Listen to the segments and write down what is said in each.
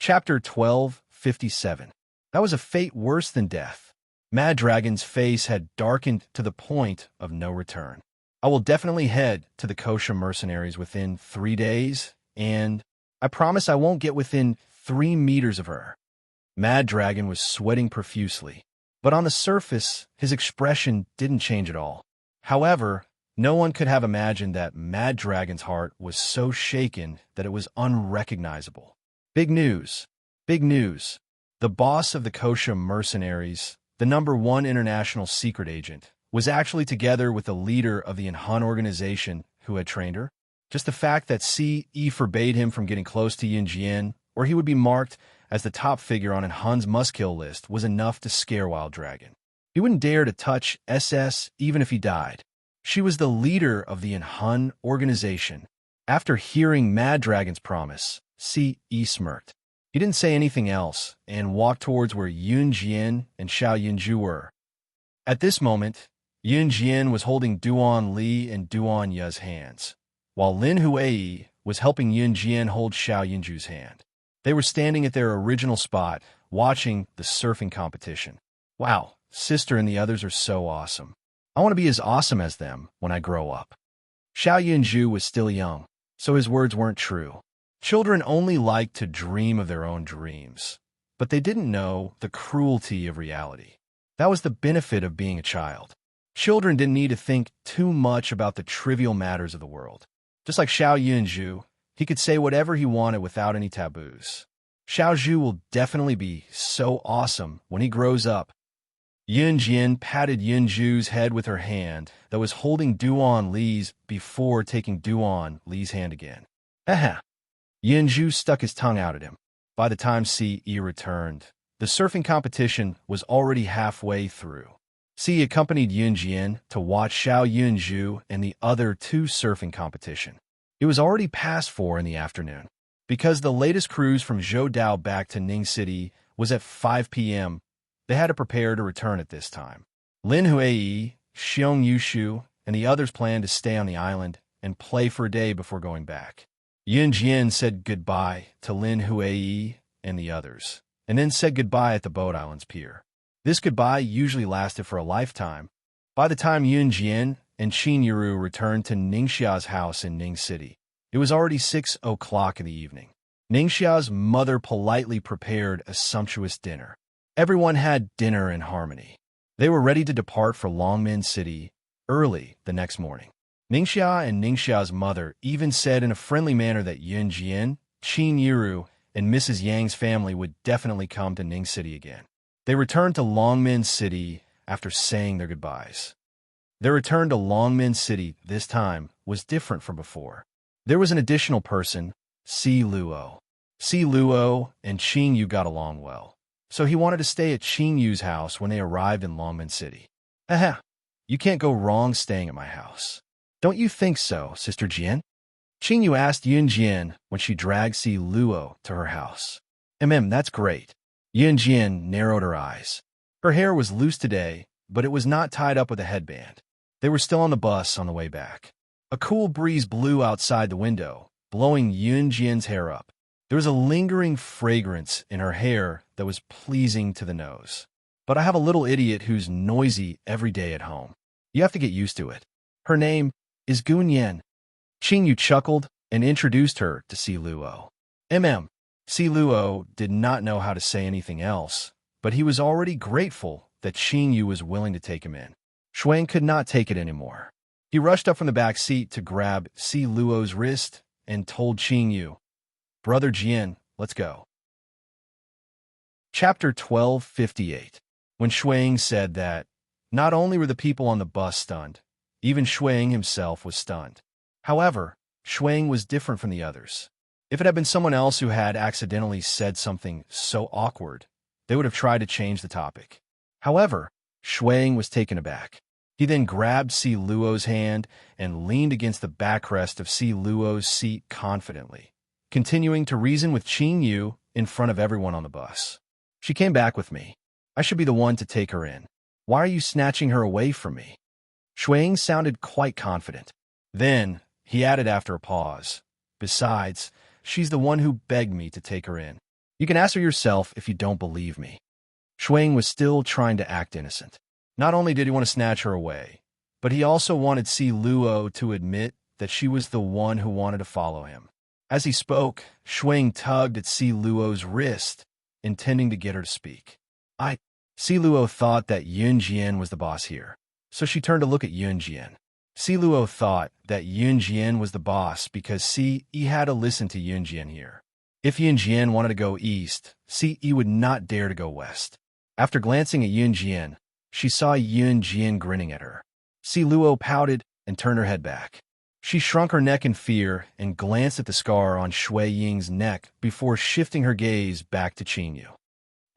Chapter 1257. That was a fate worse than death. Mad Dragon's face had darkened to the point of no return. I will definitely head to the Kosha mercenaries within 3 days, and I promise I won't get within 3 meters of her. Mad Dragon was sweating profusely, but on the surface, his expression didn't change at all. However, no one could have imagined that Mad Dragon's heart was so shaken that it was unrecognizable. Big news! Big news! The boss of the Kosha mercenaries, the #1 international secret agent, was actually together with the leader of the Han organization who had trained her. Just the fact that CE forbade him from getting close to Yin Jian, or he would be marked as the top figure on Han's must-kill list, was enough to scare Wild Dragon. He wouldn't dare to touch SS even if he died. She was the leader of the Han organization. After hearing Mad Dragon's promise, CE smirked. He didn't say anything else and walked towards where Yun Jian and Xiao Yunju were. At this moment, Yun Jian was holding Duan Li and Duan Ye's hands, while Lin Huai was helping Yun Jian hold Xiao Yunju's hand. They were standing at their original spot, watching the surfing competition. Wow, sister and the others are so awesome. I want to be as awesome as them when I grow up. Xiao Yunju was still young, so his words weren't true. Children only like to dream of their own dreams, but they didn't know the cruelty of reality. That was the benefit of being a child. Children didn't need to think too much about the trivial matters of the world. Just like Xiao Yunju, he could say whatever he wanted without any taboos. Xiao Zhu will definitely be so awesome when he grows up. Yun Jian patted Yun Zhu's head with her hand that was holding Duan Li's before taking Duan Li's hand again. Aha! Yun Zhu stuck his tongue out at him. By the time CE returned, the surfing competition was already halfway through. CE accompanied Yun Jian to watch Xiao Yunju and the other 2 surfing competition. It was already past 4 in the afternoon. Because the latest cruise from Zhoudao back to Ning City was at 5 p.m., they had to prepare to return at this time. Lin Huai, Xiong Yushu, and the others planned to stay on the island and play for a day before going back. Yun Jian said goodbye to Lin Huai and the others, and then said goodbye at the Boat Islands pier. This goodbye usually lasted for a lifetime. By the time Yun Jian and Qin Yuru returned to Ningxia's house in Ning City, it was already 6 o'clock in the evening. Ningxia's mother politely prepared a sumptuous dinner. Everyone had dinner in harmony. They were ready to depart for Longmen City early the next morning. Ningxia and Ningxia's mother even said in a friendly manner that Yun Jian, Qin Yuru, and Mrs. Yang's family would definitely come to Ning City again. They returned to Longmen City after saying their goodbyes. Their return to Longmen City this time was different from before. There was an additional person, Si Luo. Si Luo and Qin Yu got along well, so he wanted to stay at Qin Yu's house when they arrived in Longmen City. Aha! You can't go wrong staying at my house. Don't you think so, Sister Jian? Qin Yu asked Yun Jian when she dragged Si Luo to her house. That's great. Yun Jian narrowed her eyes. Her hair was loose today, but it was not tied up with a headband. They were still on the bus on the way back. A cool breeze blew outside the window, blowing Yun Jian's hair up. There was a lingering fragrance in her hair that was pleasing to the nose. But I have a little idiot who's noisy every day at home. You have to get used to it. Her name is Gunyan. Qin Yu chuckled and introduced her to Si Luo. Si Luo did not know how to say anything else, but he was already grateful that Qin Yu was willing to take him in. Shuang could not take it anymore. He rushed up from the back seat to grab Si Luo's wrist and told Qin Yu, "Brother Jian, let's go." Chapter 1258. When Shuang said that, not only were the people on the bus stunned, even Shuang himself was stunned. However, Shuang was different from the others. If it had been someone else who had accidentally said something so awkward, they would have tried to change the topic. However, Shuang was taken aback. He then grabbed Si Luo's hand and leaned against the backrest of Si Luo's seat confidently, continuing to reason with Qin Yu in front of everyone on the bus. She came back with me. I should be the one to take her in. Why are you snatching her away from me? Shuang sounded quite confident. Then, he added after a pause, besides, she's the one who begged me to take her in. You can ask her yourself if you don't believe me. Shuang was still trying to act innocent. Not only did he want to snatch her away, but he also wanted Si Luo to admit that she was the one who wanted to follow him. As he spoke, Shuang tugged at Si Luo's wrist, intending to get her to speak. Si Luo thought that Yun Jian was the boss here, so she turned to look at Yun Jian. Si Luo thought that Yun Jian was the boss because Si Yi had to listen to Yun Jian here. If Yun Jian wanted to go east, Si Yi would not dare to go west. After glancing at Yun Jian, she saw Yun Jian grinning at her. Si Luo pouted and turned her head back. She shrunk her neck in fear and glanced at the scar on Shui Ying's neck before shifting her gaze back to Qingyu.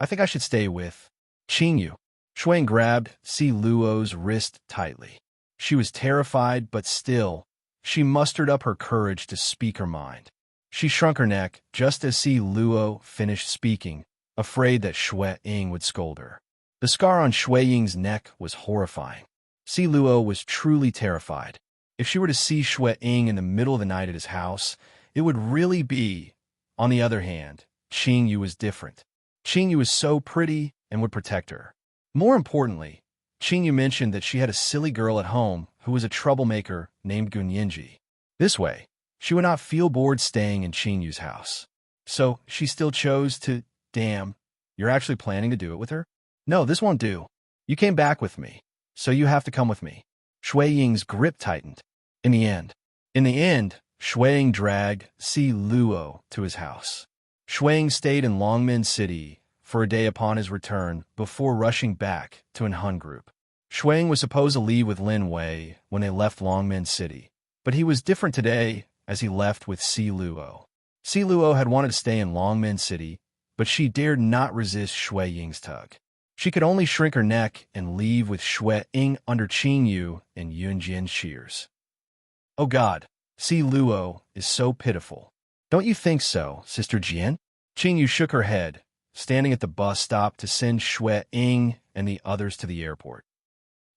I think I should stay with Qingyu. Shuang grabbed Si Luo's wrist tightly. She was terrified, but still, she mustered up her courage to speak her mind. She shrunk her neck just as Si Luo finished speaking, afraid that Shui Ying would scold her. The scar on Shui Ying's neck was horrifying. Si Luo was truly terrified. If she were to see Shui Ying in the middle of the night at his house, it would really be. On the other hand, Qingyu was different. Qingyu was so pretty and would protect her. More importantly, Qingyu mentioned that she had a silly girl at home who was a troublemaker named Gunyinji. This way, she would not feel bored staying in Qingyu's house. So she still chose to, damn, you're actually planning to do it with her? No, this won't do. You came back with me, so you have to come with me. Shui Ying's grip tightened. In the end, Shui Ying dragged Si Luo to his house. Shui Ying stayed in Longmen City for a day upon his return before rushing back to an Hun group. Shui Ying was supposed to leave with Lin Wei when they left Longmen City, but he was different today as he left with Si Luo. Si Luo had wanted to stay in Longmen City, but she dared not resist Shui Ying's tug. She could only shrink her neck and leave with Shui Ying under Qingyu and Yun Jian's shears. Oh God, Si Luo is so pitiful. Don't you think so, Sister Jian? Qingyu shook her head, standing at the bus stop to send Shui Ying and the others to the airport.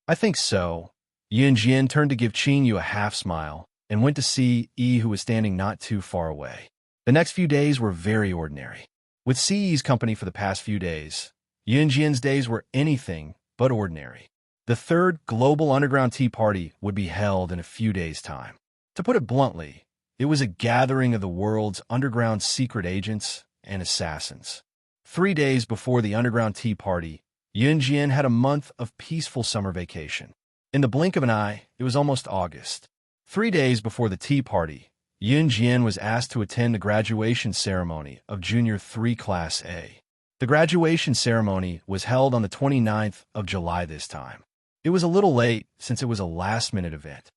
I think so. Yun Jian turned to give Qingyu a half-smile and went to see Yi, who was standing not too far away. The next few days were very ordinary. With Si Yi's company for the past few days, Yun Jian's days were anything but ordinary. The third Global Underground Tea Party would be held in a few days' time. To put it bluntly, it was a gathering of the world's underground secret agents and assassins. 3 days before the Underground Tea Party, Yun Jian had a month of peaceful summer vacation. In the blink of an eye, it was almost August. 3 days before the tea party, Yun Jian was asked to attend the graduation ceremony of Junior 3 Class A. The graduation ceremony was held on the 29th of July this time. It was a little late since it was a last-minute event.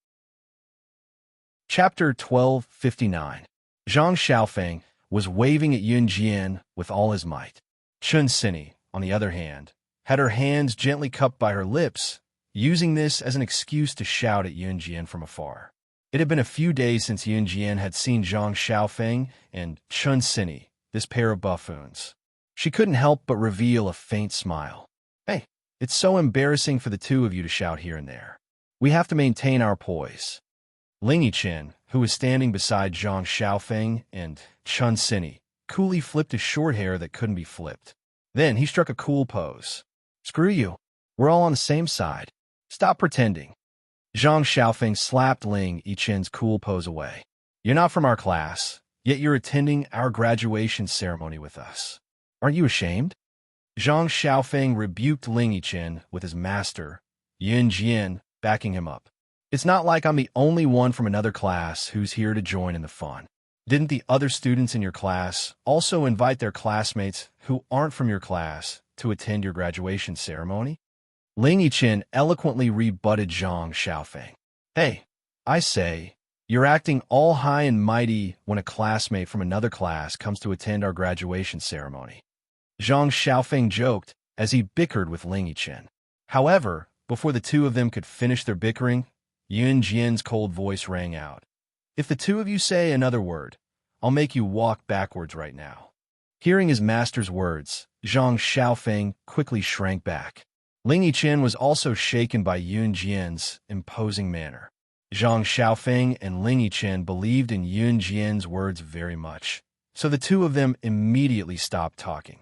Chapter 1259. Zhang Xiaofeng was waving at Yun Jian with all his might. Chun Sini, on the other hand, had her hands gently cupped by her lips, using this as an excuse to shout at Yun Jian from afar. It had been a few days since Yun Jian had seen Zhang Xiaofeng and Chun Sini, this pair of buffoons. She couldn't help but reveal a faint smile. Hey, it's so embarrassing for the two of you to shout here and there. We have to maintain our poise. Ling Yichen, who was standing beside Zhang Xiaofeng and Chun Sini, coolly flipped his short hair that couldn't be flipped. Then he struck a cool pose. Screw you. We're all on the same side. Stop pretending. Zhang Xiaofeng slapped Ling Yichen's cool pose away. You're not from our class, yet you're attending our graduation ceremony with us. Aren't you ashamed? Zhang Xiaofeng rebuked Ling Yichen with his master, Yun Jian, backing him up. It's not like I'm the only one from another class who's here to join in the fun. Didn't the other students in your class also invite their classmates who aren't from your class to attend your graduation ceremony? Ling Yichen eloquently rebutted Zhang Xiaofeng. Hey, I say, you're acting all high and mighty when a classmate from another class comes to attend our graduation ceremony. Zhang Xiaofeng joked as he bickered with Ling Yichen. However, before the two of them could finish their bickering, Yun Jian's cold voice rang out. If the two of you say another word, I'll make you walk backwards right now. Hearing his master's words, Zhang Xiaofeng quickly shrank back. Ling Yichen was also shaken by Yun Jian's imposing manner. Zhang Xiaofeng and Ling Yichen believed in Yun Jian's words very much, so the two of them immediately stopped talking.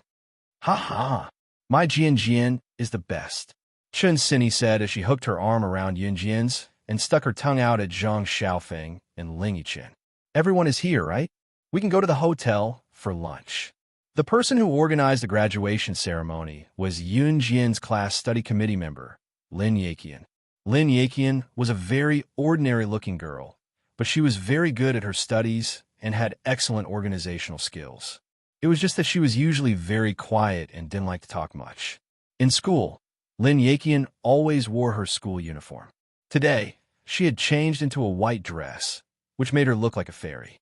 Ha ha! My Jian is the best, Chun Sini said as she hooked her arm around Yunjian's and stuck her tongue out at Zhang Xiaofeng and Ling Yiqian. Everyone is here, right? We can go to the hotel for lunch. The person who organized the graduation ceremony was Yunjian's class study committee member, Lin Yiqian. Lin Yiqian was a very ordinary-looking girl, but she was very good at her studies and had excellent organizational skills. It was just that she was usually very quiet and didn't like to talk much. In school, Lin Yiqian always wore her school uniform. Today, she had changed into a white dress, which made her look like a fairy.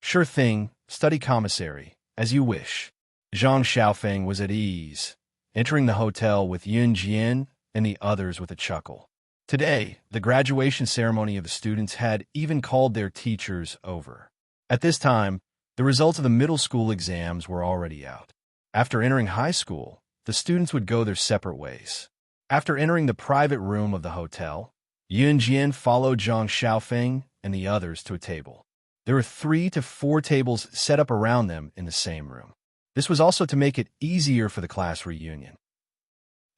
Sure thing, study commissary, as you wish. Zhang Xiaofeng was at ease, entering the hotel with Yun Jian and the others with a chuckle. Today, the graduation ceremony of the students had even called their teachers over. At this time, the results of the middle school exams were already out. After entering high school, the students would go their separate ways. After entering the private room of the hotel, Yun Jian followed Zhang Xiaofeng and the others to a table. There were 3 to 4 tables set up around them in the same room. This was also to make it easier for the class reunion.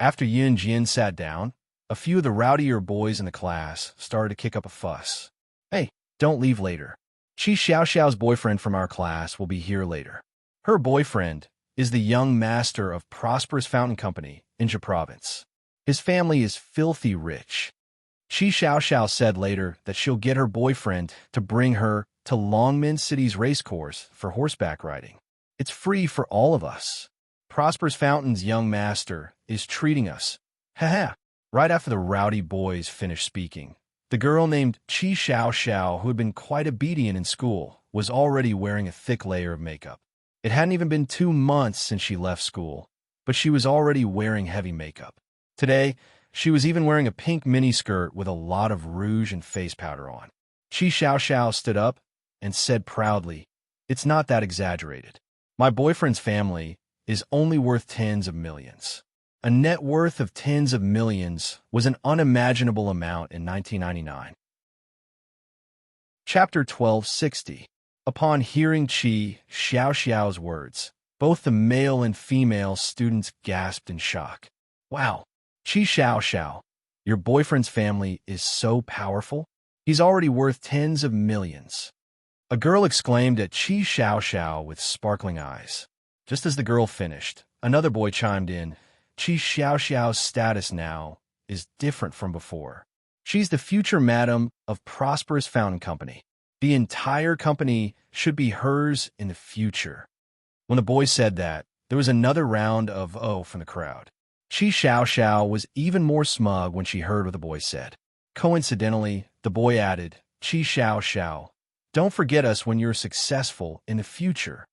After Yun Jian sat down, a few of the rowdier boys in the class started to kick up a fuss. Hey, don't leave later. Qi Xiaoxiao's boyfriend from our class will be here later. Her boyfriend is the young master of Prosperous Fountain Company in Jia Province. His family is filthy rich. Qi Xiaoxiao said later that she'll get her boyfriend to bring her to Longmen City's racecourse for horseback riding. It's free for all of us. Prosperous Fountain's young master is treating us. Haha. Right after the rowdy boys finished speaking, the girl named Qi Xiaoxiao, who had been quite obedient in school, was already wearing a thick layer of makeup. It hadn't even been 2 months since she left school, but she was already wearing heavy makeup. Today, she was even wearing a pink miniskirt with a lot of rouge and face powder on. Qi Xiaoxiao stood up and said proudly, "It's not that exaggerated. My boyfriend's family is only worth tens of millions." A net worth of tens of millions was an unimaginable amount in 1999. Chapter 1260. Upon hearing Qi Xiaoxiao's words, both the male and female students gasped in shock. Wow, Qi Xiaoxiao, your boyfriend's family is so powerful? He's already worth tens of millions. A girl exclaimed at Qi Xiaoxiao with sparkling eyes. Just as the girl finished, another boy chimed in, Qi Xiaoxiao's status now is different from before. She's the future madam of Prosperous Fountain Company. The entire company should be hers in the future. When the boy said that, there was another round of "oh" from the crowd. Qi Xiaoxiao was even more smug when she heard what the boy said. Coincidentally, the boy added, Qi Xiaoxiao, don't forget us when you're successful in the future.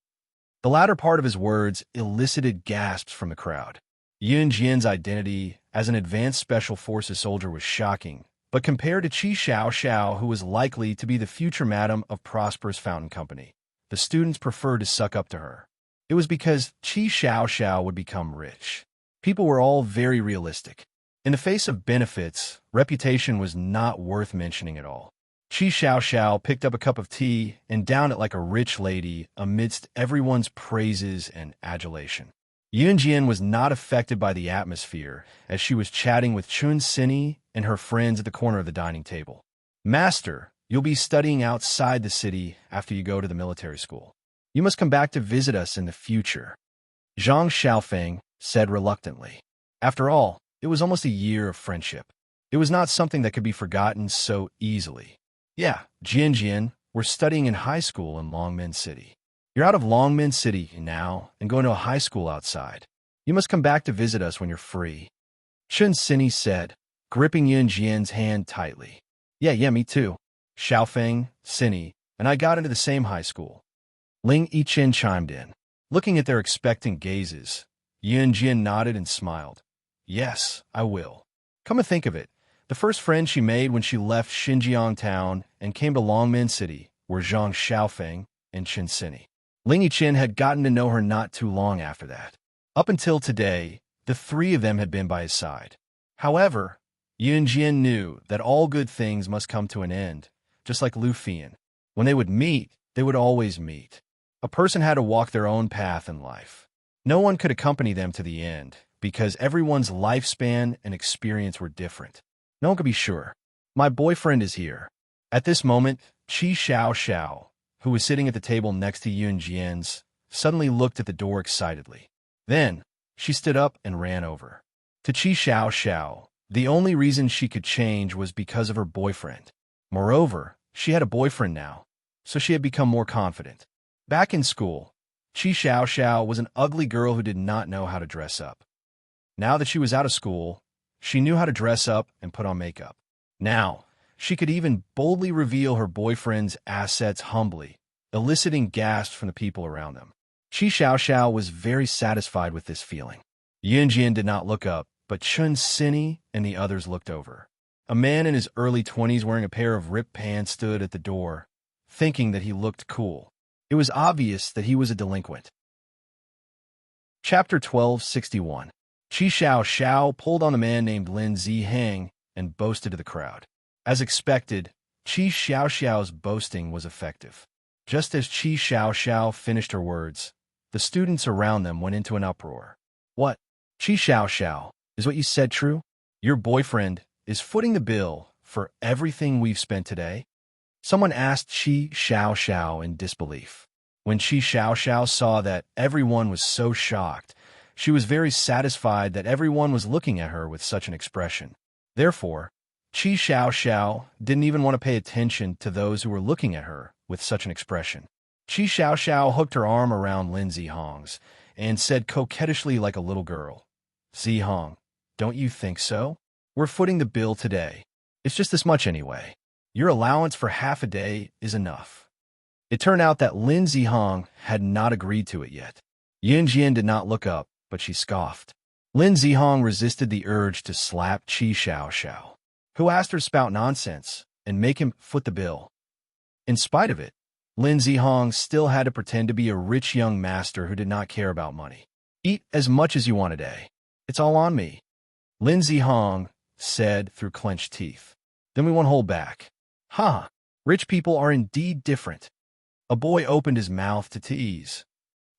The latter part of his words elicited gasps from the crowd. Yun Jian's identity as an advanced special forces soldier was shocking, but compared to Qi Xiaoxiao, who was likely to be the future madam of Prosperous Fountain Company, the students preferred to suck up to her. It was because Qi Xiaoxiao would become rich. People were all very realistic. In the face of benefits, reputation was not worth mentioning at all. Qi Xiaoxiao picked up a cup of tea and downed it like a rich lady amidst everyone's praises and adulation. Yun Jian was not affected by the atmosphere as she was chatting with Chun Sini and her friends at the corner of the dining table. Master, you'll be studying outside the city after you go to the military school. You must come back to visit us in the future. Zhang Xiaofeng said reluctantly. After all, it was almost a year of friendship. It was not something that could be forgotten so easily. Yeah, Jian, we're studying in high school in Longmen City. You're out of Longmen City now and going to a high school outside. You must come back to visit us when you're free. Chun Sini said, gripping Yun Jian's hand tightly. Yeah, me too. Xiaofeng, Sini, and I got into the same high school. Ling Yiqian chimed in. Looking at their expectant gazes, Yun Jian nodded and smiled. Yes, I will. Come to think of it, the first friends she made when she left Xinjiang town and came to Longmen City were Zhang Xiaofeng and Chun Sini. Ling Yiqian had gotten to know her not too long after that. Up until today, the 3 of them had been by his side. However, Yun Jian knew that all good things must come to an end, just like Lu Fian. When they would meet, they would always meet. A person had to walk their own path in life. No one could accompany them to the end, because everyone's lifespan and experience were different. No one could be sure. My boyfriend is here. At this moment, Qi Xiao Xiao, who was sitting at the table next to Yun Jian's, suddenly looked at the door excitedly. Then, she stood up and ran over. To Qi Xiao Xiao, the only reason she could change was because of her boyfriend. Moreover, she had a boyfriend now, so she had become more confident. Back in school, Qi Xiao Xiao was an ugly girl who did not know how to dress up. Now that she was out of school, she knew how to dress up and put on makeup. Now, she could even boldly reveal her boyfriend's assets humbly, eliciting gasps from the people around them. Qi Xiao Xiao was very satisfied with this feeling. Yun Jian did not look up, but Chun Sini and the others looked over. A man in his early 20s wearing a pair of ripped pants stood at the door, thinking that he looked cool. It was obvious that he was a delinquent. Chapter 1261. Qi Xiao Xiao pulled on a man named Lin Zihang and boasted to the crowd. As expected, Qi Xiao Xiao's boasting was effective. Just as Qi Xiao Xiao finished her words, the students around them went into an uproar. What? Qi Xiao Xiao, is what you said true? Your boyfriend is footing the bill for everything we've spent today? Someone asked Qi Xiao Xiao in disbelief. When Qi Xiao Xiao saw that everyone was so shocked, she was very satisfied that everyone was looking at her with such an expression. Therefore, Qi Xiao Xiao didn't even want to pay attention to those who were looking at her with such an expression. Qi Xiao Xiao hooked her arm around Lin Zihang's and said coquettishly like a little girl, Zihang, don't you think so? We're footing the bill today. It's just this much anyway. Your allowance for half a day is enough. It turned out that Lin Zihang had not agreed to it yet. Yun Jian did not look up, but she scoffed. Lin Zihang resisted the urge to slap Qi Xiao Xiao, who asked her to spout nonsense and make him foot the bill. In spite of it, Lin Zihang still had to pretend to be a rich young master who did not care about money. Eat as much as you want a day. It's all on me, Lin Zihang said through clenched teeth. Then we won't hold back. Ha! Rich people are indeed different. A boy opened his mouth to tease.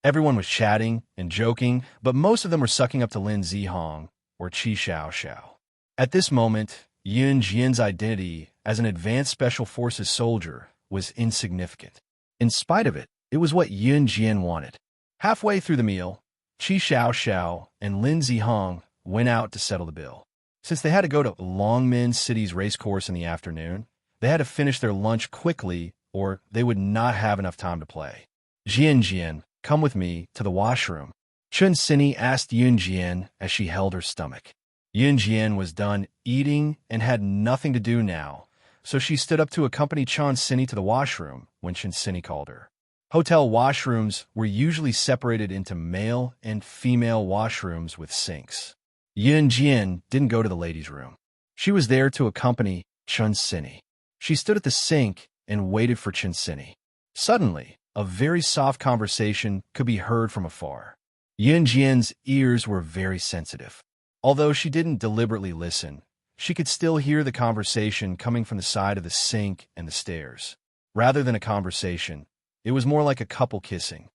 Everyone was chatting and joking, but most of them were sucking up to Lin Zihang or Qi Xiao Xiao. At this moment, Yun Jian's identity as an advanced special forces soldier was insignificant. In spite of it, it was what Yun Jian wanted. Halfway through the meal, Qi Xiao Xiao and Lin Zihang went out to settle the bill. Since they had to go to Longmen City's racecourse in the afternoon, they had to finish their lunch quickly or they would not have enough time to play. Jian Jian, come with me to the washroom, Chun Sini asked Yun Jian as she held her stomach. Yun Jian was done eating and had nothing to do now, so she stood up to accompany Chun Sini to the washroom when Chun Sini called her. Hotel washrooms were usually separated into male and female washrooms with sinks. Yun Jian didn't go to the ladies' room. She was there to accompany Chun Sini. She stood at the sink and waited for Chun Sini. Suddenly, a very soft conversation could be heard from afar. Yun Jian's ears were very sensitive. Although she didn't deliberately listen, she could still hear the conversation coming from the side of the sink and the stairs. Rather than a conversation, it was more like a couple kissing.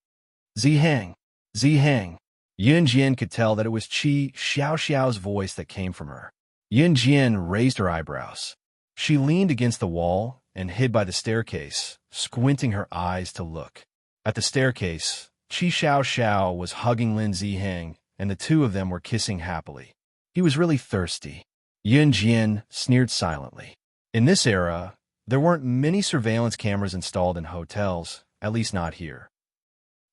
Zihang, Zihang. Yun Jian could tell that it was Qi Xiao Xiao's voice that came from her. Yun Jian raised her eyebrows. She leaned against the wall and hid by the staircase, squinting her eyes to look. At the staircase, Qi Xiao Xiao was hugging Lin Zihang, and the two of them were kissing happily. He was really thirsty. Yun Jian sneered silently. In this era, there weren't many surveillance cameras installed in hotels, at least not here.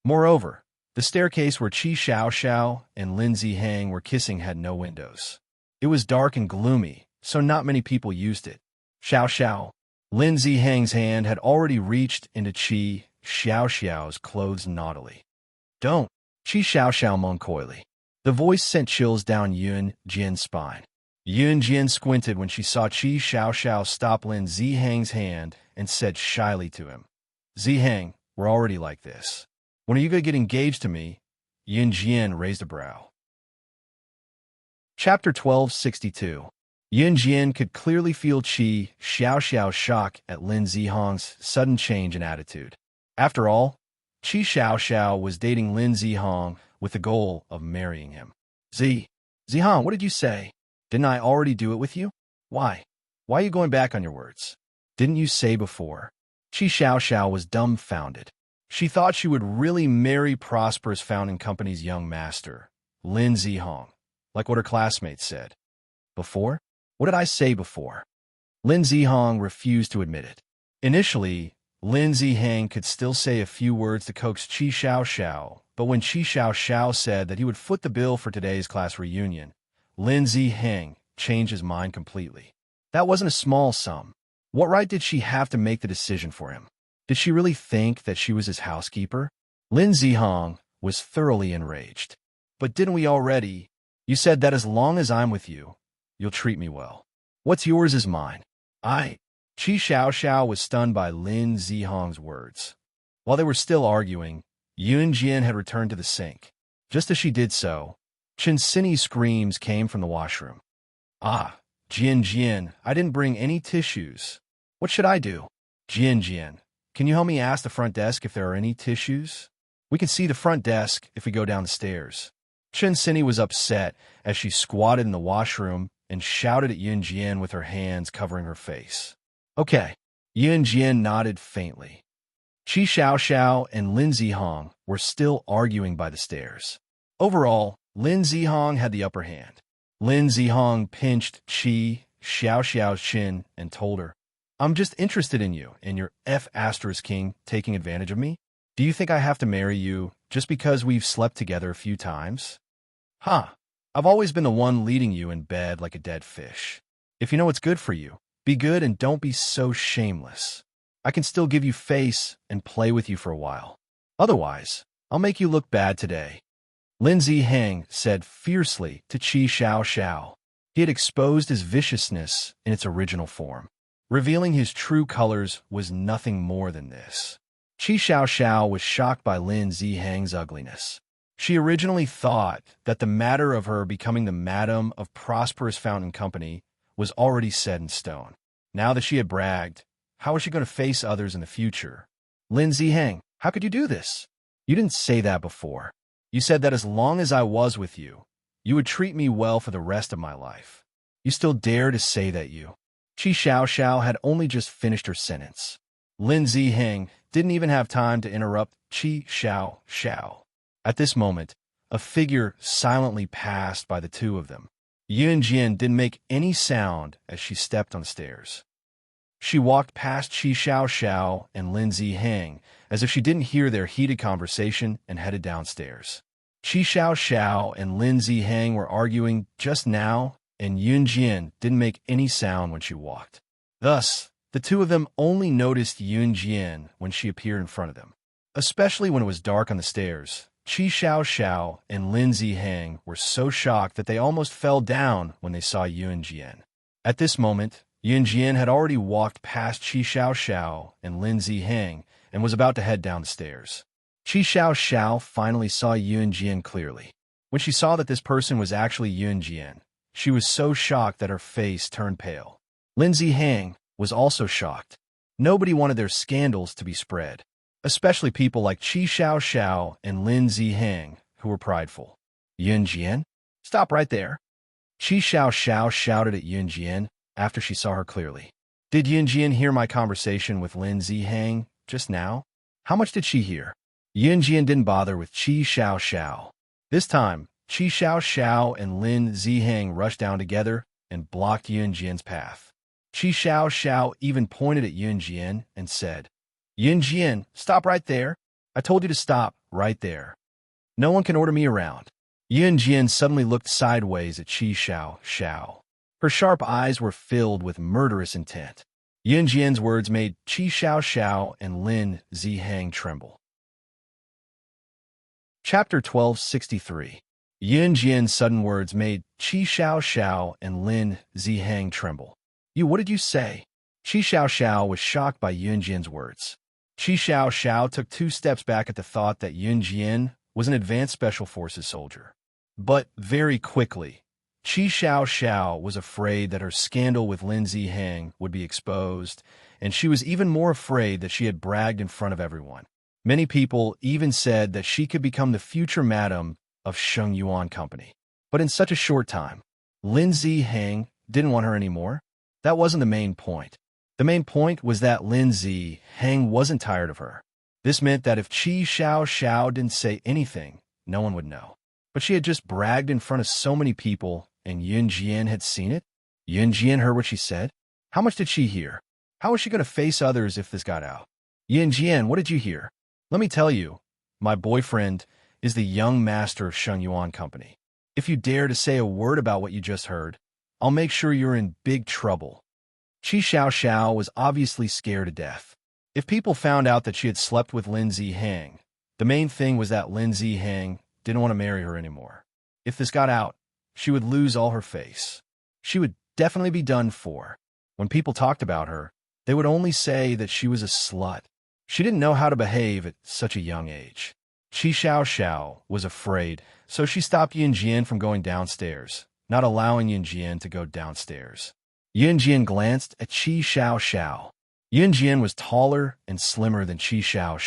Moreover, the staircase where Qi Xiao Xiao and Lin Zihang were kissing had no windows. It was dark and gloomy, so not many people used it. Xiao Xiao. Lin Zihang's hand had already reached into Qi Xiao Xiao's clothes naughtily. Don't, Qi Xiao Xiao moaned coyly. The voice sent chills down Yun Jian's spine. Yun Jian squinted when she saw Qi Xiao Xiao stop Lin Zihang's hand and said shyly to him, Zihang, we're already like this. When are you going to get engaged to me? Yun Jian raised a brow. Chapter 1262. Yun Jian could clearly feel Qi Xiao Xiao's shock at Lin Zihang's sudden change in attitude. After all, Qi Xiao was dating Lin Zihong with the goal of marrying him. Zihong, what did you say? Didn't I already do it with you? Why? Why are you going back on your words? Didn't you say before? Qi Xiao was dumbfounded. She thought she would really marry Prosperous Fountain Company's young master, Lin Zihong, like what her classmates said. Before? What did I say before? Lin Zihong refused to admit it. Initially, Lin Zihang could still say a few words to coax Qi Xiao, but when Qi Xiao said that he would foot the bill for today's class reunion, Lin Zihang changed his mind completely. That wasn't a small sum. What right did she have to make the decision for him? Did she really think that she was his housekeeper? Lin Zihong was thoroughly enraged. But didn't we already? You said that as long as I'm with you, you'll treat me well. What's yours is mine. Qi Xiao was stunned by Lin Zihong's words. While they were still arguing, Yun Jian had returned to the sink. Just as she did so, Chen Xinyi's screams came from the washroom. Jian, I didn't bring any tissues. What should I do? Jian, can you help me ask the front desk if there are any tissues? We can see the front desk if we go down the stairs. Chen Xinyi was upset as she squatted in the washroom and shouted at Yun Jian with her hands covering her face. Okay. Yun Jian nodded faintly. Qi Xiao and Lin Zihong were still arguing by the stairs. Overall, Lin Zihong had the upper hand. Lin Zihong pinched Qi Xiao's chin and told her, I'm just interested in you and your King taking advantage of me. Do you think I have to marry you just because we've slept together a few times? I've always been the one leading you in bed like a dead fish. If you know what's good for you, be good and don't be so shameless. I can still give you face and play with you for a while. Otherwise, I'll make you look bad today. Lin Zihang said fiercely to Qi Xiao. He had exposed his viciousness in its original form. Revealing his true colors was nothing more than this. Qi Xiao was shocked by Lin Zihang's ugliness. She originally thought that the matter of her becoming the madam of Prosperous Fountain Company was already set in stone. Now that she had bragged, how was she going to face others in the future? Lin Zihang, how could you do this? You didn't say that before. You said that as long as I was with you, you would treat me well for the rest of my life. You still dare to say that you... Qi Xiao had only just finished her sentence. Lin Zihang didn't even have time to interrupt Qi Xiao. At this moment, a figure silently passed by the two of them. Yun Jian didn't make any sound as she stepped on the stairs. She walked past Qi Xiao and Lin Zihang as if she didn't hear their heated conversation and headed downstairs. Qi Xiao and Lin Zihang were arguing just now, and Yun Jian didn't make any sound when she walked. Thus, the two of them only noticed Yun Jian when she appeared in front of them. Especially when it was dark on the stairs, Qi Xiao and Lin Zihang were so shocked that they almost fell down when they saw Yun Jian. At this moment, Yun Jian had already walked past Qi Xiao and Lin Zihang and was about to head down the stairs. Qi Xiao finally saw Yun Jian clearly. When she saw that this person was actually Yun Jian, she was so shocked that her face turned pale. Lin Zihang was also shocked. Nobody wanted their scandals to be spread, especially people like Qi Xiao and Lin Zihang, who were prideful. Yun Jian? Stop right there. Qi Xiao shouted at Yun Jian after she saw her clearly. Did Yun Jian hear my conversation with Lin Zihang just now? How much did she hear? Yun Jian didn't bother with Qi Xiao. This time, Qi Xiao and Lin Zihang rushed down together and blocked Yun Jian's path. Qi Xiao even pointed at Yun Jian and said, Yun Jian, stop right there. I told you to stop right there. No one can order me around. Yun Jian suddenly looked sideways at Qi Xiao. Her sharp eyes were filled with murderous intent. Yun Jian's words made Qi Xiao and Lin Zihang tremble. Chapter 1263. Yun Jian's sudden words made Qi Xiao and Lin Zihang tremble. What did you say? Qi Xiao was shocked by Yun Jian's words. Qi Xiao took 2 steps back at the thought that Yun Jian was an advanced special forces soldier. But very quickly, Qi Xiao was afraid that her scandal with Lin Zihang would be exposed, and she was even more afraid that she had bragged in front of everyone. Many people even said that she could become the future madam of Sheng Yuan Company. But in such a short time, Lin Zihang didn't want her anymore. That wasn't the main point. The main point was that Lin Zihang wasn't tired of her. This meant that if Qi Xiao didn't say anything, no one would know. But she had just bragged in front of so many people, and Yun Jian had seen it. Yun Jian heard what she said. How much did she hear? How was she going to face others if this got out? Yun Jian, what did you hear? Let me tell you, my boyfriend is the young master of Sheng Yuan Company. If you dare to say a word about what you just heard, I'll make sure you're in big trouble. Qi Xiao was obviously scared to death. If people found out that she had slept with Lin Zihang, the main thing was that Lin Zihang didn't want to marry her anymore. If this got out, she would lose all her face. She would definitely be done for. When people talked about her, they would only say that she was a slut. She didn't know how to behave at such a young age. Qi Xiao was afraid, so she stopped Yun Jian from going downstairs, not allowing Yun Jian to go downstairs. Yun Jian glanced at Qi Xiao. Yun Jian was taller and slimmer than Qi Xiao.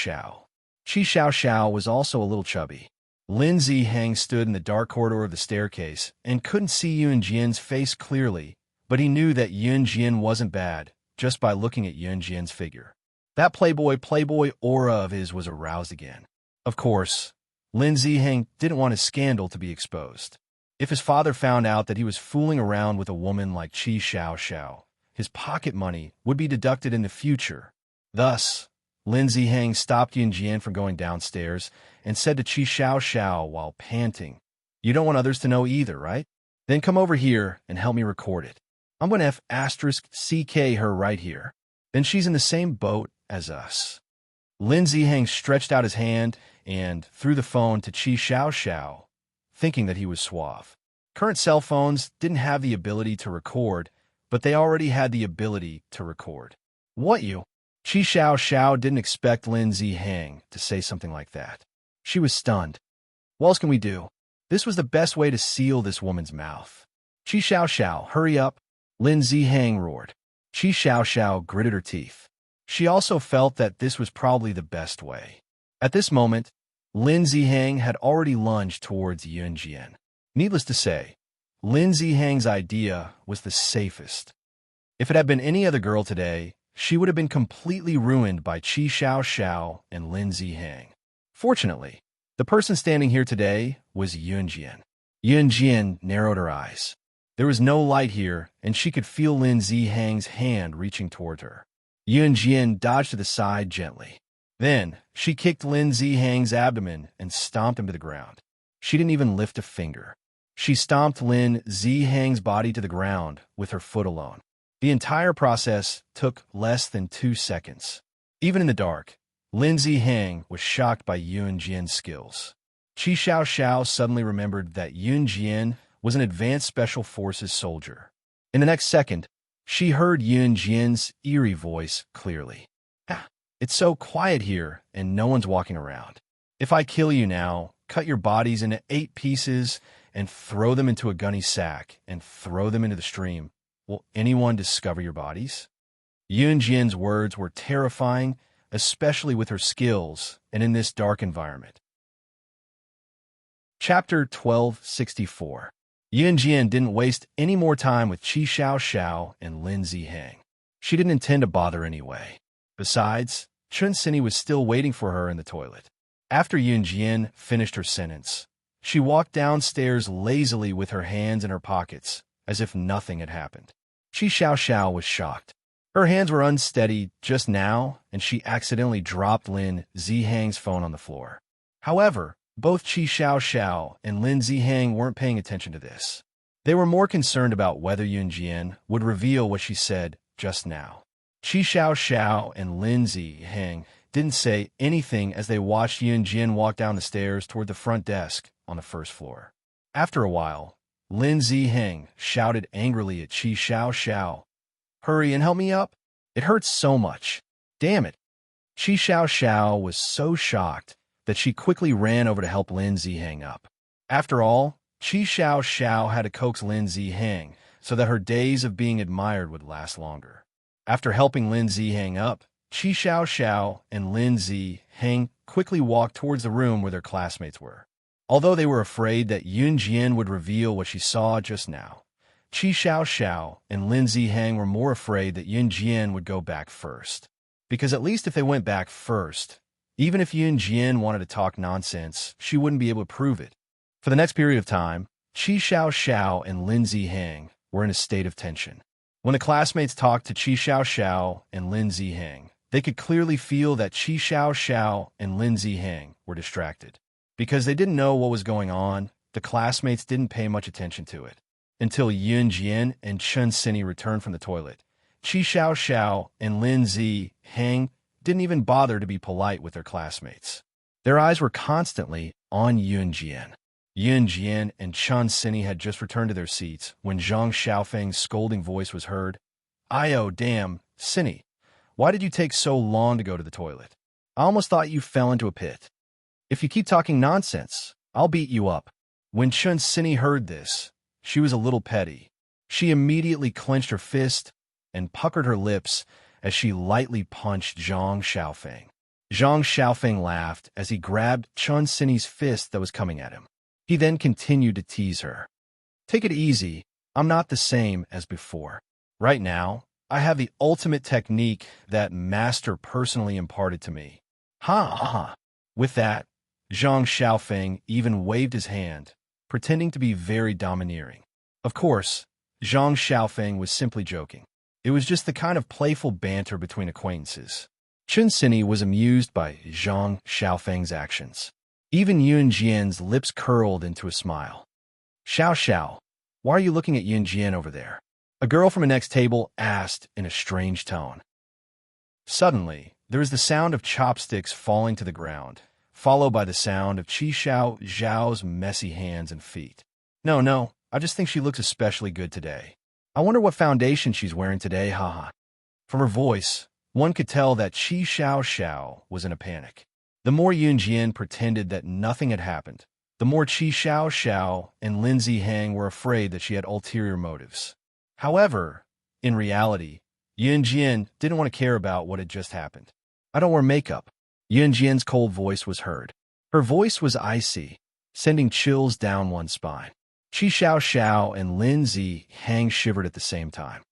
Qi Xiao was also a little chubby. Lin Zihang stood in the dark corridor of the staircase and couldn't see Yun Jian's face clearly, but he knew that Yun Jian wasn't bad just by looking at Yun Jian's figure. That playboy aura of his was aroused again. Of course, Lin Zihang didn't want his scandal to be exposed. If his father found out that he was fooling around with a woman like Qi Xiao, his pocket money would be deducted in the future. Thus, Lin Zihang stopped Yun Jian from going downstairs and said to Qi Xiao while panting, "You don't want others to know either, right? Then come over here and help me record it. I'm going to *CK her right here. Then she's in the same boat as us." Lin Zihang stretched out his hand and threw the phone to Qi Xiao, thinking that he was suave. Current cell phones didn't have the ability to record, but they already had the ability to record. What you? Qi Xiao didn't expect Lin Zihang to say something like that. She was stunned. What else can we do? This was the best way to seal this woman's mouth. Qi Xiao, hurry up, Lin Zihang roared. Qi Xiao gritted her teeth. She also felt that this was probably the best way. At this moment, Lin Zihang had already lunged towards Yun Jian. Needless to say, Lin Zihang's idea was the safest. If it had been any other girl today, she would have been completely ruined by Qi Xiao and Lin Zihang. Fortunately, the person standing here today was Yun Jian. Yun Jian narrowed her eyes. There was no light here, and she could feel Lin Zihang's hand reaching toward her. Yun Jian dodged to the side gently. Then, she kicked Lin Zihang's abdomen and stomped him to the ground. She didn't even lift a finger. She stomped Lin Zihang's body to the ground with her foot alone. The entire process took less than 2 seconds. Even in the dark, Lin Zihang was shocked by Yun Jian's skills. Qi Xiao suddenly remembered that Yun Jian was an advanced special forces soldier. In the next second, she heard Yun Jian's eerie voice clearly. It's so quiet here, and no one's walking around. If I kill you now, cut your bodies into 8 pieces, and throw them into a gunny sack, and throw them into the stream, will anyone discover your bodies? Yun Jian's words were terrifying, especially with her skills and in this dark environment. Chapter 1264. Yun Jian didn't waste any more time with Qi Xiao and Lin Zihang. She didn't intend to bother anyway. Besides, Chun Sini was still waiting for her in the toilet. After Yun Jian finished her sentence, she walked downstairs lazily with her hands in her pockets, as if nothing had happened. Qi Xiao was shocked. Her hands were unsteady just now, and she accidentally dropped Lin Zihang's phone on the floor. However, both Qi Xiao and Lin Zihang weren't paying attention to this. They were more concerned about whether Yun Jian would reveal what she said just now. Qi Xiao and Lin Zihang didn't say anything as they watched Yun Jian walk down the stairs toward the front desk on the first floor. After a while, Lin Zihang shouted angrily at Qi Xiao, "Hurry and help me up. It hurts so much. Damn it." Qi Xiao was so shocked that she quickly ran over to help Lin Zihang up. After all, Qi Xiao had to coax Lin Zihang so that her days of being admired would last longer. After helping Lin Zihang up, Qi Xiao and Lin Ziheng quickly walked towards the room where their classmates were. Although they were afraid that Yun Jian would reveal what she saw just now, Qi Xiao and Lin Ziheng were more afraid that Yun Jian would go back first. Because at least if they went back first, even if Yun Jian wanted to talk nonsense, she wouldn't be able to prove it. For the next period of time, Qi Xiao and Lin Ziheng were in a state of tension. When the classmates talked to Qi Xiao and Lin Ziheng, they could clearly feel that Qi Xiao and Lin Ziheng were distracted. Because they didn't know what was going on, the classmates didn't pay much attention to it. Until Yun Jian and Chen Sini returned from the toilet, Qi Xiao and Lin Ziheng didn't even bother to be polite with their classmates. Their eyes were constantly on Yun Jian. Yun Jian and Chen Sini had just returned to their seats when Zhang Xiaofeng's scolding voice was heard. "Ayo, damn, Sini, why did you take so long to go to the toilet? I almost thought you fell into a pit. If you keep talking nonsense, I'll beat you up." When Chen Sini heard this, she was a little petty. She immediately clenched her fist and puckered her lips as she lightly punched Zhang Xiaofeng. Zhang Xiaofeng laughed as he grabbed Chen Sini's fist that was coming at him. He then continued to tease her. "Take it easy, I'm not the same as before. Right now, I have the ultimate technique that Master personally imparted to me. Ha ha." With that, Zhang Xiaofeng even waved his hand, pretending to be very domineering. Of course, Zhang Xiaofeng was simply joking. It was just the kind of playful banter between acquaintances. Chen Sini was amused by Zhang Xiaofeng's actions. Even Yun Jian's lips curled into a smile. Xiao, why are you looking at Yun Jian over there?" a girl from the next table asked in a strange tone. Suddenly, there was the sound of chopsticks falling to the ground, followed by the sound of Qi Xiao's messy hands and feet. No, I just think she looks especially good today. I wonder what foundation she's wearing today, haha." From her voice, one could tell that Qi Xiao was in a panic. The more Yun Jian pretended that nothing had happened, the more Qi Xiao and Lin Ziheng were afraid that she had ulterior motives. However, in reality, Yun Jian didn't want to care about what had just happened. "I don't wear makeup." Yun Jian's cold voice was heard. Her voice was icy, sending chills down one's spine. Qi Xiao and Lin Ziheng shivered at the same time.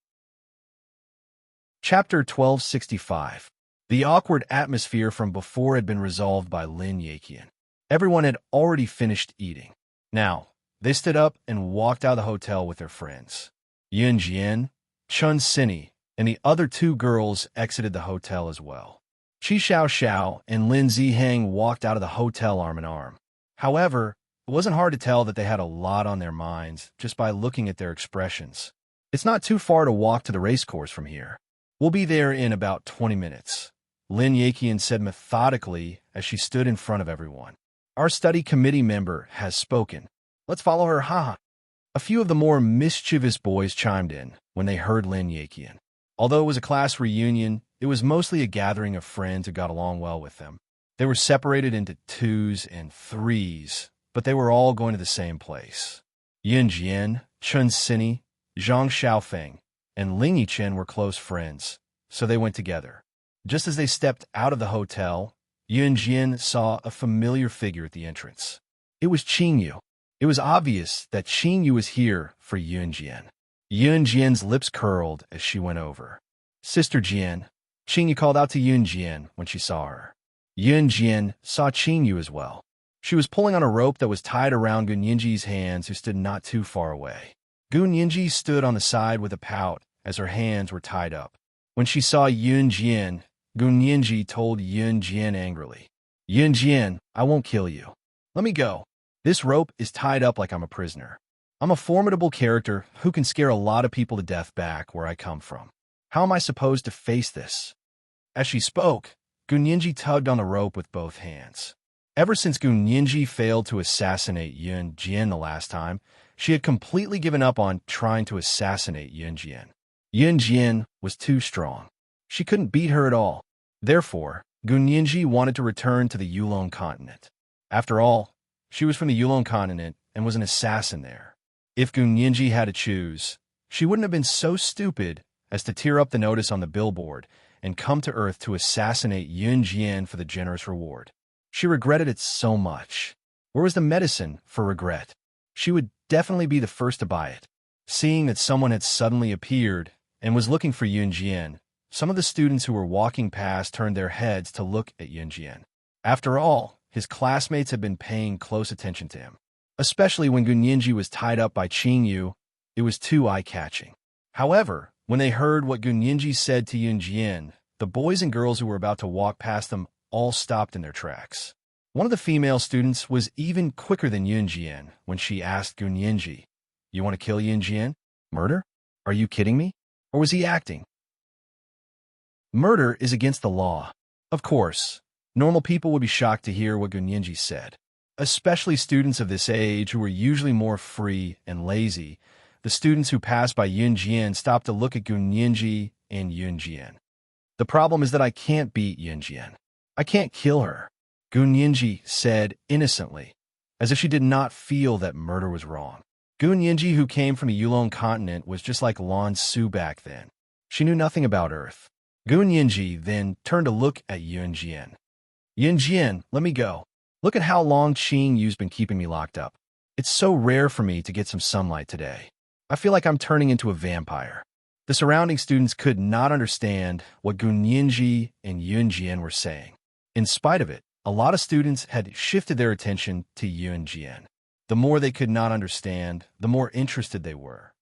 Chapter 1265. The awkward atmosphere from before had been resolved by Lin Yaqian. Everyone had already finished eating. Now, they stood up and walked out of the hotel with their friends. Yun Jian, Chen Sini, and the other two girls exited the hotel as well. Qi Xiao and Lin Ziheng walked out of the hotel arm in arm. However, it wasn't hard to tell that they had a lot on their minds just by looking at their expressions. "It's not too far to walk to the racecourse from here. We'll be there in about 20 minutes. Lin Yaqian said methodically as she stood in front of everyone. "Our study committee member has spoken. Let's follow her, haha." A few of the more mischievous boys chimed in when they heard Lin Yaqian. Although it was a class reunion, it was mostly a gathering of friends who got along well with them. They were separated into twos and threes, but they were all going to the same place. Yun Jian, Chen Sini, Zhang Xiaofeng, and Ling Yichen were close friends, so they went together. Just as they stepped out of the hotel, Yun Jian saw a familiar figure at the entrance. It was Qingyu. It was obvious that Qingyu was here for Yun Jian. Yun Jian's lips curled as she went over. "Sister Jian," Qingyu called out to Yun Jian when she saw her. Yun Jian saw Qingyu as well. She was pulling on a rope that was tied around Gun Yinji's hands, who stood not too far away. Gun Yinji stood on the side with a pout as her hands were tied up. When she saw Yun Jian, Gun Yinji told Yun Jian angrily, "Yun Jian, I won't kill you. Let me go. This rope is tied up like I'm a prisoner. I'm a formidable character who can scare a lot of people to death back where I come from. How am I supposed to face this?" As she spoke, Gun Yinji tugged on the rope with both hands. Ever since Gun Yinji failed to assassinate Yun Jian the last time, she had completely given up on trying to assassinate Yun Jian. Yun Jian was too strong. She couldn't beat her at all. Therefore, Gun Yinji wanted to return to the Yulong continent. After all, she was from the Yulong continent and was an assassin there. If Gun Yinji had to choose, she wouldn't have been so stupid as to tear up the notice on the billboard and come to Earth to assassinate Yun Jian for the generous reward. She regretted it so much. Where was the medicine for regret? She would definitely be the first to buy it. Seeing that someone had suddenly appeared and was looking for Yun Jian, some of the students who were walking past turned their heads to look at Yun Jian. After all, his classmates had been paying close attention to him. Especially when Gunyinji was tied up by Qingyu, it was too eye-catching. However, when they heard what Gunyinji said to Yun Jian, the boys and girls who were about to walk past them all stopped in their tracks. One of the female students was even quicker than Yun Jian when she asked Gunyinji, "You want to kill Yun Jian? Murder? Are you kidding me? Or was he acting?" Murder is against the law. Of course, normal people would be shocked to hear what Gunyinji said. Especially students of this age who were usually more free and lazy. The students who passed by Yun Jian stopped to look at Gunyinji and Yun Jian. "The problem is that I can't beat Yun Jian. I can't kill her," Gunyinji said innocently, as if she did not feel that murder was wrong. Gunyinji, who came from the Yulon continent, was just like Lan Su back then. She knew nothing about Earth. Gunyinji then turned to look at Yun Jian. "Yun Jian, let me go. Look at how long Qingyu's been keeping me locked up. It's so rare for me to get some sunlight today. I feel like I'm turning into a vampire." The surrounding students could not understand what Gunyinji and Yun Jian were saying. In spite of it, a lot of students had shifted their attention to Yun Jian. The more they could not understand, the more interested they were.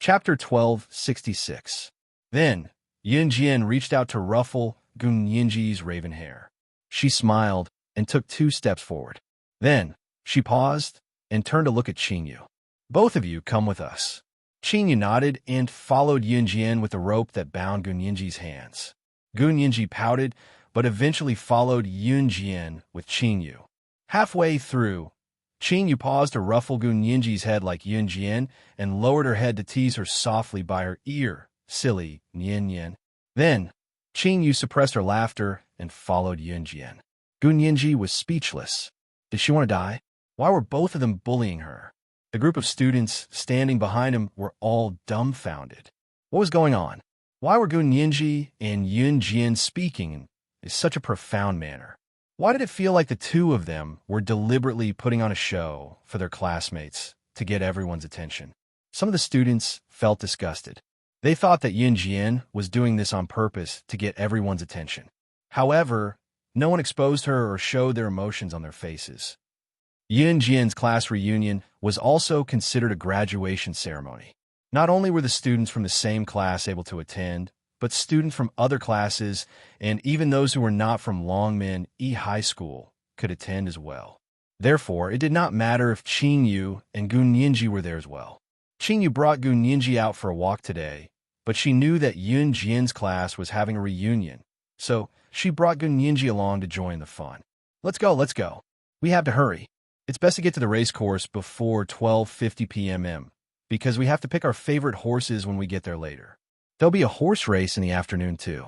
Chapter 1266. Then, Yun Jian reached out to ruffle Gunyinji's raven hair. She smiled and took 2 steps forward. Then, she paused and turned to look at Qingyu. "Both of you come with us." Qingyu nodded and followed Yun Jian with the rope that bound Gunyinji's hands. Gunyinji pouted, but eventually followed Yun Jian with Qingyu. Halfway through, Qingyu paused to ruffle Gunyinji's head like Yun Jian and lowered her head to tease her softly by her ear. "Silly, Nian Yan." Then, Qingyu suppressed her laughter and followed Yun Jian. Gunyinji was speechless. Did she want to die? Why were both of them bullying her? The group of students standing behind him were all dumbfounded. What was going on? Why were Gunyinji and Yun Jian speaking in such a profound manner? Why did it feel like the two of them were deliberately putting on a show for their classmates to get everyone's attention? Some of the students felt disgusted. They thought that Yun Jian was doing this on purpose to get everyone's attention. However, no one exposed her or showed their emotions on their faces. Yun Jian's class reunion was also considered a graduation ceremony. Not only were the students from the same class able to attend, but students from other classes and even those who were not from Longmen E High School could attend as well. Therefore, it did not matter if Qingyu and Gunyinji were there as well. Qingyu brought Gunyinji out for a walk today, but she knew that Yun Jian's class was having a reunion, so she brought Gunyinji along to join the fun. Let's go. We have to hurry. It's best to get to the race course before 12:50 p.m. because we have to pick our favorite horses when we get there later. There'll be a horse race in the afternoon, too.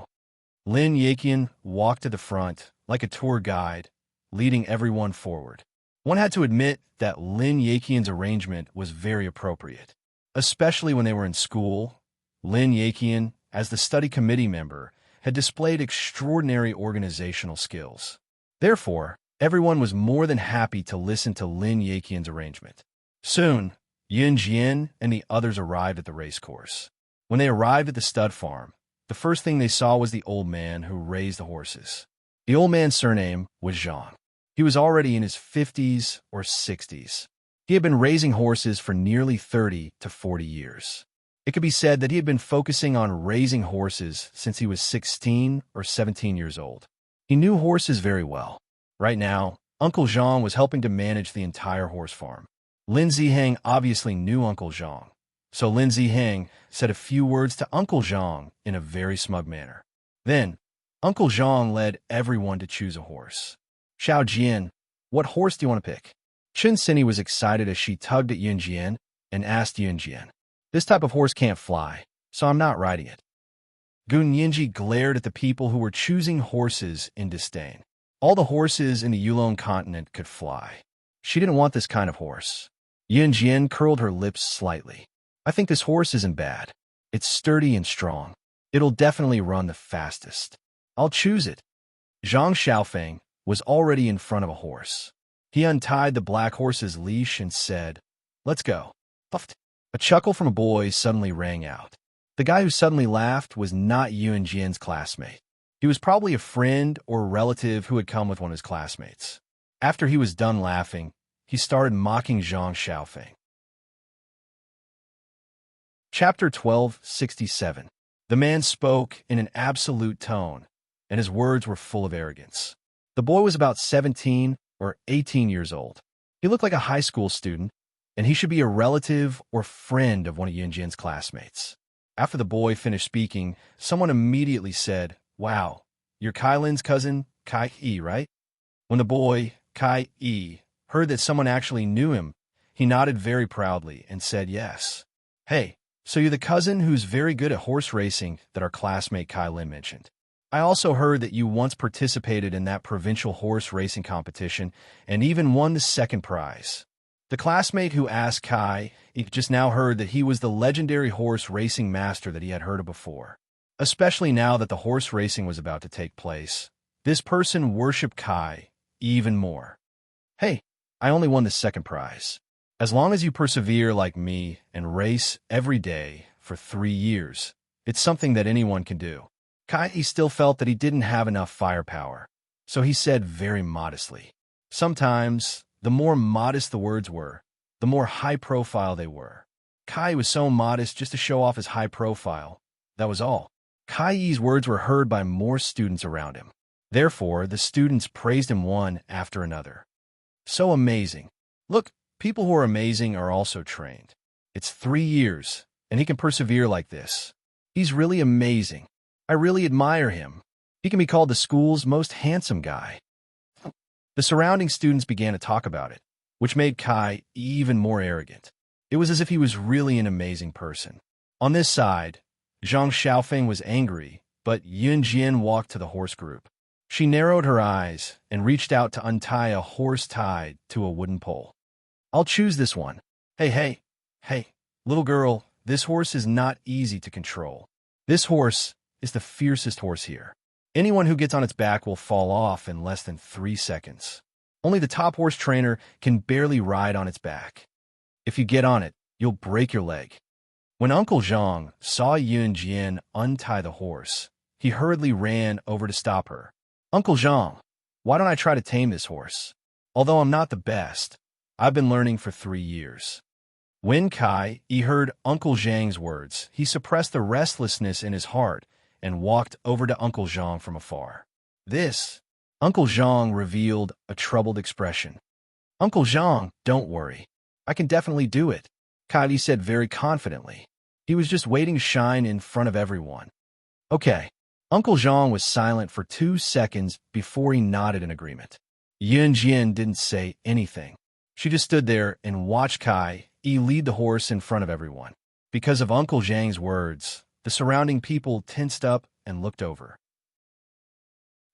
Lin Yaqian walked to the front like a tour guide, leading everyone forward. One had to admit that Lin Yaqian's arrangement was very appropriate. Especially when they were in school, Lin Yaqian, as the study committee member, had displayed extraordinary organizational skills. Therefore, everyone was more than happy to listen to Lin Yaqian's arrangement. Soon, Yun Jian and the others arrived at the racecourse. When they arrived at the stud farm, the first thing they saw was the old man who raised the horses. The old man's surname was Zhang. He was already in his 50s or 60s. He had been raising horses for nearly 30 to 40 years. It could be said that he had been focusing on raising horses since he was 16 or 17 years old. He knew horses very well. Right now, Uncle Zhang was helping to manage the entire horse farm. Lin Ziheng obviously knew Uncle Zhang, so Lin Ziheng said a few words to Uncle Zhang in a very smug manner. Then, Uncle Zhang led everyone to choose a horse. "Xiao Jian, what horse do you want to pick?" Chen Sini was excited as she tugged at Yun Jian and asked Yun Jian, "This type of horse can't fly, so I'm not riding it." Gunyinji glared at the people who were choosing horses in disdain. All the horses in the Yulon continent could fly. She didn't want this kind of horse. Yun Jian curled her lips slightly. "I think this horse isn't bad. It's sturdy and strong. It'll definitely run the fastest. I'll choose it. Zhang Xiaofeng was already in front of a horse. He untied the black horse's leash and said, "Let's go." Puffed. A chuckle from a boy suddenly rang out. The guy who suddenly laughed was not Yuan Jian's classmate. He was probably a friend or a relative who had come with one of his classmates. After he was done laughing, he started mocking Zhang Xiaofeng. Chapter 1267. The man spoke in an absolute tone, and his words were full of arrogance. The boy was about 17 or 18 years old. He looked like a high school student, and he should be a relative or friend of one of Yuan Jian's classmates. After the boy finished speaking, someone immediately said, "Wow, you're Kai Lin's cousin, Kai Yi, right?" When the boy, Kai Yi, heard that someone actually knew him, he nodded very proudly and said yes. "Hey, so you're the cousin who's very good at horse racing that our classmate Kai Lin mentioned. I also heard that you once participated in that provincial horse racing competition and even won the second prize." The classmate who asked Kai just now heard that he was the legendary horse racing master that he had heard of before. Especially now that the horse racing was about to take place, this person worshipped Kai even more. "Hey, I only won the second prize. As long as you persevere like me and race every day for 3 years, it's something that anyone can do." Kai still felt that he didn't have enough firepower, so he said very modestly. Sometimes, the more modest the words were, the more high profile they were. Kai was so modest just to show off his high profile. That was all. Kai's words were heard by more students around him. Therefore, the students praised him one after another. "So amazing. Look, people who are amazing are also trained. It's 3 years, and he can persevere like this. He's really amazing. I really admire him. He can be called the school's most handsome guy." The surrounding students began to talk about it, which made Kai even more arrogant. It was as if he was really an amazing person. On this side, Zhang Xiaofeng was angry, but Yuan Jian walked to the horse group. She narrowed her eyes and reached out to untie a horse tied to a wooden pole. "I'll choose this one. Hey, little girl, this horse is not easy to control. This horse is the fiercest horse here. Anyone who gets on its back will fall off in less than 3 seconds. Only the top horse trainer can barely ride on its back. If you get on it, you'll break your leg." When Uncle Zhang saw Yuan Jian untie the horse, he hurriedly ran over to stop her. "Uncle Zhang, why don't I try to tame this horse? Although I'm not the best, I've been learning for 3 years." When Kai heard Uncle Zhang's words, he suppressed the restlessness in his heart and walked over to Uncle Zhang from afar. Uncle Zhang revealed a troubled expression. "Uncle Zhang, don't worry. I can definitely do it," Kai said very confidently. He was just waiting to shine in front of everyone. "Okay." Uncle Zhang was silent for 2 seconds before he nodded in agreement. Yuan Jian didn't say anything. She just stood there and watched Kai lead the horse in front of everyone. Because of Uncle Zhang's words, the surrounding people tensed up and looked over.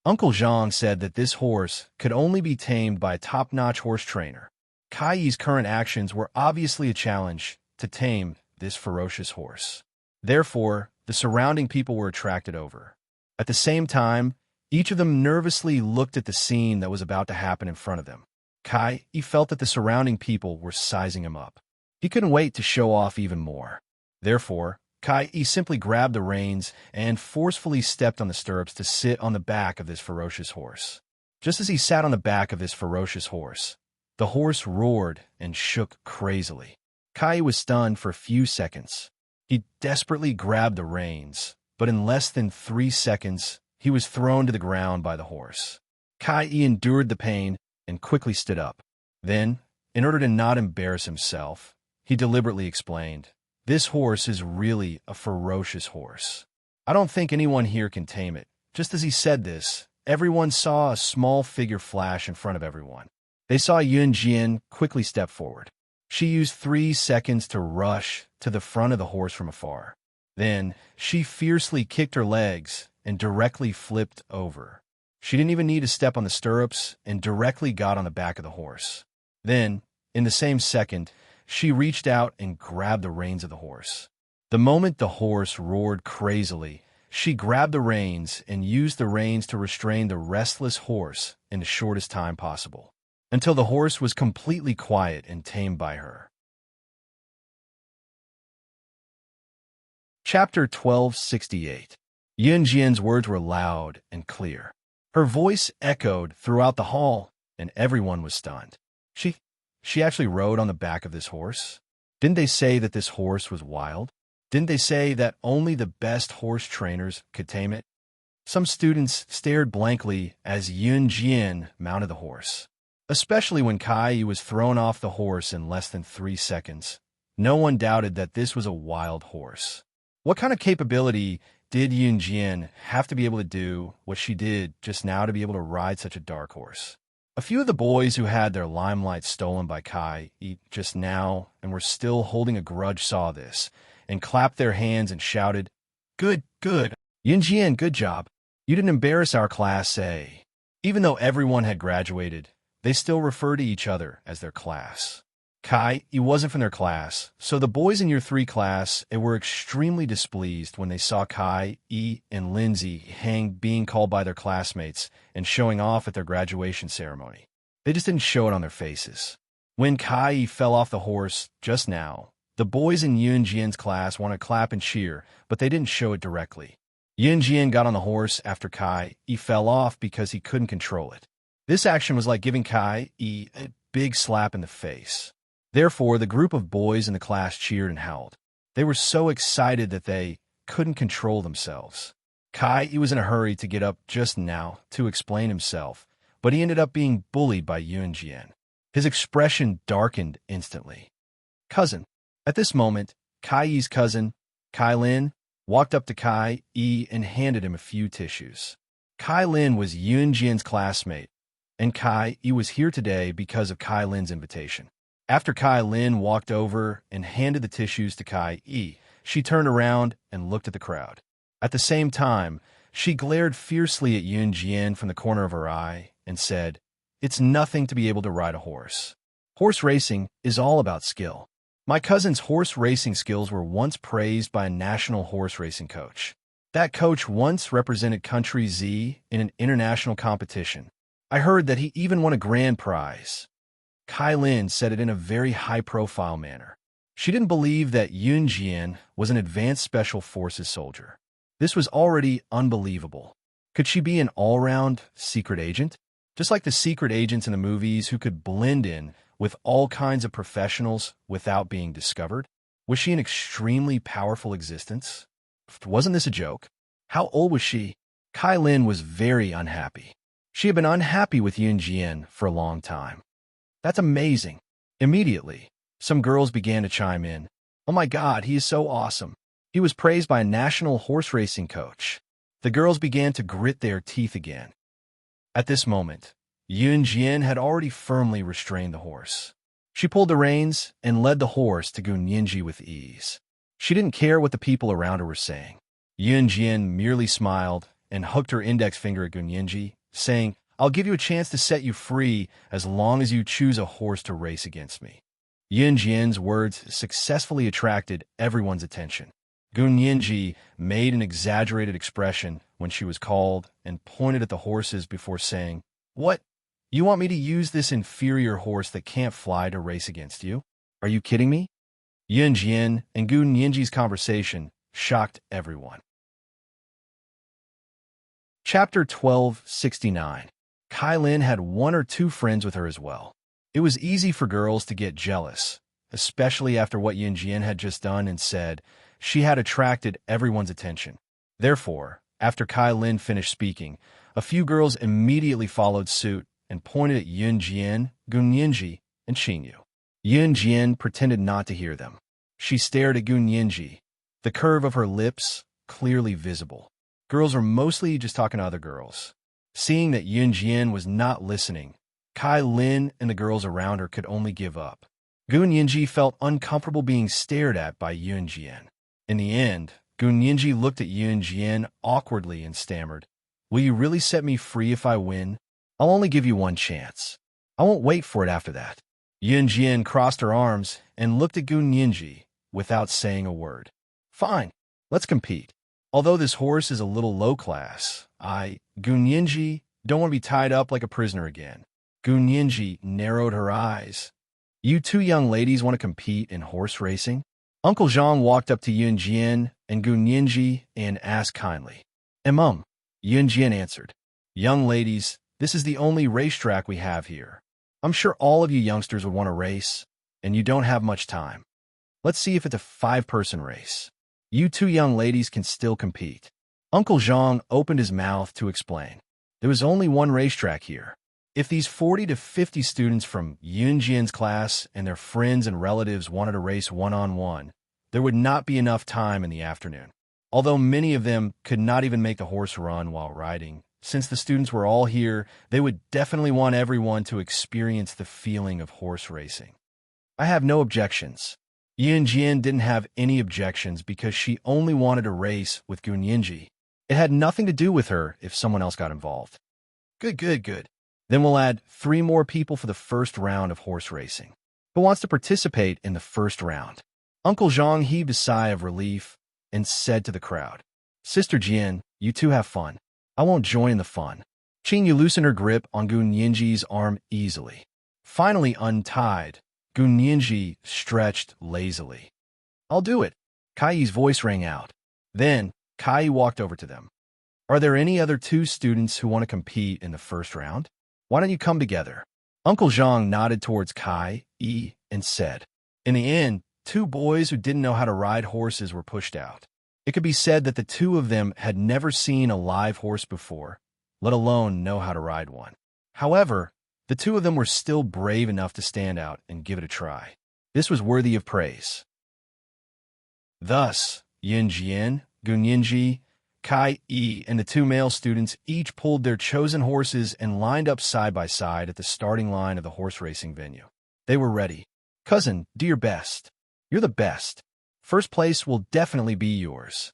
Uncle Zhang said that this horse could only be tamed by a top-notch horse trainer. Kai's current actions were obviously a challenge to tame this ferocious horse. Therefore, the surrounding people were attracted over. At the same time, each of them nervously looked at the scene that was about to happen in front of them. Kai felt that the surrounding people were sizing him up. He couldn't wait to show off even more. Therefore, Kai simply grabbed the reins and forcefully stepped on the stirrups to sit on the back of this ferocious horse. Just as he sat on the back of this ferocious horse, the horse roared and shook crazily. Kai was stunned for a few seconds. He desperately grabbed the reins, but in less than 3 seconds, he was thrown to the ground by the horse. Kai endured the pain and quickly stood up. Then, in order to not embarrass himself, he deliberately explained, "This horse is really a ferocious horse. I don't think anyone here can tame it." Just as he said this, everyone saw a small figure flash in front of everyone. They saw Yuan Jian quickly step forward. She used 3 seconds to rush to the front of the horse from afar. Then, she fiercely kicked her legs and directly flipped over. She didn't even need to step on the stirrups and directly got on the back of the horse. Then, in the same second, she reached out and grabbed the reins of the horse. The moment the horse roared crazily, she grabbed the reins and used the reins to restrain the restless horse in the shortest time possible, until the horse was completely quiet and tamed by her. Chapter 1268. Yunjian's words were loud and clear. Her voice echoed throughout the hall, and everyone was stunned. She actually rode on the back of this horse? Didn't they say that this horse was wild? Didn't they say that only the best horse trainers could tame it? Some students stared blankly as Yunjian mounted the horse, especially when Kai was thrown off the horse in less than 3 seconds. No one doubted that this was a wild horse. What kind of capability did Yunjian have to be able to do what she did just now to be able to ride such a dark horse? A few of the boys who had their limelight stolen by Kai just now and were still holding a grudge saw this and clapped their hands and shouted, "Good, good. Yunjian, good job. You didn't embarrass our class, eh?" Even though everyone had graduated, they still referred to each other as their class. Kai, he wasn't from their class, so the boys in Year 3 class were extremely displeased when they saw Kai, and Lindsay being called by their classmates and showing off at their graduation ceremony. They just didn't show it on their faces. When Kai fell off the horse just now, the boys in Yunjian's class wanted to clap and cheer, but they didn't show it directly. Yunjian got on the horse after Kai fell off because he couldn't control it. This action was like giving Kai a big slap in the face. Therefore, the group of boys in the class cheered and howled. They were so excited that they couldn't control themselves. Kai was in a hurry to get up just now to explain himself, but he ended up being bullied by Yunjian. His expression darkened instantly. "Cousin." At this moment, Kai's cousin, Kai Lin, walked up to Kai and handed him a few tissues. Kai Lin was Yunjian's classmate, and Kai was here today because of Kai Lin's invitation. After Kai Lin walked over and handed the tissues to Kai, she turned around and looked at the crowd. At the same time, she glared fiercely at Yunjian from the corner of her eye and said, "It's nothing to be able to ride a horse. Horse racing is all about skill. My cousin's horse racing skills were once praised by a national horse racing coach. That coach once represented Country Z in an international competition. I heard that he even won a grand prize." Kai Lin said it in a very high-profile manner. She didn't believe that Yunjian was an advanced special forces soldier. This was already unbelievable. Could she be an all-round secret agent? Just like the secret agents in the movies who could blend in with all kinds of professionals without being discovered? Was she an extremely powerful existence? Wasn't this a joke? How old was she? Kai Lin was very unhappy. She had been unhappy with Yunjian for a long time. "That's amazing." Immediately, some girls began to chime in. "Oh my God, he is so awesome. He was praised by a national horse racing coach." The girls began to grit their teeth again. At this moment, Yunjian had already firmly restrained the horse. She pulled the reins and led the horse to Gunyinji with ease. She didn't care what the people around her were saying. Yunjian merely smiled and hooked her index finger at Gunyinji, saying, "I'll give you a chance to set you free as long as you choose a horse to race against me." Yunjian's words successfully attracted everyone's attention. Gunyinji made an exaggerated expression when she was called and pointed at the horses before saying, "What? You want me to use this inferior horse that can't fly to race against you? Are you kidding me?" Yunjian and Gunyinji's conversation shocked everyone. Chapter 1269. Kai Lin had 1 or 2 friends with her as well. It was easy for girls to get jealous, especially after what Yunjian had just done and said. She had attracted everyone's attention. Therefore, after Kai Lin finished speaking, a few girls immediately followed suit and pointed at Yunjian, Gunyinji, and Xingyu. Yunjian pretended not to hear them. She stared at Gunyinji, the curve of her lips clearly visible. Girls were mostly just talking to other girls. Seeing that Yunjian was not listening, Kai Lin and the girls around her could only give up. Gunyinji felt uncomfortable being stared at by Yunjian. In the end, Gunyinji looked at Yunjian awkwardly and stammered, "Will you really set me free if I win? I'll only give you 1 chance. I won't wait for it after that." Yunjian crossed her arms and looked at Gunyinji without saying a word. Fine, let's compete. Although this horse is a little low class, Gunyinji, don't want to be tied up like a prisoner again. Gunyinji narrowed her eyes. You two young ladies want to compete in horse racing? Uncle Zhang walked up to Yunjian and Gunyinji and asked kindly. Yunjian answered. Young ladies, this is the only racetrack we have here. I'm sure all of you youngsters would want to race, and you don't have much time. Let's see if it's a 5-person race. You two young ladies can still compete. Uncle Zhang opened his mouth to explain. There was only one racetrack here. If these 40 to 50 students from Yunjian's class and their friends and relatives wanted to race one-on-one, there would not be enough time in the afternoon. Although many of them could not even make the horse run while riding, since the students were all here, they would definitely want everyone to experience the feeling of horse racing. I have no objections. Yunjian didn't have any objections because she only wanted to race with Gunyinji. It had nothing to do with her if someone else got involved. Good. Then we'll add 3 more people for the first round of horse racing. Who wants to participate in the first round? Uncle Zhang heaved a sigh of relief and said to the crowd, Sister Jian, you two have fun. I won't join the fun. Qing Yu loosened her grip on Gunyinji's arm easily. Finally untied, Gunyinji stretched lazily. I'll do it. Kai's voice rang out. Then, Kai walked over to them. Are there any other 2 students who want to compete in the first round? Why don't you come together? Uncle Zhang nodded towards Kai and said. In the end, 2 boys who didn't know how to ride horses were pushed out. It could be said that the 2 of them had never seen a live horse before, let alone know how to ride one. However, the 2 of them were still brave enough to stand out and give it a try. This was worthy of praise. Thus, Yunjian, Gunyinji, Kai and the 2 male students each pulled their chosen horses and lined up side by side at the starting line of the horse racing venue. They were ready. Cousin, do your best. You're the best. First place will definitely be yours.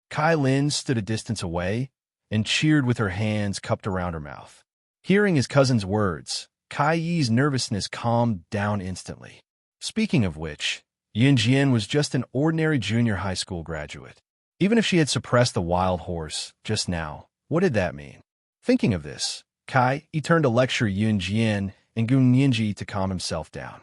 Kai Lin stood a distance away and cheered with her hands cupped around her mouth. Hearing his cousin's words, Kai Yi's nervousness calmed down instantly. Speaking of which, Yunjian was just an ordinary junior high school graduate. Even if she had suppressed the wild horse just now, what did that mean? Thinking of this, Kai turned to lecture Yunjian and Gunyinji to calm himself down.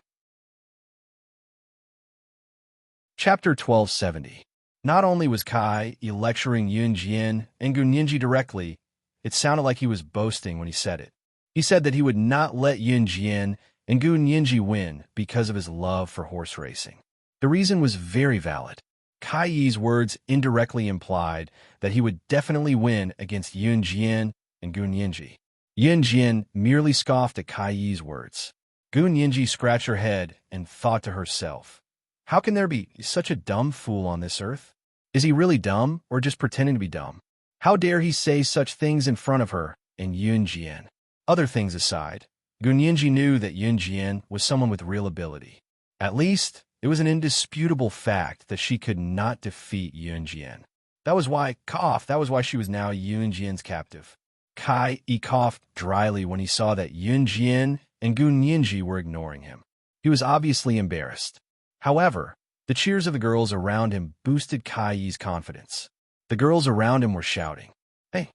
Chapter 1270. Not only was Kai lecturing Yunjian and Gunyinji directly, it sounded like he was boasting when he said it. He said that he would not let Yunjian and Gunyinji win because of his love for horse racing. The reason was very valid. Kai Yi's words indirectly implied that he would definitely win against Yunjian and Gunyinji. Yunjian merely scoffed at Kai Yi's words. Gunyinji scratched her head and thought to herself, how can there be such a dumb fool on this earth? Is he really dumb or just pretending to be dumb? How dare he say such things in front of her and Yunjian? Other things aside, Gunyinji knew that Yunjian was someone with real ability. At least, it was an indisputable fact that she could not defeat Yunjian. That was why she was now Yunjian's captive. Kai coughed dryly when he saw that Yunjian and Gunyinji were ignoring him. He was obviously embarrassed. However, the cheers of the girls around him boosted Kai Yi's confidence. The girls around him were shouting, Hey,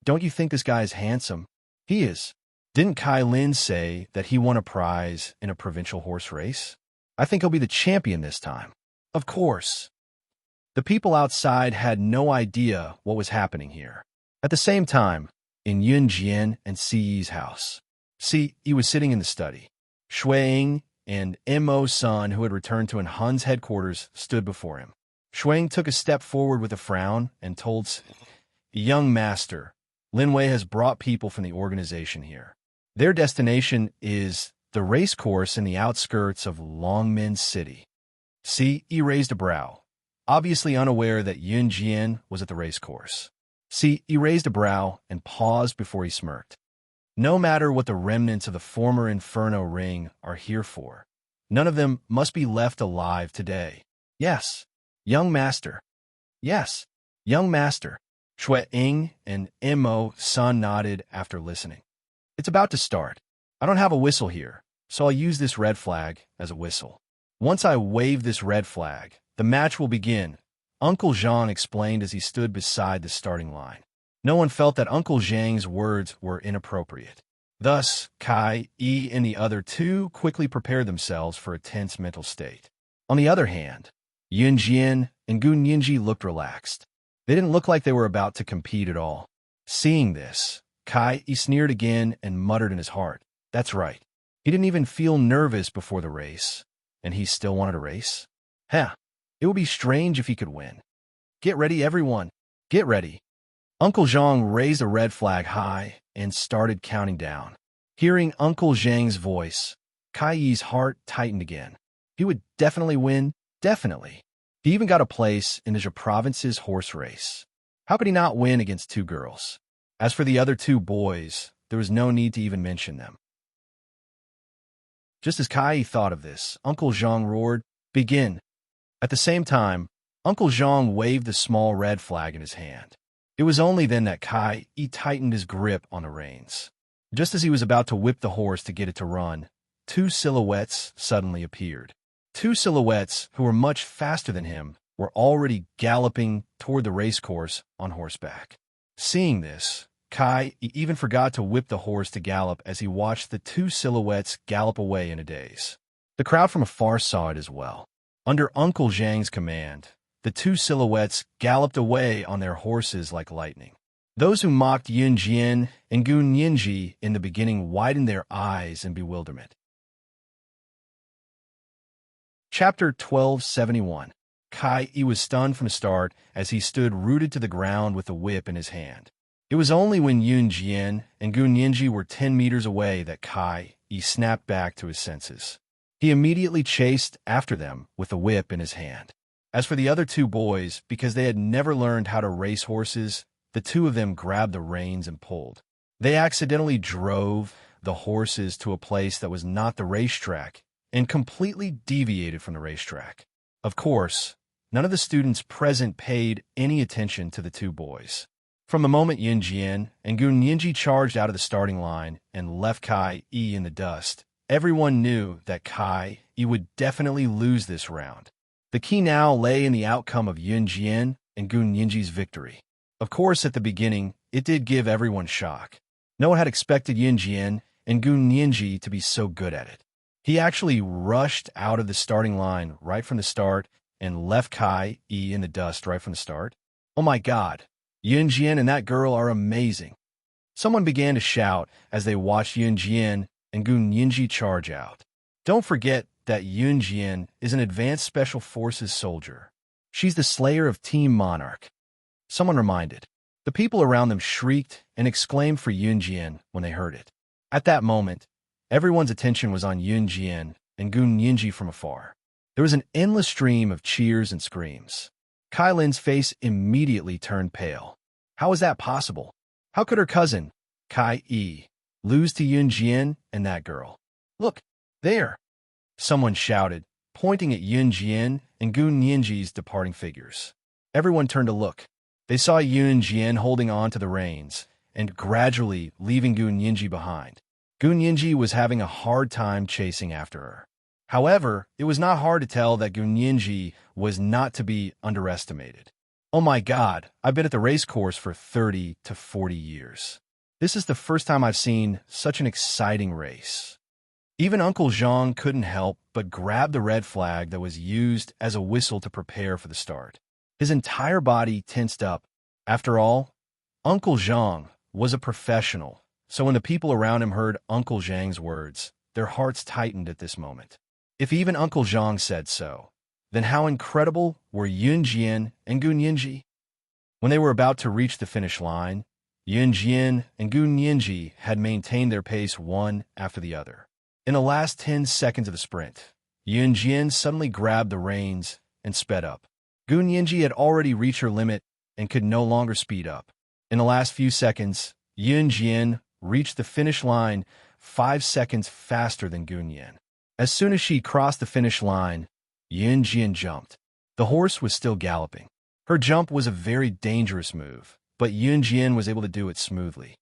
don't you think this guy is handsome? He is. Didn't Kai Lin say that he won a prize in a provincial horse race? I think he'll be the champion this time. Of course. The people outside had no idea what was happening here. At the same time, in Yunjian and Si's house, Si was sitting in the study. Shuang and Mo's son, who had returned to Han's headquarters, stood before him. Shuang took a step forward with a frown and told Si, Young master, Lin Wei has brought people from the organization here. Their destination is the race course in the outskirts of Longmin City. Si raised a brow, obviously unaware that Yunjian was at the race course. Si raised a brow and paused before he smirked. No matter what the remnants of the former Inferno Ring are here for, none of them must be left alive today. Yes, young master. Yes, young master. Shuang and Mo's son nodded after listening. It's about to start. I don't have a whistle here, so I'll use this red flag as a whistle. Once I wave this red flag, the match will begin. Uncle Zhang explained as he stood beside the starting line. No one felt that Uncle Zhang's words were inappropriate. Thus, Kai, Yi, and the other two quickly prepared themselves for a tense mental state. On the other hand, Yun Jian and Gu Nianji looked relaxed. They didn't look like they were about to compete at all. Seeing this, Kai Yi sneered again and muttered in his heart, "That's right. He didn't even feel nervous before the race, and he still wanted a race? Heh, it would be strange if he could win. Get ready, everyone. Get ready." Uncle Zhang raised a red flag high and started counting down. Hearing Uncle Zhang's voice, Kai Yi's heart tightened again. He would definitely win, definitely. He even got a place in the province's horse race. How could he not win against two girls? As for the other two boys, there was no need to even mention them. Just as Kai Yi thought of this, Uncle Zhang roared, "Begin!" At the same time, Uncle Zhang waved the small red flag in his hand. It was only then that Kai Yi tightened his grip on the reins. Just as he was about to whip the horse to get it to run, two silhouettes suddenly appeared. Two silhouettes who were much faster than him were already galloping toward the racecourse on horseback. Seeing this, Kai Yi even forgot to whip the horse to gallop as he watched the two silhouettes gallop away in a daze. The crowd from afar saw it as well. Under Uncle Zhang's command, the two silhouettes galloped away on their horses like lightning. Those who mocked Yun Jian and Gu Nianji in the beginning widened their eyes in bewilderment. Chapter 1271. Kai Yi was stunned from the start as he stood rooted to the ground with the whip in his hand. It was only when Yun Jian and Gu Nianji were 10 meters away that Kai Yi snapped back to his senses. He immediately chased after them with the whip in his hand. As for the other two boys, because they had never learned how to race horses, the two of them grabbed the reins and pulled. They accidentally drove the horses to a place that was not the racetrack and completely deviated from the racetrack. Of course, none of the students present paid any attention to the two boys. From the moment Yun Jian and Gu Nianji charged out of the starting line and left Kai Yi in the dust, everyone knew that Kai Yi would definitely lose this round. The key now lay in the outcome of Yun Jian and Gu Nianji's victory. Of course, at the beginning, it did give everyone shock. No one had expected Yun Jian and Gu Nianji to be so good at it. He actually rushed out of the starting line right from the start and left Kai Yi in the dust right from the start. Oh my God, Yun Jian and that girl are amazing. Someone began to shout as they watched Yun Jian and Gu Nianji charge out. Don't forget that Yun Jian is an advanced special forces soldier. She's the slayer of Team Monarch. Someone reminded. The people around them shrieked and exclaimed for Yun Jian when they heard it. At that moment, everyone's attention was on Yun Jian and Gu Nianji from afar. There was an endless stream of cheers and screams. Kai Lin's face immediately turned pale. How was that possible? How could her cousin, Kai Yi, lose to Yun Jian and that girl? Look, there! Someone shouted, pointing at Yun Jian and Gu Nianji's departing figures. Everyone turned to look. They saw Yun Jian holding on to the reins and gradually leaving Gu Nianji behind. Gu Nianji was having a hard time chasing after her. However, it was not hard to tell that Gu Nianji was not to be underestimated. Oh my God, I've been at the race course for 30 to 40 years. This is the first time I've seen such an exciting race. Even Uncle Zhang couldn't help but grab the red flag that was used as a whistle to prepare for the start. His entire body tensed up. After all, Uncle Zhang was a professional, so when the people around him heard Uncle Zhang's words, their hearts tightened at this moment. If even Uncle Zhang said so, then how incredible were Yun Jian and Gu Nianji? When they were about to reach the finish line, Yun Jian and Gu Nianji had maintained their pace one after the other. In the last 10 seconds of the sprint, Yun Jian suddenly grabbed the reins and sped up. Gu Nianji had already reached her limit and could no longer speed up. In the last few seconds, Yun Jian reached the finish line 5 seconds faster than Gu Nian. As soon as she crossed the finish line, Yun Jian jumped. The horse was still galloping. Her jump was a very dangerous move, but Yun Jian was able to do it smoothly.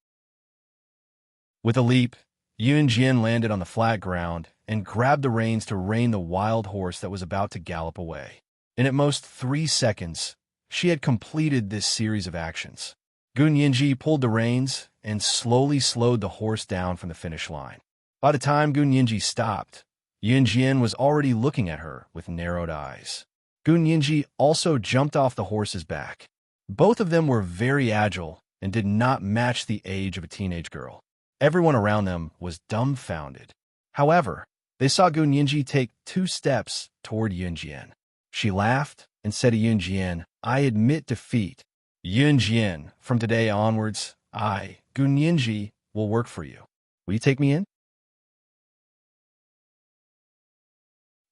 With a leap, Yun Jian landed on the flat ground and grabbed the reins to rein the wild horse that was about to gallop away. In at most 3 seconds, She had completed this series of actions. Gun Yinji pulled the reins and slowly slowed the horse down from the finish line. By the time Gun Yinji stopped, Yun Jian was already looking at her with narrowed eyes. Gun Yinji also jumped off the horse's back. Both of them were very agile and did not match the age of a teenage girl. Everyone around them was dumbfounded. However, they saw Gun Yinji take 2 steps toward Yun Jian. She laughed and said to Yun Jian, "I admit defeat. Yun Jian, from today onwards, I, Gun Yinji, will work for you. Will you take me in?"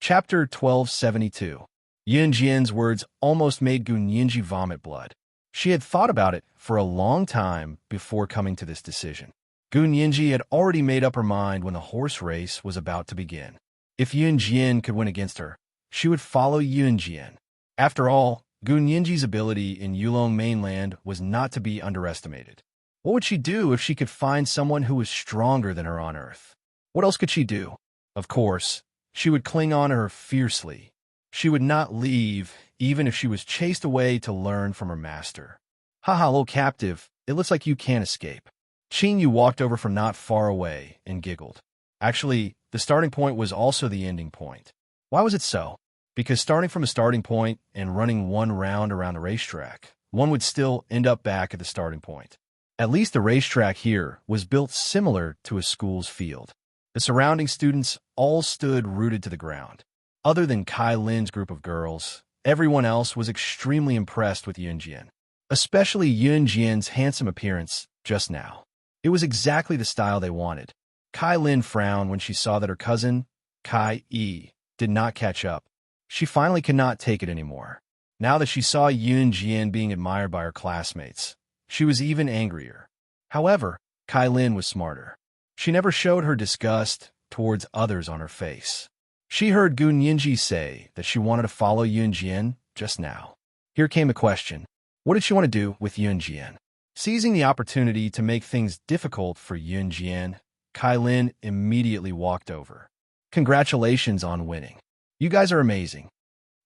Chapter 1272. Yun Jian's words almost made Gun Yinji vomit blood. She had thought about it for a long time before coming to this decision. Gun Yinji had already made up her mind when the horse race was about to begin. If Yun Jian could win against her, she would follow Yun Jian. After all, Gun Yinji's ability in Yulong mainland was not to be underestimated. What would she do if she could find someone who was stronger than her on Earth? What else could she do? Of course, she would cling on to her fiercely. She would not leave, even if she was chased away to learn from her master. "Haha, little captive, it looks like you can't escape." Qin Yu walked over from not far away and giggled. Actually, the starting point was also the ending point. Why was it so? Because starting from a starting point and running one round around a racetrack, one would still end up back at the starting point. At least the racetrack here was built similar to a school's field. The surrounding students all stood rooted to the ground. Other than Kai Lin's group of girls, everyone else was extremely impressed with Yun Jian, especially Yun Jian's handsome appearance just now. It was exactly the style they wanted. Kai Lin frowned when she saw that her cousin, Kai Yi, did not catch up. She finally could not take it anymore. Now that she saw Yun Jian being admired by her classmates, she was even angrier. However, Kai Lin was smarter. She never showed her disgust towards others on her face. She heard Gun Yinji say that she wanted to follow Yun Jian just now. Here came the question. What did she want to do with Yun Jian? Seizing the opportunity to make things difficult for Yun Jian, Kai Lin immediately walked over. "Congratulations on winning. You guys are amazing."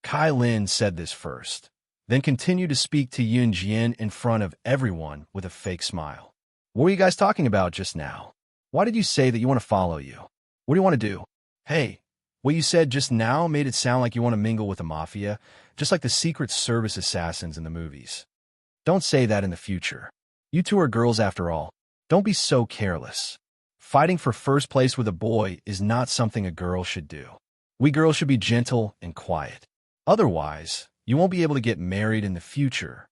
Kai Lin said this first, then continued to speak to Yun Jian in front of everyone with a fake smile. "What were you guys talking about just now? Why did you say that you want to follow you? What do you want to do? Hey, what you said just now made it sound like you want to mingle with the mafia, just like the Secret Service assassins in the movies. Don't say that in the future. You two are girls after all. Don't be so careless. Fighting for first place with a boy is not something a girl should do. We girls should be gentle and quiet. Otherwise, you won't be able to get married in the future."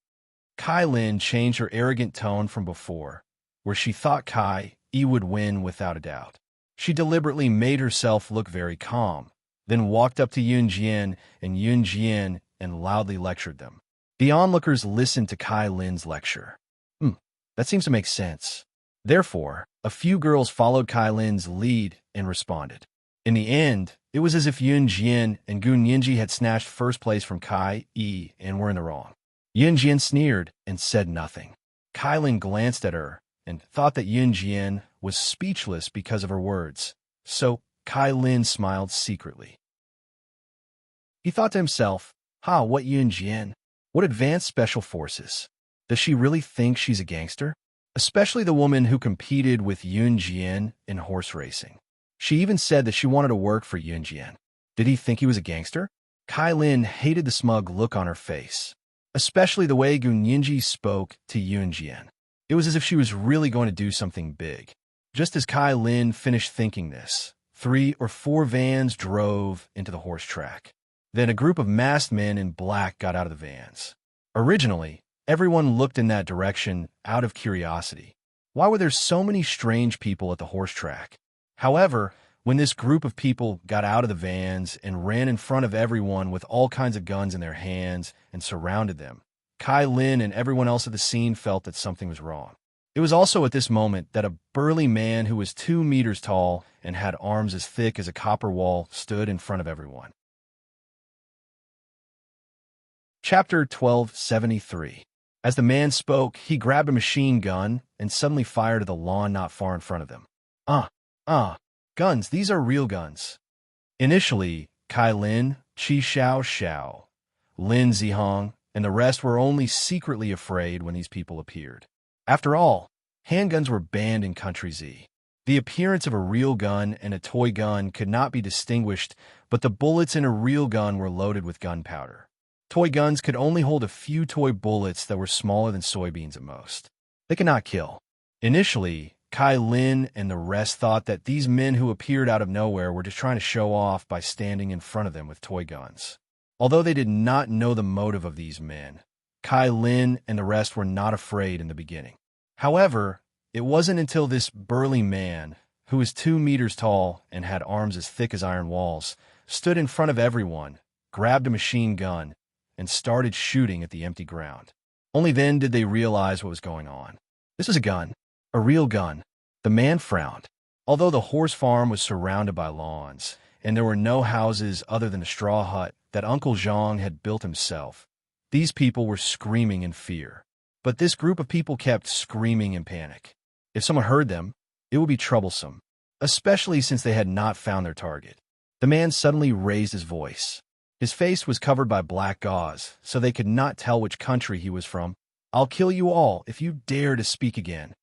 Kai Lin changed her arrogant tone from before, where she thought Kai Yi would win without a doubt. She deliberately made herself look very calm, then walked up to Yun Jian and loudly lectured them. The onlookers listened to Kai Lin's lecture. That seems to make sense. Therefore, a few girls followed Kai Lin's lead and responded. In the end, it was as if Yun Jian and Gun Yinji had snatched first place from Kai Yi and were in the wrong. Yun Jian sneered and said nothing. Kai Lin glanced at her and thought that Yun Jian was speechless because of her words, so Kai Lin smiled secretly. He thought to himself, what Yun Jian? What advanced special forces? Does she really think she's a gangster? Especially the woman who competed with Yun Jian in horse racing. She even said that she wanted to work for Yun Jian. Did he think he was a gangster? Kai Lin hated the smug look on her face, especially the way Gun Yinji spoke to Yun Jian. It was as if she was really going to do something big. Just as Kai Lin finished thinking this, 3 or 4 vans drove into the horse track. Then a group of masked men in black got out of the vans. Originally, everyone looked in that direction out of curiosity. Why were there so many strange people at the horse track? However, when this group of people got out of the vans and ran in front of everyone with all kinds of guns in their hands and surrounded them, Kai Lin and everyone else at the scene felt that something was wrong. It was also at this moment that a burly man who was 2 meters tall and had arms as thick as a copper wall stood in front of everyone. Chapter 1273. As the man spoke, he grabbed a machine gun and suddenly fired at the lawn not far in front of them. Guns, these are real guns. Initially, Kai Lin, Qi Xiao, Lin Zihong, and the rest were only secretly afraid when these people appeared. After all, handguns were banned in Country Z. The appearance of a real gun and a toy gun could not be distinguished, but the bullets in a real gun were loaded with gunpowder. Toy guns could only hold a few toy bullets that were smaller than soybeans at most. They could not kill. Initially, Kai Lin and the rest thought that these men who appeared out of nowhere were just trying to show off by standing in front of them with toy guns. Although they did not know the motive of these men, Kai Lin and the rest were not afraid in the beginning. However, it wasn't until this burly man, who was 2 meters tall and had arms as thick as iron walls, stood in front of everyone, grabbed a machine gun, and started shooting at the empty ground. Only then did they realize what was going on. This was a gun, a real gun. The man frowned. Although the horse farm was surrounded by lawns, and there were no houses other than a straw hut that Uncle Zhang had built himself, these people were screaming in fear. But this group of people kept screaming in panic. If someone heard them, it would be troublesome, especially since they had not found their target. The man suddenly raised his voice. His face was covered by black gauze, so they could not tell which country he was from. "I'll kill you all if you dare to speak again."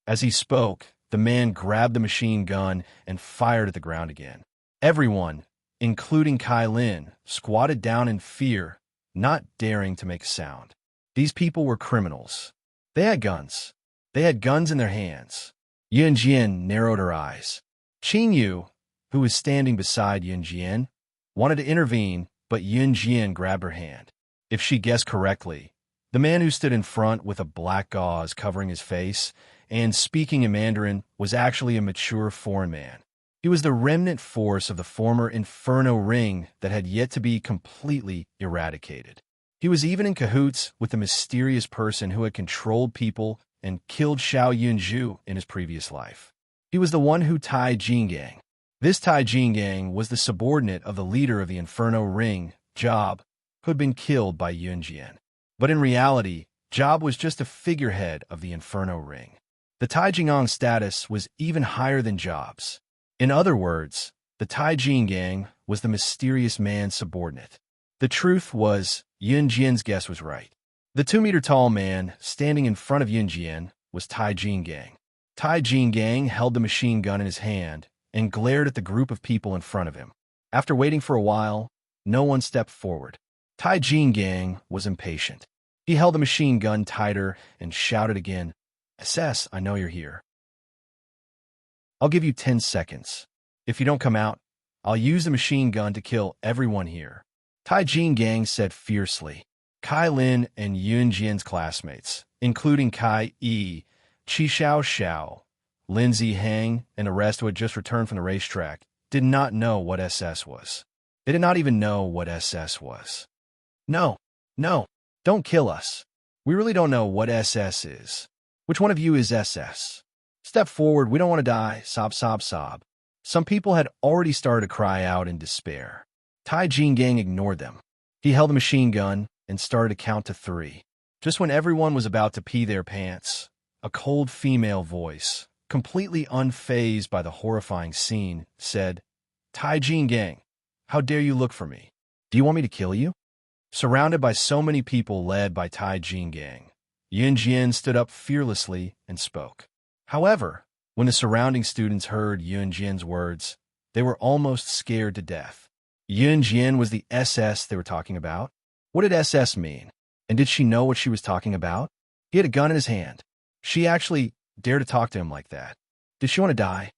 As he spoke, the man grabbed the machine gun and fired at the ground again. Everyone, including Kai Lin, squatted down in fear, not daring to make a sound. These people were criminals. They had guns. They had guns in their hands. Yun Jian narrowed her eyes. Qin Yu, who was standing beside Yun Jian, wanted to intervene, but Yun Jian grabbed her hand. If she guessed correctly, the man who stood in front with a black gauze covering his face and speaking in Mandarin was actually a mature foreign man. He was the remnant force of the former Inferno Ring that had yet to be completely eradicated. He was even in cahoots with the mysterious person who had controlled people and killed Xiao Yunzhu in his previous life. He was the one who Tai Jingang. This Tai Jingang was the subordinate of the leader of the Inferno Ring, Job, who had been killed by Yun Jian. But in reality, Job was just a figurehead of the Inferno Ring. The Tai Jingang status was even higher than Job's. In other words, the Tai Jingang was the mysterious man's subordinate. The truth was, Yun Jian's guess was right. The 2-meter-tall man standing in front of Yun Jian was Tai Jingang. Tai Jingang held the machine gun in his hand and glared at the group of people in front of him. After waiting for a while, no one stepped forward. Tai Jingang was impatient. He held the machine gun tighter and shouted again, "SS, I know you're here. I'll give you 10 seconds. If you don't come out, I'll use the machine gun to kill everyone here." Tai Jingang said fiercely. Kai Lin and Yun Jian's classmates, including Kai Yi, Qi Xiao, Lindsay Hang, and the rest who had just returned from the racetrack, did not know what SS was. They did not even know what SS was. No, don't kill us. We really don't know what SS is. Which one of you is SS? Step forward, we don't want to die, sob, sob, sob. Some people had already started to cry out in despair. Tai Jingang ignored them. He held the machine gun and started to count to 3. Just when everyone was about to pee their pants, a cold female voice, completely unfazed by the horrifying scene, said, "Tai Jingang, how dare you look for me? Do you want me to kill you?" Surrounded by so many people led by Tai Jingang, Yun Jian stood up fearlessly and spoke. However, when the surrounding students heard Yun Jian's words, they were almost scared to death. Yun Jian was the SS they were talking about. What did SS mean? And did she know what she was talking about? He had a gun in his hand. She actually dared to talk to him like that. Did she want to die?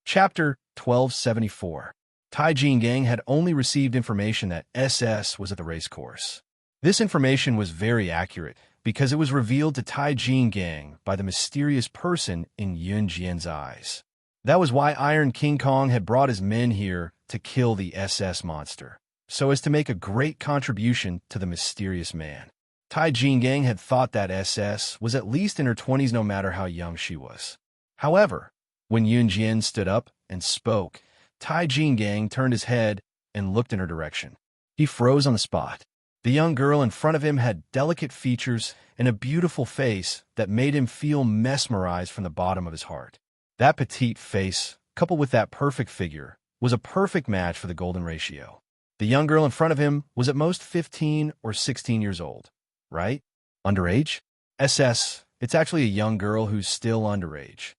Chapter 1274. Tai Jingang had only received information that SS was at the racecourse. This information was very accurate because it was revealed to Tai Jingang by the mysterious person in Yun Jian's eyes. That was why Iron King Kong had brought his men here to kill the SS monster, so as to make a great contribution to the mysterious man. Tai Jingang had thought that SS was at least in her 20s no matter how young she was. However, when Yun Jian stood up and spoke, Tai Jingang turned his head and looked in her direction. He froze on the spot. The young girl in front of him had delicate features and a beautiful face that made him feel mesmerized from the bottom of his heart. That petite face, coupled with that perfect figure, was a perfect match for the golden ratio. The young girl in front of him was at most 15 or 16 years old, right? Underage? It's actually a young girl who's still underage.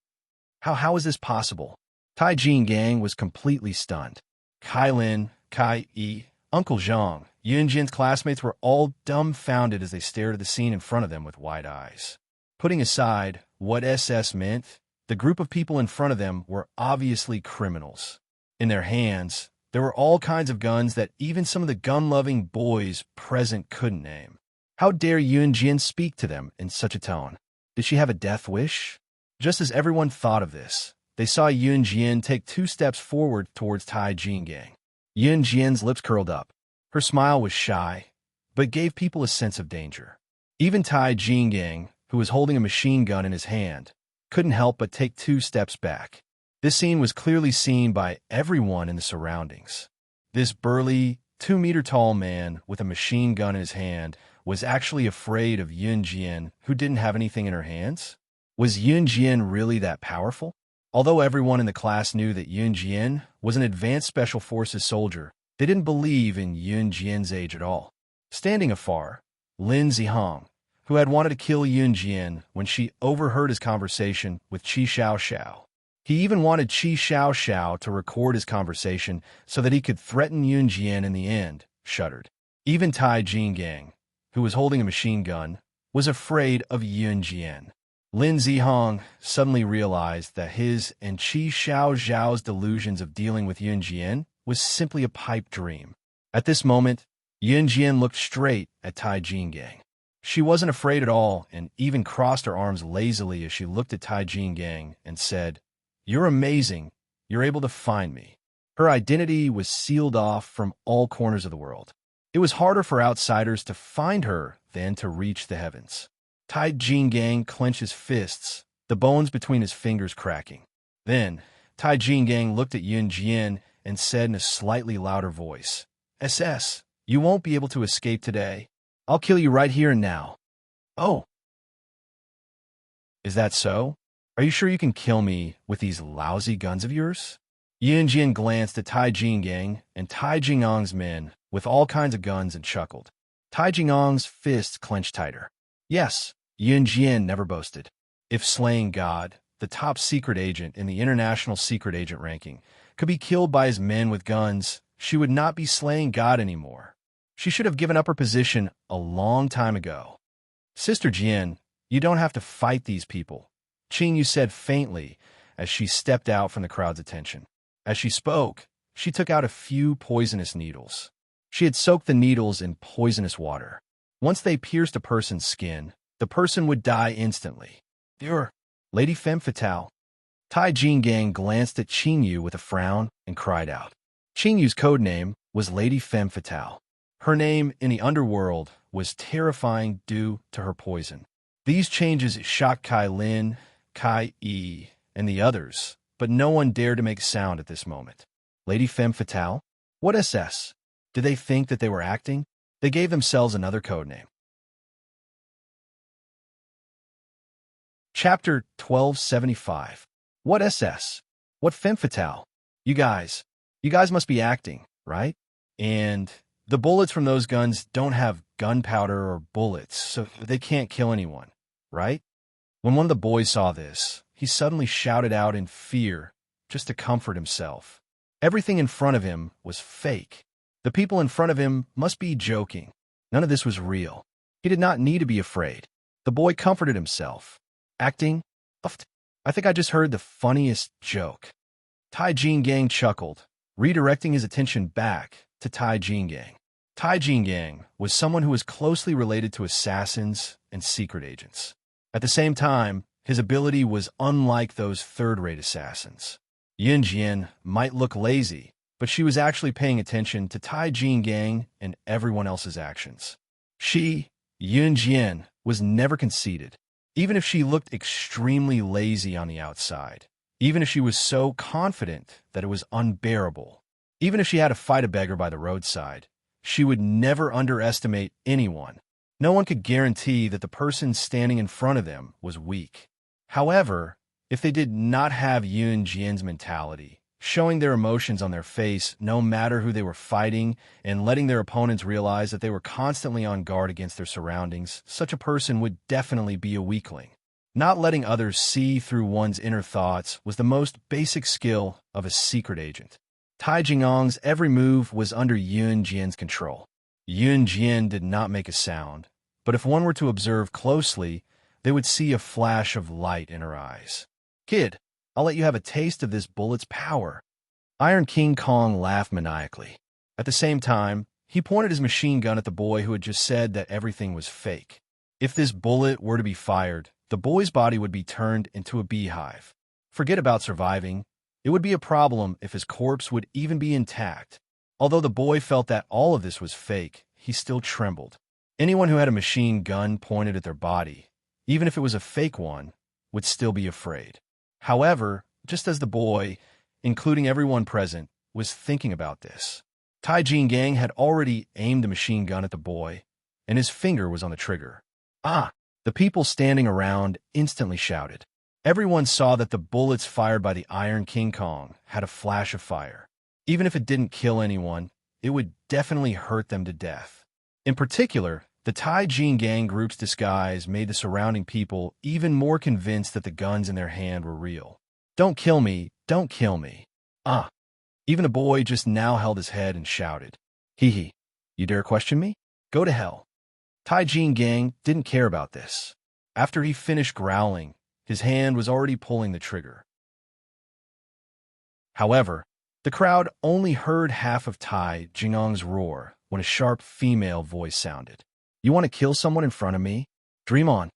How is this possible? Tai Jin Gang was completely stunned. Kai Lin, Kai Yi, Uncle Zhang, Yun Jin's classmates were all dumbfounded as they stared at the scene in front of them with wide eyes. Putting aside what SS meant, the group of people in front of them were obviously criminals. In their hands, there were all kinds of guns that even some of the gun-loving boys present couldn't name. How dare Yun Jin speak to them in such a tone? Did she have a death wish? Just as everyone thought of this, they saw Yun Jin take 2 steps forward towards Tai Jin Gang. Yun Jin's lips curled up. Her smile was shy, but gave people a sense of danger. Even Tai Jin Gang, who was holding a machine gun in his hand, couldn't help but take 2 steps back. This scene was clearly seen by everyone in the surroundings. This burly, 2-meter-tall man with a machine gun in his hand was actually afraid of Yun Jin, who didn't have anything in her hands. Was Yun Jin really that powerful? Although everyone in the class knew that Yun Jin was an advanced special forces soldier, they didn't believe in Yun Jin's age at all. Standing afar, Lin Zihong, who had wanted to kill Yun Jin when she overheard his conversation with Qi Xiao. He even wanted Qi Xiao to record his conversation so that he could threaten Yun Jin in the end, shuddered. Even Tai Jin Gang, who was holding a machine gun, was afraid of Yun Jin. Lin Zihong suddenly realized that his and Qi Xiao's delusions of dealing with Yun Jin was simply a pipe dream. At this moment, Yun Jin looked straight at Tai Jin Gang. She wasn't afraid at all and even crossed her arms lazily as she looked at Tai Jin Gang and said, "You're amazing. You're able to find me." Her identity was sealed off from all corners of the world. It was harder for outsiders to find her than to reach the heavens. Tai Jin Gang clenched his fists, the bones between his fingers cracking. Then, Tai Jin Gang looked at Yun Jin and said in a slightly louder voice, "SS, you won't be able to escape today. I'll kill you right here and now." "Oh. Is that so? Are you sure you can kill me with these lousy guns of yours?" Yun Jin glanced at Tai Jin Gang and Tai Jingong's men with all kinds of guns and chuckled. Tai Jingong's fists clenched tighter. Yes, Yun Jin never boasted. If slaying God, the top secret agent in the international secret agent ranking, could be killed by his men with guns, she would not be slaying God anymore. She should have given up her position a long time ago. "Sister Jin, you don't have to fight these people," Qing Yu said faintly as she stepped out from the crowd's attention. As she spoke, she took out a few poisonous needles. She had soaked the needles in poisonous water. Once they pierced a person's skin, the person would die instantly. "You're Lady Femme Fatale." Tai Jin Gang glanced at Qing Yu with a frown and cried out. Qing Yu's code name was Lady Femme Fatale. Her name in the underworld was terrifying due to her poison. These changes shocked Kai Lin, Kai Yi, and the others, but no one dared to make a sound at this moment. Lady Femme Fatale? What SS? Did they think that they were acting? They gave themselves another codename. Chapter 1275. What SS? What Femme Fatale? You guys must be acting, right? And the bullets from those guns don't have gunpowder or bullets, so they can't kill anyone, right? When one of the boys saw this, he suddenly shouted out in fear just to comfort himself. Everything in front of him was fake. The people in front of him must be joking. None of this was real. He did not need to be afraid. The boy comforted himself. Acting? I think I just heard the funniest joke. Tai Jin Gang chuckled, redirecting his attention back to Tai Jin Gang. Tai Jin Gang was someone who was closely related to assassins and secret agents. At the same time, his ability was unlike those third-rate assassins. Yun Jin might look lazy, but she was actually paying attention to Tai Jin Gang and everyone else's actions. She, Yun Jin, was never conceited, even if she looked extremely lazy on the outside, even if she was so confident that it was unbearable, even if she had to fight a beggar by the roadside. She would never underestimate anyone. No one could guarantee that the person standing in front of them was weak. However, if they did not have Yun Jin's mentality, showing their emotions on their face no matter who they were fighting, and letting their opponents realize that they were constantly on guard against their surroundings. Such a person would definitely be a weakling. Not letting others see through one's inner thoughts was the most basic skill of a secret agent. Tai Jingong's every move was under Yun Jian's control. Yun Jian did not make a sound, but if one were to observe closely, they would see a flash of light in her eyes. "Kid, I'll let you have a taste of this bullet's power." Iron King Kong laughed maniacally. At the same time, he pointed his machine gun at the boy who had just said that everything was fake. If this bullet were to be fired, the boy's body would be turned into a beehive. Forget about surviving. It would be a problem if his corpse would even be intact. Although the boy felt that all of this was fake, he still trembled. Anyone who had a machine gun pointed at their body, even if it was a fake one, would still be afraid. However, just as the boy, including everyone present, was thinking about this, Tai Jing had already aimed the machine gun at the boy, and his finger was on the trigger. "Ah!" The people standing around instantly shouted. Everyone saw that the bullets fired by the Iron King Kong had a flash of fire. Even if it didn't kill anyone, it would definitely hurt them to death. In particular, the Tai Jing group's disguise made the surrounding people even more convinced that the guns in their hand were real. "Don't kill me, don't kill me." "Ah!" Even the boy just now held his head and shouted, "Hee hee, you dare question me? Go to hell." Tai Jing didn't care about this. After he finished growling, his hand was already pulling the trigger. However, the crowd only heard half of Tai Jing's roar when a sharp female voice sounded. "You want to kill someone in front of me? Dream on."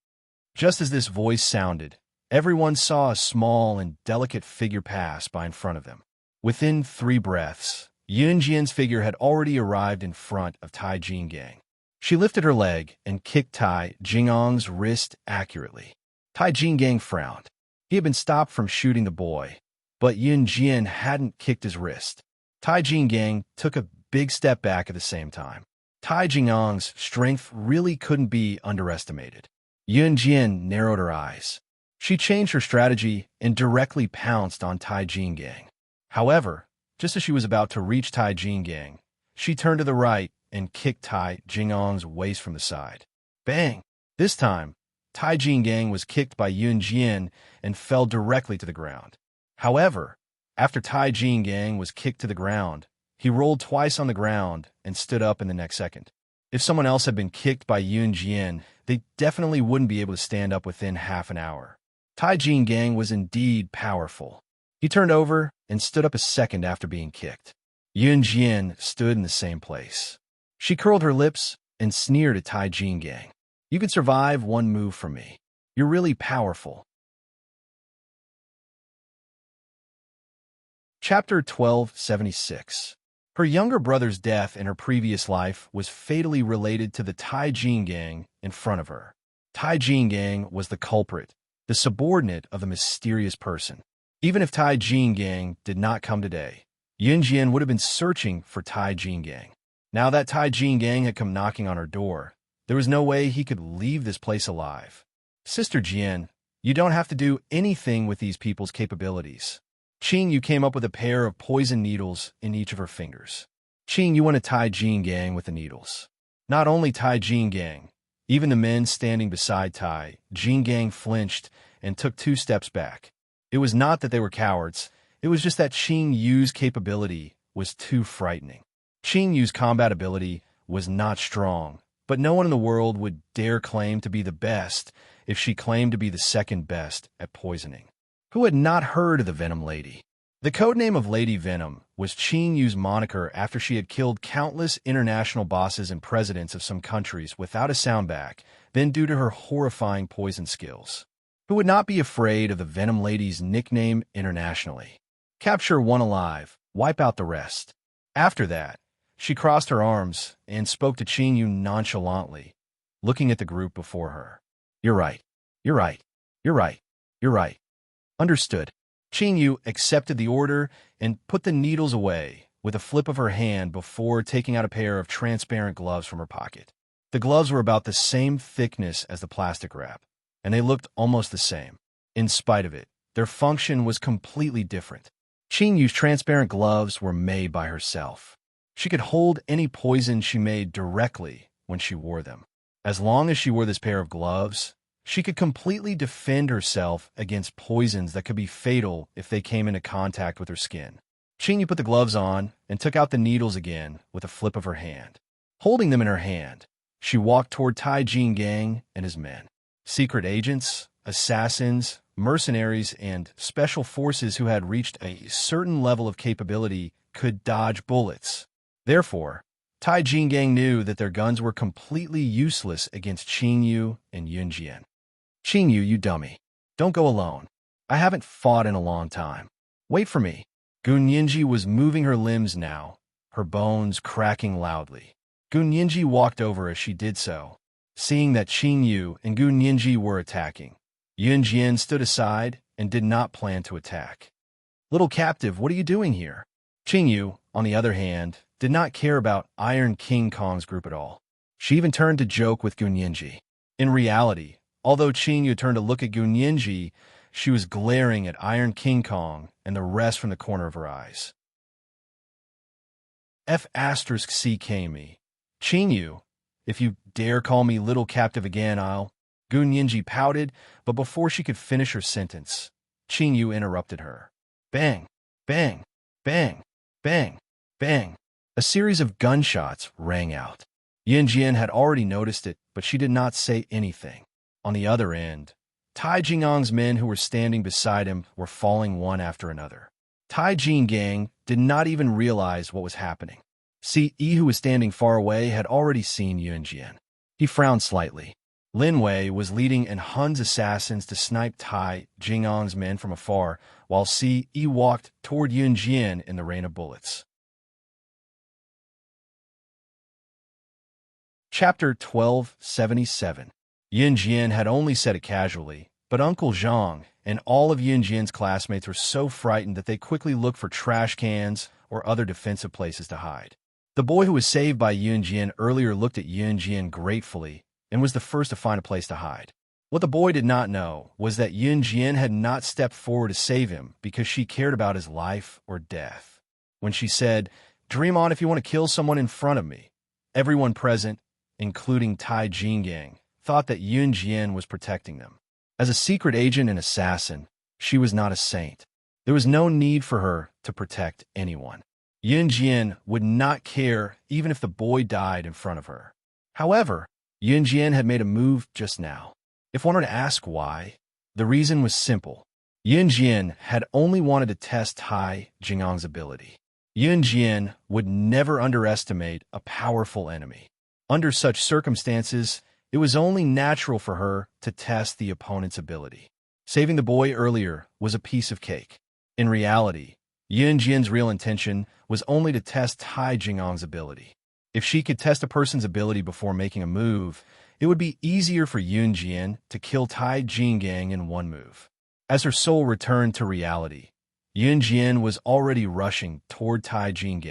Just as this voice sounded, everyone saw a small and delicate figure pass by in front of them. Within 3 breaths, Yun Jian's figure had already arrived in front of Tai Jing. She lifted her leg and kicked Tai Jing's wrist accurately. Tai Jing frowned. He had been stopped from shooting the boy, but Yun Jian hadn't kicked his wrist. Tai Jing took a big step back at the same time. Tai Jing's strength really couldn't be underestimated. Yun Jian narrowed her eyes. She changed her strategy and directly pounced on Tai Jing. However, just as she was about to reach Tai Jing, she turned to the right and kicked Tai Jing's waist from the side. Bang! This time, Tai Jing was kicked by Yun Jian and fell directly to the ground. However, after Tai Jing was kicked to the ground, he rolled twice on the ground and stood up in the next second. If someone else had been kicked by Yun Jian, they definitely wouldn't be able to stand up within half an hour. Tai Jing was indeed powerful. He turned over and stood up a second after being kicked. Yun Jian stood in the same place. She curled her lips and sneered at Tai Jing. "You could survive one move from me. You're really powerful." Chapter 1276. Her younger brother's death in her previous life was fatally related to the Tai Jing in front of her. Tai Jing was the culprit, the subordinate of the mysterious person. Even if Tai Jing did not come today, Yun Jian would have been searching for Tai Jing. Now that Tai Jing had come knocking on her door, there was no way he could leave this place alive. "Sister Jian, you don't have to do anything with these people's capabilities." Qing Yu came up with a pair of poison needles in each of her fingers. "Qing Yu went to Tai Jing with the needles." Not only Tai Jing, even the men standing beside Tai Jing flinched and took 2 steps back. It was not that they were cowards, it was just that Qing Yu's capability was too frightening. Qing Yu's combat ability was not strong, but no one in the world would dare claim to be the best if she claimed to be the second best at poisoning. Who had not heard of the Venom Lady? The codename of Lady Venom was Qing Yu's moniker after she had killed countless international bosses and presidents of some countries without a soundback, then due to her horrifying poison skills. Who would not be afraid of the Venom Lady's nickname internationally? Capture one alive, wipe out the rest. After that, she crossed her arms and spoke to Qing Yu nonchalantly, looking at the group before her. "You're right. You're right. You're right. You're right." "Understood." Qing Yu accepted the order and put the needles away with a flip of her hand before taking out a pair of transparent gloves from her pocket. The gloves were about the same thickness as the plastic wrap, and they looked almost the same. In spite of it, their function was completely different. Qing Yu's transparent gloves were made by herself. She could hold any poison she made directly when she wore them. As long as she wore this pair of gloves, she could completely defend herself against poisons that could be fatal if they came into contact with her skin. Qing Yu put the gloves on and took out the needles again with a flip of her hand. Holding them in her hand, she walked toward Tai Jing and his men. Secret agents, assassins, mercenaries, and special forces who had reached a certain level of capability could dodge bullets. Therefore, Tai Jing knew that their guns were completely useless against Qing Yu and Yunjian. Qing Yu, you dummy. Don't go alone. I haven't fought in a long time. Wait for me. Gun Yinji was moving her limbs now, her bones cracking loudly. Gun Yinji walked over as she did so. Seeing that Qing Yu and Gun Yinji were attacking, Yunjian stood aside and did not plan to attack. Little captive, what are you doing here? Qing Yu, on the other hand, did not care about Iron King Kong's group at all. She even turned to joke with Gun Yinji. In reality, although Qing Yu turned to look at Gun Yinji, she was glaring at Iron King Kong and the rest from the corner of her eyes. F***C me. Qing Yu, if you dare call me little captive again, I'll... Gun Yinji pouted, but before she could finish her sentence, Qing Yu interrupted her. Bang, bang, bang, bang, bang. A series of gunshots rang out. Yunjian had already noticed it, but she did not say anything. On the other end, Tai Jingang's men who were standing beside him were falling one after another. Tai Jing did not even realize what was happening. See, Yi, who was standing far away, had already seen Yunjian. He frowned slightly. Lin Wei was leading Han's assassins to snipe Tai Jingang's men from afar, while Yi walked toward Yunjian in the rain of bullets. Chapter 1277. Yunjian had only said it casually, but Uncle Zhang and all of Yunjian's classmates were so frightened that they quickly looked for trash cans or other defensive places to hide. The boy who was saved by Yunjian earlier looked at Yunjian gratefully and was the first to find a place to hide. What the boy did not know was that Yunjian had not stepped forward to save him because she cared about his life or death. When she said, "Dream on if you want to kill someone in front of me," everyone present, including Tai Jing, thought that Yunjian was protecting them. As a secret agent and assassin, she was not a saint. There was no need for her to protect anyone. Yunjian would not care even if the boy died in front of her. However, Yunjian had made a move just now. If one were to ask why, the reason was simple. Yunjian had only wanted to test Tai Jingang's ability. Yunjian would never underestimate a powerful enemy. Under such circumstances, it was only natural for her to test the opponent's ability. Saving the boy earlier was a piece of cake. In reality, Yunjian's real intention was only to test Tai Jingang's ability. If she could test a person's ability before making a move, it would be easier for Yunjian to kill Tai Jing in one move. As her soul returned to reality, Yunjian was already rushing toward Tai Jing.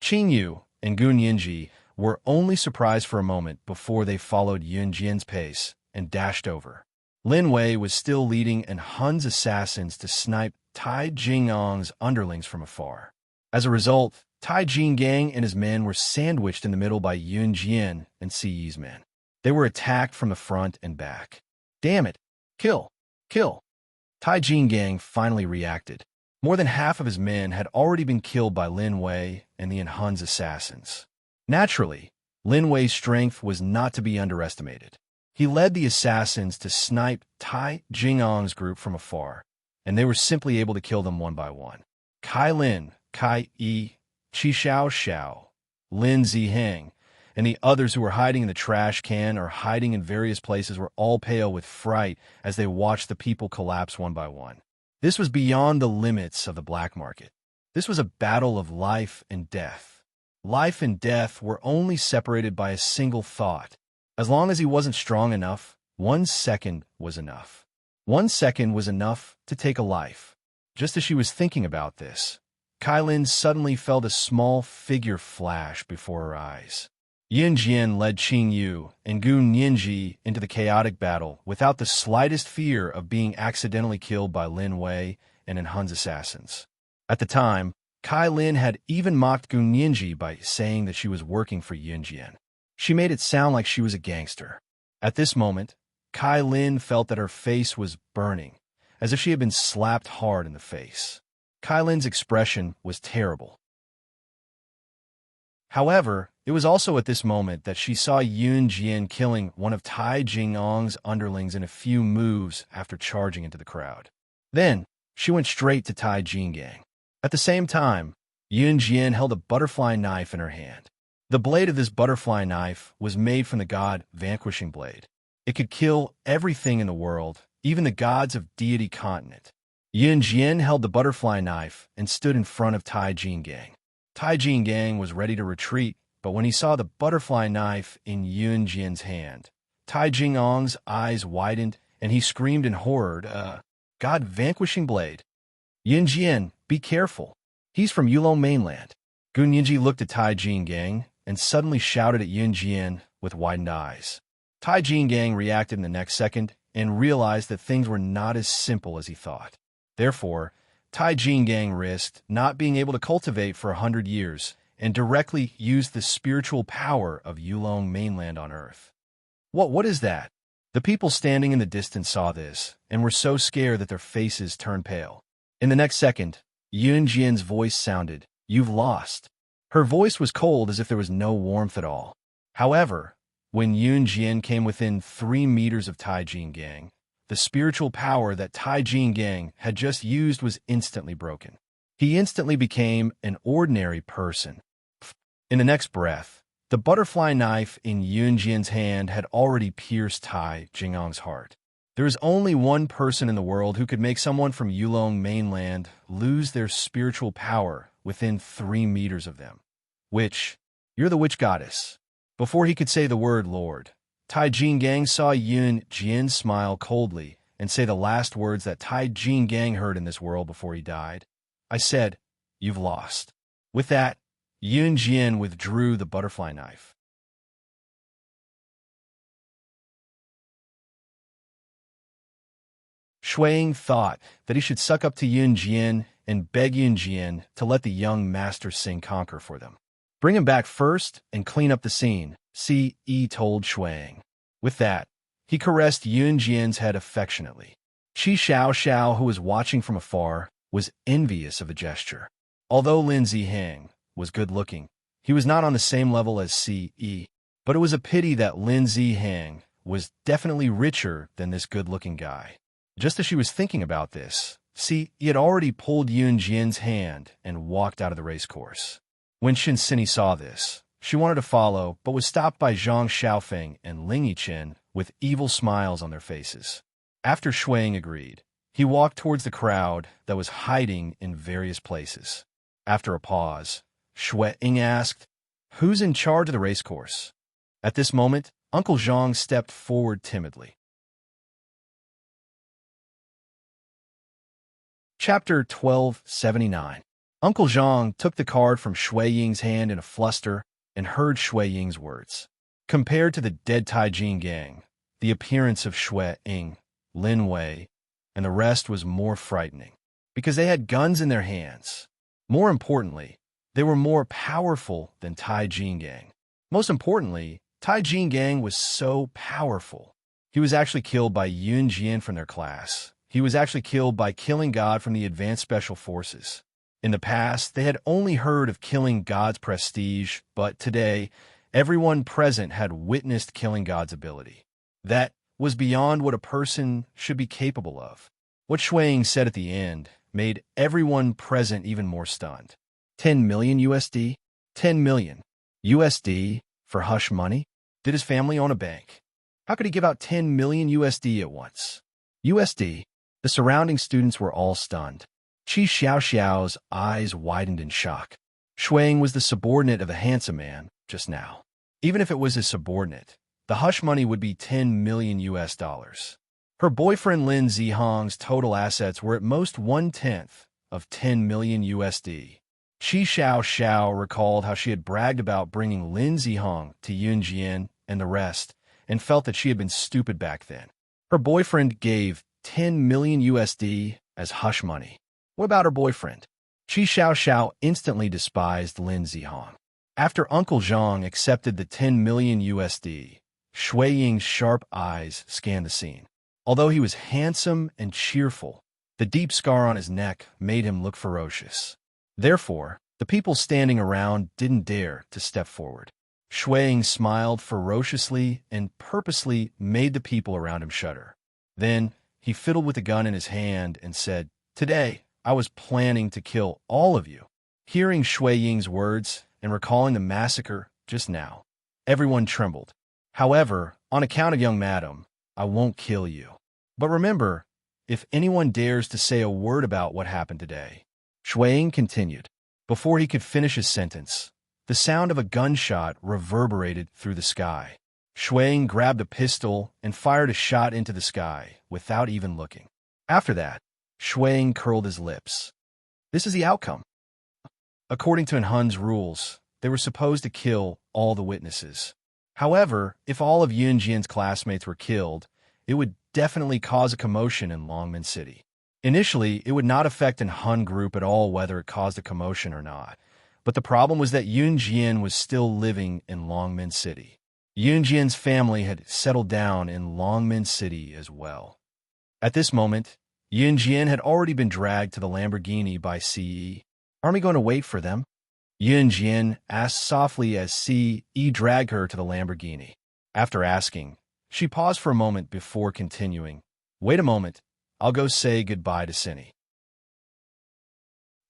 Qing Yu and Gun Yinji were only surprised for a moment before they followed Yunjian's pace and dashed over. Lin Wei was still leading Han's assassins to snipe Tai Jingang's underlings from afar. As a result, Tai Jing and his men were sandwiched in the middle by Yunjian and Siyi's men. They were attacked from the front and back. Damn it! Kill! Kill! Tai Jing finally reacted. More than half of his men had already been killed by Lin Wei and the Han's assassins. Naturally, Lin Wei's strength was not to be underestimated. He led the assassins to snipe Tai Jingang's group from afar, and they were simply able to kill them one by one. Kai Lin, Kai Yi, Qi Xiao, Lin Ziheng, and the others who were hiding in the trash can or hiding in various places were all pale with fright as they watched the people collapse one by one. This was beyond the limits of the black market. This was a battle of life and death. Life and death were only separated by a single thought. As long as he wasn't strong enough, 1 second was enough. 1 second was enough to take a life. Just as she was thinking about this, Kai Lin suddenly felt a small figure flash before her eyes. Yunjian led Qing Yu and Gun Yinji into the chaotic battle without the slightest fear of being accidentally killed by Lin Wei and Han's assassins. At the time, Kai Lin had even mocked Gun Yinji by saying that she was working for Yunjian. She made it sound like she was a gangster. At this moment, Kai Lin felt that her face was burning, as if she had been slapped hard in the face. Kai Lin's expression was terrible. However, it was also at this moment that she saw Yun Jian killing one of Tai Jingong's underlings in a few moves after charging into the crowd. Then, she went straight to Tai Jinggang. At the same time, Yun Jian held a butterfly knife in her hand. The blade of this butterfly knife was made from the god Vanquishing Blade. It could kill everything in the world, even the gods of Deity Continent. Yun Jian held the butterfly knife and stood in front of Tai Jinggang. Tai Jinggang was ready to retreat, but when he saw the butterfly knife in Yun Jian's hand, Tai Jingong's eyes widened and he screamed in horror, God Vanquishing Blade. Yun Jian, be careful. He's from Yulong mainland. Gun Yinji looked at Tai Jinggang and suddenly shouted at Yun Jian with widened eyes. Tai Jinggang reacted in the next second and realized that things were not as simple as he thought. Therefore, Tai Jinggang risked not being able to cultivate for 100 years and directly used the spiritual power of Yulong mainland on Earth. What is that? The people standing in the distance saw this and were so scared that their faces turned pale. In the next second, Yun Jian's voice sounded, "You've lost." Her voice was cold as if there was no warmth at all. However, when Yun Jian came within 3 meters of Tai Jinggang, the spiritual power that Tai Jinggang had just used was instantly broken. He instantly became an ordinary person. In the next breath, the butterfly knife in Yun Jian's hand had already pierced Tai Jingong's heart. There is only one person in the world who could make someone from Yulong mainland lose their spiritual power within 3 meters of them. You're the witch goddess. Before he could say the word Lord, Tai Jinggang saw Yun Jian smile coldly and say the last words that Tai Jinggang heard in this world before he died. I said, "You've lost." With that, Yun Jian withdrew the butterfly knife. Shuiying thought that he should suck up to Yun Jian and beg Yun Jian to let the young master Sing conquer for them. Bring him back first and clean up the scene, C.E. told Shuiying. With that, he caressed Yun Jian's head affectionately. Qi Xiao, who was watching from afar, was envious of the gesture. Although Lin Zihang was good-looking, he was not on the same level as C.E., but it was a pity that Lin Zihang was definitely richer than this good-looking guy. Just as she was thinking about this, he had already pulled Yun Jian's hand and walked out of the racecourse. When Shinsini saw this, she wanted to follow, but was stopped by Zhang Xiaofeng and Ling Yichen with evil smiles on their faces. After Shuiying agreed, he walked towards the crowd that was hiding in various places. After a pause, Shuiying asked, "Who's in charge of the racecourse?" At this moment, Uncle Zhang stepped forward timidly. Chapter 1279. Uncle Zhang took the card from Shuiying's hand in a fluster and heard Shuiying's words. Compared to the dead Tai Jinggang, the appearance of Shuiying, Lin Wei, and the rest was more frightening, because they had guns in their hands. More importantly, they were more powerful than Tai Jinggang. Most importantly, Tai Jinggang was so powerful. He was actually killed by Yun Jian from their class. He was actually killed by Killing God from the Advanced Special Forces. In the past, they had only heard of Killing God's prestige, but today, everyone present had witnessed Killing God's ability. That was beyond what a person should be capable of. What Shuiying said at the end made everyone present even more stunned. 10 million USD? 10 million USD for hush money? Did his family own a bank? How could he give out 10 million USD at once? USD? The surrounding students were all stunned. Qi Xiao's eyes widened in shock. Shuiying was the subordinate of the handsome man just now. Even if it was his subordinate, the hush money would be 10 million US dollars. Her boyfriend Lin Zihang's total assets were at most 1/10 of 10 million USD. Qi Xiao recalled how she had bragged about bringing Lin Zihang to Yun Jian and the rest, and felt that she had been stupid back then. Her boyfriend gave 10 million USD as hush money. What about her boyfriend? Qi Xiao instantly despised Lin Zihong. After Uncle Zhang accepted the 10 million USD, Shui Ying's sharp eyes scanned the scene. Although he was handsome and cheerful, the deep scar on his neck made him look ferocious. Therefore, the people standing around didn't dare to step forward. Shui Ying smiled ferociously and purposely made the people around him shudder. Then, he fiddled with the gun in his hand and said, "Today, I was planning to kill all of you." Hearing Shui Ying's words and recalling the massacre just now, everyone trembled. "However, on account of young madam, I won't kill you. But remember, if anyone dares to say a word about what happened today." Shui Ying continued. Before he could finish his sentence, the sound of a gunshot reverberated through the sky. Shui Ying grabbed a pistol and fired a shot into the sky without even looking. After that, Shui Ying curled his lips. This is the outcome. According to Hun's rules, they were supposed to kill all the witnesses. However, if all of Yun Jian's classmates were killed, it would definitely cause a commotion in Longmen City. Initially, it would not affect an Hun group at all whether it caused a commotion or not. But the problem was that Yun Jian was still living in Longmen City. Yun Jian's family had settled down in Longmen City as well. At this moment, Yun Jian had already been dragged to the Lamborghini by Ce. "Aren't we going to wait for them?" Yun Jian asked softly as Ce dragged her to the Lamborghini. After asking, she paused for a moment before continuing, "Wait a moment, I'll go say goodbye to Cindy."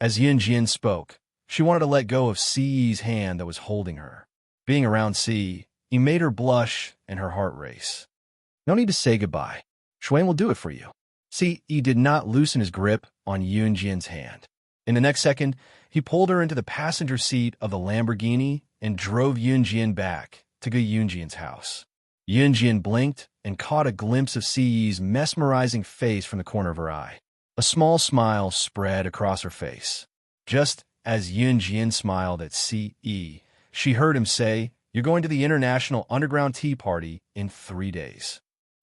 As Yun Jian spoke, she wanted to let go of Ce's hand that was holding her. Being around Ce, he made her blush and her heart race. "No need to say goodbye. Shui will do it for you." Ce did not loosen his grip on Yun Jian's hand. In the next second, he pulled her into the passenger seat of the Lamborghini and drove Yun Jian back to Yun Jian's house. Yun Jian blinked and caught a glimpse of Ce's mesmerizing face from the corner of her eye. A small smile spread across her face. Just as Yun Jian smiled at Ce, she heard him say, "You're going to the International Underground Tea Party in 3 days."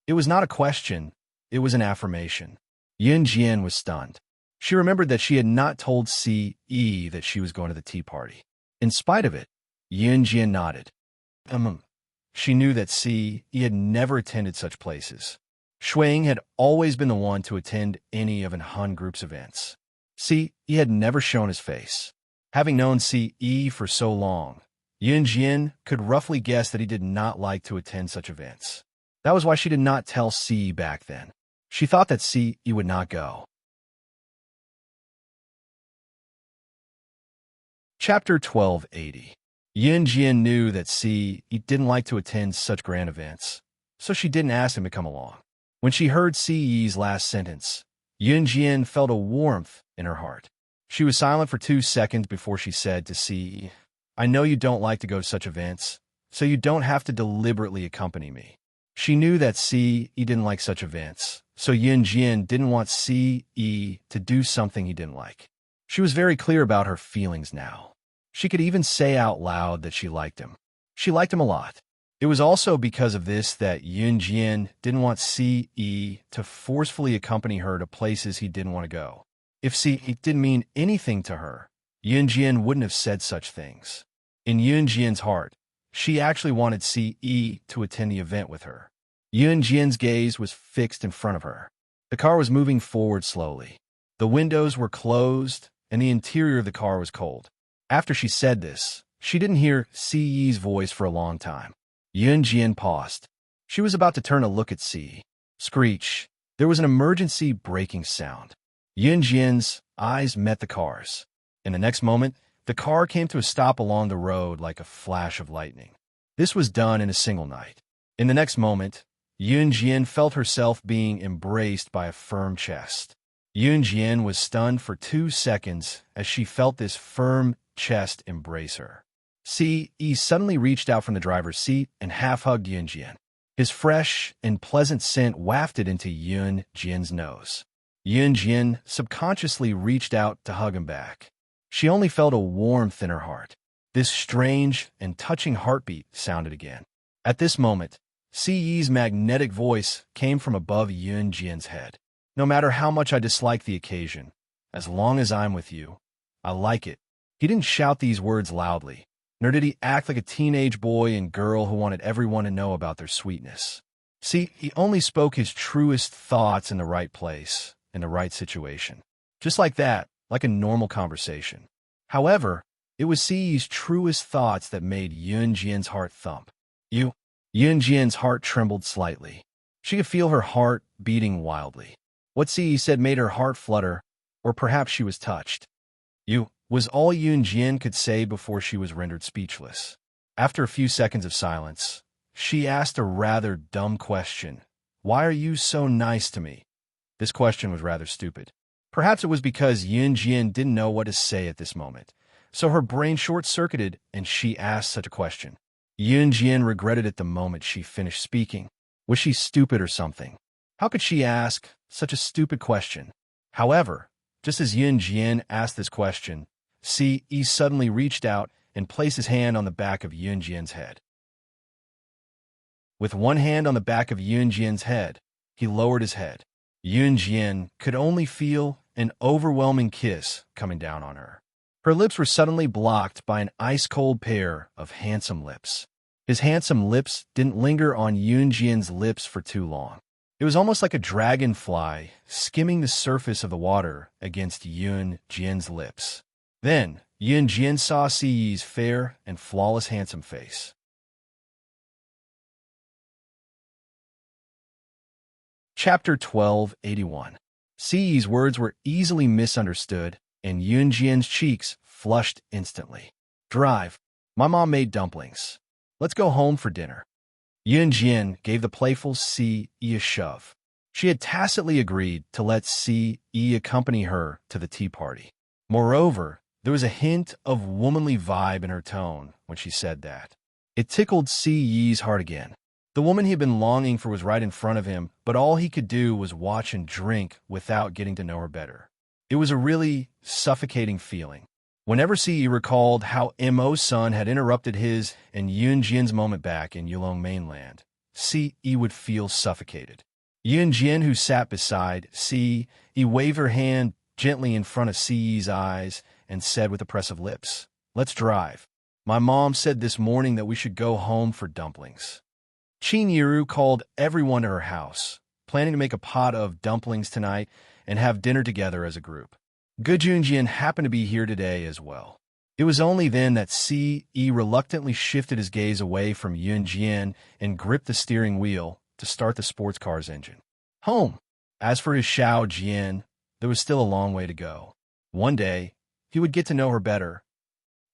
It was not a question, it was an affirmation. Yun Jian was stunned. She remembered that she had not told Ce that she was going to the tea party. In spite of it, Yun Jian nodded. She knew that Ce had never attended such places. Shui Ying had always been the one to attend any of an Han group's events. Ce had never shown his face. Having known Ce for so long, Yun Jian could roughly guess that he did not like to attend such events. That was why she did not tell Ce back then. She thought that Ce would not go. Chapter 1280. Yun Jian knew that Ce didn't like to attend such grand events, so she didn't ask him to come along. When she heard Ce's last sentence, Yun Jian felt a warmth in her heart. She was silent for 2 seconds before she said to Ce, "I know you don't like to go to such events, so you don't have to deliberately accompany me." She knew that Ce didn't like such events, so Yun Jian didn't want Ce to do something he didn't like. She was very clear about her feelings now. She could even say out loud that she liked him. She liked him a lot. It was also because of this that Yun Jian didn't want Ce to forcefully accompany her to places he didn't want to go. If Ce didn't mean anything to her, Yun Jian wouldn't have said such things. In Yun Jian's heart, she actually wanted Ce to attend the event with her. Yun Jian's gaze was fixed in front of her. The car was moving forward slowly. The windows were closed, and the interior of the car was cold. After she said this, she didn't hear Ce's voice for a long time. Yun Jian paused. She was about to turn to look at Ce. Screech. There was an emergency braking sound. Yun Jian's eyes met the car's. In the next moment, the car came to a stop along the road like a flash of lightning. This was done in a single night. In the next moment, Yun Jian felt herself being embraced by a firm chest. Yun Jian was stunned for 2 seconds as she felt this firm chest embrace her. Ce suddenly reached out from the driver's seat and half-hugged Yun Jian. His fresh and pleasant scent wafted into Yun Jian's nose. Yun Jian subconsciously reached out to hug him back. She only felt a warmth in her heart. This strange and touching heartbeat sounded again. At this moment, Ce's magnetic voice came from above Yun Jian's head. "No matter how much I dislike the occasion, as long as I'm with you, I like it. He didn't shout these words loudly, nor did he act like a teenage boy and girl who wanted everyone to know about their sweetness. See, he only spoke his truest thoughts in the right place, in the right situation. Just like that, like a normal conversation. However, it was Si's truest thoughts that made Yunjian's heart thump. Yunjian's heart trembled slightly. She could feel her heart beating wildly. What Si said made her heart flutter, or perhaps she was touched. Was all Yunjian could say before she was rendered speechless. After a few seconds of silence, she asked a rather dumb question. Why are you so nice to me? This question was rather stupid. Perhaps it was because Yunjian didn't know what to say at this moment, so her brain short-circuited and she asked such a question. Yunjian regretted it the moment she finished speaking. Was she stupid or something? How could she ask such a stupid question? However, just as Yunjian asked this question, Si suddenly reached out and placed his hand on the back of Yunjian's head. With one hand on the back of Yunjian's head, he lowered his head. Yunjian could only feel an overwhelming kiss coming down on her. Her lips were suddenly blocked by an ice-cold pair of handsome lips. His handsome lips didn't linger on Yunjian's lips for too long. It was almost like a dragonfly skimming the surface of the water against Yunjian's lips. Then, Yunjian saw Si's fair and flawless handsome face. Chapter 1281. Si's words were easily misunderstood, and Yunjian's cheeks flushed instantly. Drive. My mom made dumplings. Let's go home for dinner. Yunjian gave the playful Si a shove. She had tacitly agreed to let Si accompany her to the tea party. Moreover, there was a hint of womanly vibe in her tone when she said that. It tickled Si's heart again. The woman he had been longing for was right in front of him, but all he could do was watch and drink without getting to know her better. It was a really suffocating feeling. Whenever Si recalled how Mo's son had interrupted his and Yunjian's moment back in Yulong mainland, Si would feel suffocated. Yunjian, who sat beside Si, waved her hand gently in front of Si's eyes and said with oppressive lips, "Let's drive. My mom said this morning that we should go home for dumplings." Qin called everyone to her house, planning to make a pot of dumplings tonight and have dinner together as a group. Gujunjian happened to be here today as well. It was only then that Si reluctantly shifted his gaze away from Yunjian and gripped the steering wheel to start the sports car's engine. Home. As for his Xiao Jian, there was still a long way to go. One day, he would get to know her better.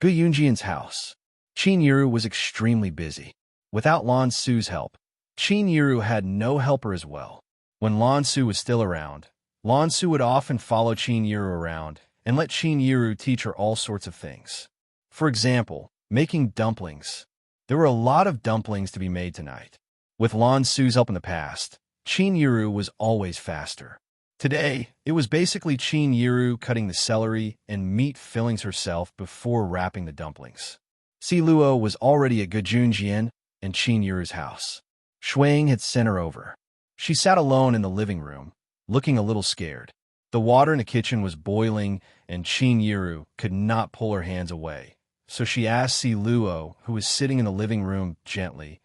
Gu Yunjian's house. Qin was extremely busy. Without Lan Su's help, Qin had no helper as well. When Lan Su was still around, Lan Su would often follow Qin around and let Qin teach her all sorts of things. For example, making dumplings. There were a lot of dumplings to be made tonight. With Lan Su's help in the past, Qin was always faster. Today, it was basically Qin cutting the celery and meat fillings herself before wrapping the dumplings. Si Luo was already at Gujunjian and Qin house. Shuang had sent her over. She sat alone in the living room, looking a little scared. The water in the kitchen was boiling, and Qin could not pull her hands away. So she asked Si Luo, who was sitting in the living room, gently,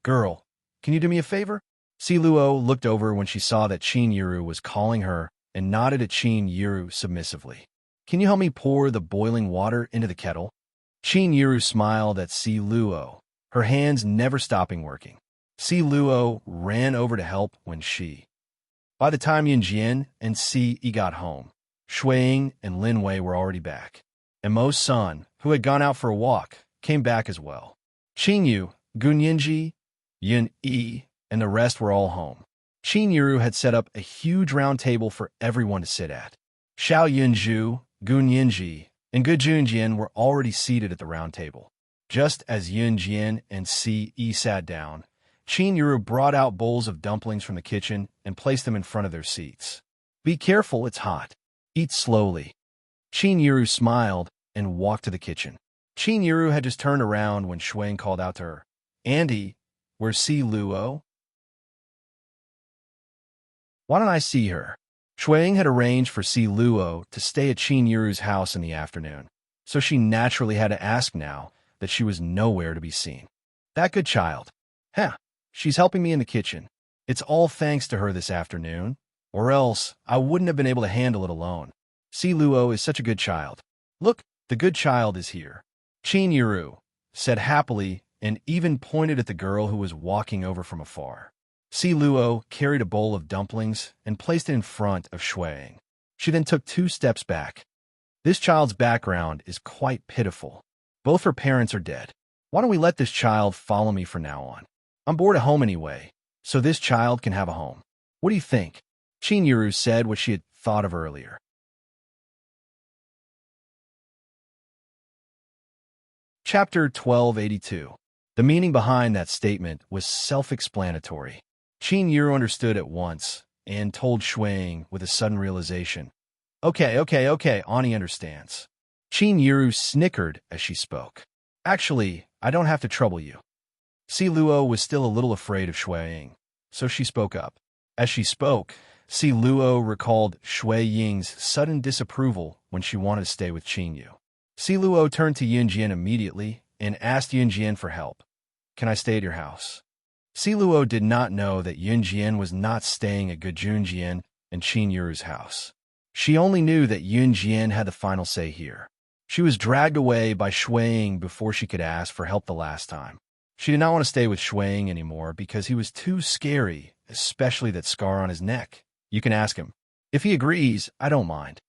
Girl, can you do me a favor?" Si Luo looked over when she saw that Qin was calling her and nodded at Qin submissively. "Can you help me pour the boiling water into the kettle?" Qin smiled at Si Luo, her hands never stopping working. Si Luo ran over to help when By the time Yunjian and Si got home, Shuang and Lin Wei were already back. And Mo's son, who had gone out for a walk, came back as well. Qin Gunyinji, Yun and the rest were all home. Qin had set up a huge round table for everyone to sit at. Xiao Yunju, Gunyinji, and Gujunjian were already seated at the round table. Just as Yunjian and Si sat down, Qin brought out bowls of dumplings from the kitchen and placed them in front of their seats. "Be careful, it's hot. Eat slowly." Qin smiled and walked to the kitchen. Qin had just turned around when Shuang called out to her, "Andy, where's Si Luo?" "Why don't I see her?" Shuang had arranged for Si Luo to stay at Qin Yuru's house in the afternoon, so she naturally had to ask now that she was nowhere to be seen. That good child. Huh, she's helping me in the kitchen. It's all thanks to her this afternoon, or else I wouldn't have been able to handle it alone. Si Luo is such a good child. Look, the good child is here. Qin Yuru said happily and even pointed at the girl who was walking over from afar. Si Luo carried a bowl of dumplings and placed it in front of Shuang. She then took 2 steps back. This child's background is quite pitiful. Both her parents are dead. Why don't we let this child follow me from now on? I'm bored at home anyway, so this child can have a home. What do you think? Qin Yuru said what she had thought of earlier. Chapter 1282. The meaning behind that statement was self-explanatory. Qin Yuru understood at once and told Shuang with a sudden realization. Okay, Ani understands. Qin Yuru snickered as she spoke. Actually, I don't have to trouble you. Si Luo was still a little afraid of Shuang, so she spoke up. As she spoke, Si Luo recalled Shui Ying's sudden disapproval when she wanted to stay with Qin Yu. Si Luo turned to Yun Jian immediately and asked Yun Jian for help. Can I stay at your house? Si Luo did not know that Yun Jian was not staying at Gejun Jian and Qin Yuru's house. She only knew that Yun Jian had the final say here. She was dragged away by Shuang before she could ask for help the last time. She did not want to stay with Shuang anymore because he was too scary, especially that scar on his neck. You can ask him. If he agrees, I don't mind.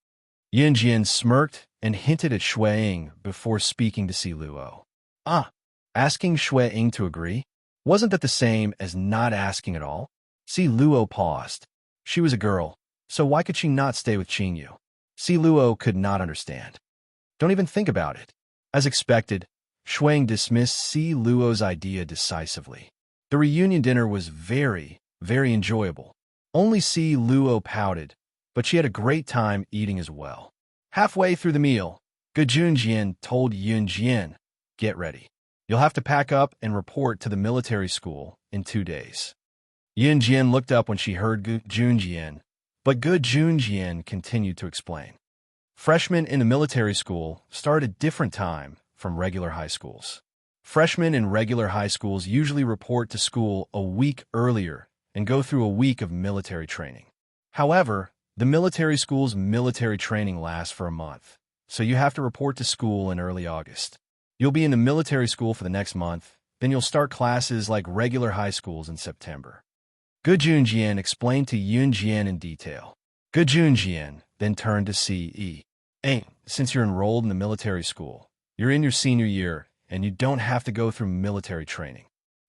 Yun Jian smirked and hinted at Shuang before speaking to Si Luo. Asking Shuang to agree? Wasn't that the same as not asking at all? Si Luo paused. She was a girl, so why could she not stay with Qin Yu? Si Luo could not understand. Don't even think about it. As expected, Shuang dismissed Si Luo's idea decisively. The reunion dinner was very enjoyable. Only Si Luo pouted, but she had a great time eating as well. Halfway through the meal, Gejun Jian told Yun Jian, get ready. You'll have to pack up and report to the military school in 2 days. Yun Jian looked up when she heard Gejun Jian, but Gejun Jian continued to explain. Freshmen in the military school start at a different time from regular high schools. Freshmen in regular high schools usually report to school a week earlier and go through a week of military training. However, the military school's military training lasts for a month, so you have to report to school in early August. You'll be in the military school for the next month, then you'll start classes like regular high schools in September. Gejun Jian explained to Yun Jian in detail. Gejun Jian then turned to Si Yi. Since you're enrolled in the military school, you're in your senior year, and you don't have to go through military training.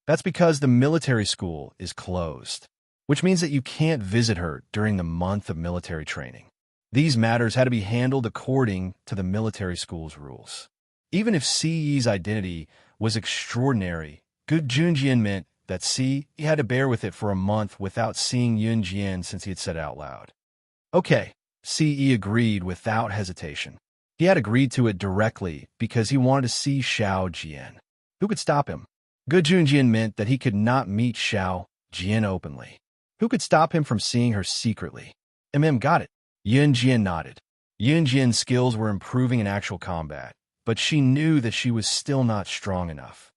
That's because the military school is closed, which means that you can't visit her during the month of military training. These matters had to be handled according to the military school's rules. Even if Si Yi's identity was extraordinary, Gejun Jian meant that Si Yi had to bear with it for a month without seeing Yun Jian since he had said it out loud. Okay, Si Yi agreed without hesitation. He had agreed to it directly because he wanted to see Xiao Jian. Who could stop him? Gejun Jian meant that he could not meet Xiao Jian openly. Who could stop him from seeing her secretly? Got it. Yun Jian nodded. Yun Jian's skills were improving in actual combat, but she knew that she was still not strong enough.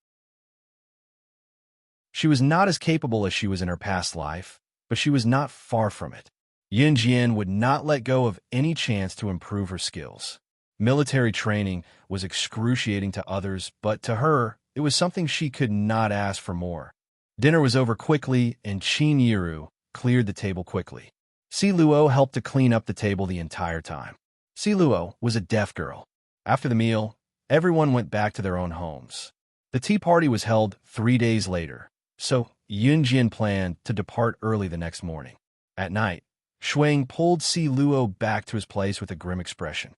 She was not as capable as she was in her past life, but she was not far from it. Yun Jian would not let go of any chance to improve her skills. Military training was excruciating to others, but to her, it was something she could not ask for more. Dinner was over quickly, and Qin Yiru cleared the table quickly. Si Luo helped to clean up the table the entire time. Si Luo was a deaf girl. After the meal, everyone went back to their own homes. The tea party was held 3 days later, so Yun Jian planned to depart early the next morning. At night, Shuang pulled Si Luo back to his place with a grim expression.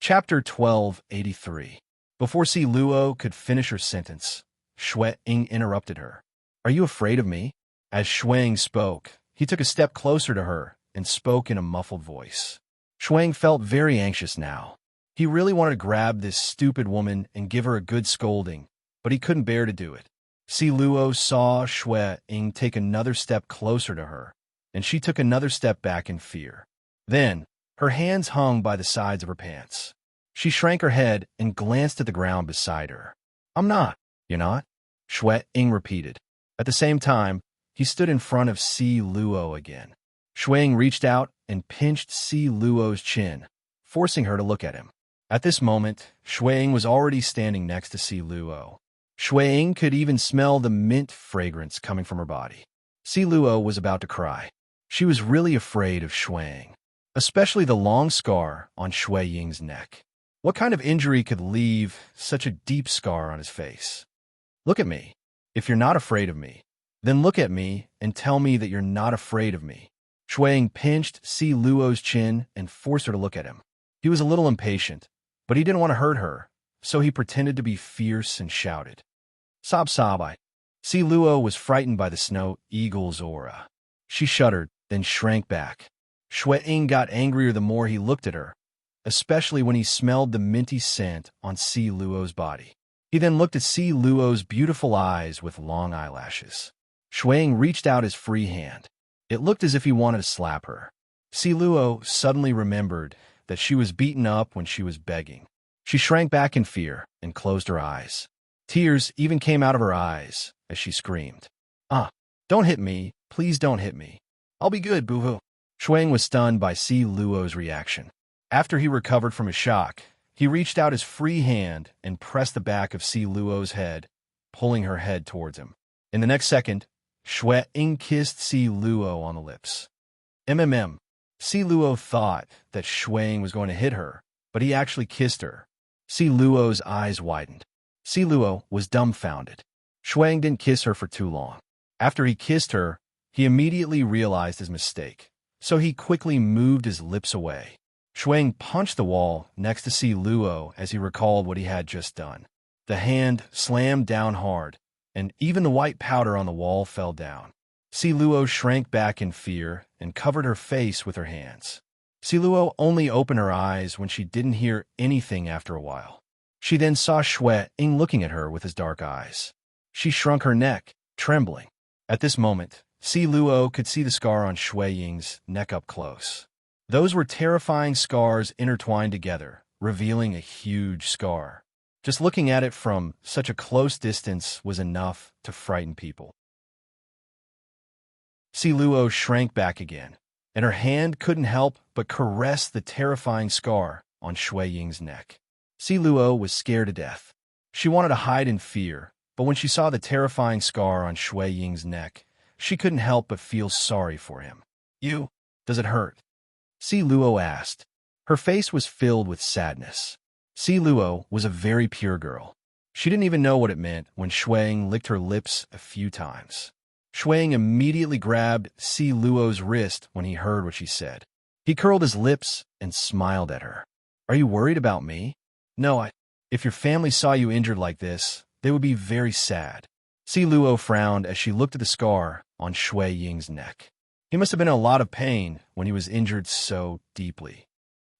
Chapter 1283. Before Si Luo could finish her sentence, Shuang interrupted her. Are you afraid of me? As Shuang spoke, he took a step closer to her and spoke in a muffled voice. Shuang felt very anxious now. He really wanted to grab this stupid woman and give her a good scolding, but he couldn't bear to do it. Si Luo saw Shui Ying take another step closer to her, and she took another step back in fear. Then, her hands hung by the sides of her pants. She shrank her head and glanced at the ground beside her. I'm not. You're not? Shui Ying repeated. At the same time, he stood in front of Si Luo again. Shui Ying reached out and pinched Si Luo's chin, forcing her to look at him. At this moment, Shui Ying was already standing next to Si Luo. Shui Ying could even smell the mint fragrance coming from her body. Si Luo was about to cry. She was really afraid of Shui Ying, especially the long scar on Shui Ying's neck. What kind of injury could leave such a deep scar on his face? Look at me. If you're not afraid of me, then look at me and tell me that you're not afraid of me. Shui Ying pinched Si Luo's chin and forced her to look at him. He was a little impatient, but he didn't want to hurt her, so he pretended to be fierce and shouted. Sob sob. Si Luo was frightened by the snow eagle's aura. She shuddered, then shrank back. Shui Ying got angrier the more he looked at her, especially when he smelled the minty scent on Si Luo's body. He then looked at Si Luo's beautiful eyes with long eyelashes. Shui Ying reached out his free hand. It looked as if he wanted to slap her. Si Luo suddenly remembered that she was beaten up when she was begging. She shrank back in fear and closed her eyes. Tears even came out of her eyes as she screamed. Don't hit me. Please don't hit me. I'll be good, boo-hoo. Shui Ying was stunned by Si Luo's reaction. After he recovered from his shock, he reached out his free hand and pressed the back of Si Luo's head, pulling her head towards him. In the next second, Shui Ying kissed Si Luo on the lips. Si Luo thought that Shui Ying was going to hit her, but he actually kissed her. Si Luo's eyes widened. Si Luo was dumbfounded. Shui Ying didn't kiss her for too long. After he kissed her, he immediately realized his mistake, so he quickly moved his lips away. Shui Ying punched the wall next to Si Luo as he recalled what he had just done. The hand slammed down hard, and even the white powder on the wall fell down. Si Luo shrank back in fear and covered her face with her hands. Si Luo only opened her eyes when she didn't hear anything after a while. She then saw Shui Ying looking at her with his dark eyes. She shrunk her neck, trembling. At this moment, Si Luo could see the scar on Shui Ying's neck up close. Those were terrifying scars intertwined together, revealing a huge scar. Just looking at it from such a close distance was enough to frighten people. Si Luo shrank back again, and her hand couldn't help but caress the terrifying scar on Shui Ying's neck. Si Luo was scared to death. She wanted to hide in fear, but when she saw the terrifying scar on Shui Ying's neck, she couldn't help but feel sorry for him. Does it hurt? Si Luo asked. Her face was filled with sadness. Si Luo was a very pure girl. She didn't even know what it meant when Shui Ying licked her lips a few times. Shui Ying immediately grabbed Si Luo's wrist when he heard what she said. He curled his lips and smiled at her. Are you worried about me? No, if your family saw you injured like this, they would be very sad. Si Luo frowned as she looked at the scar on Shui Ying's neck. He must have been in a lot of pain when he was injured so deeply.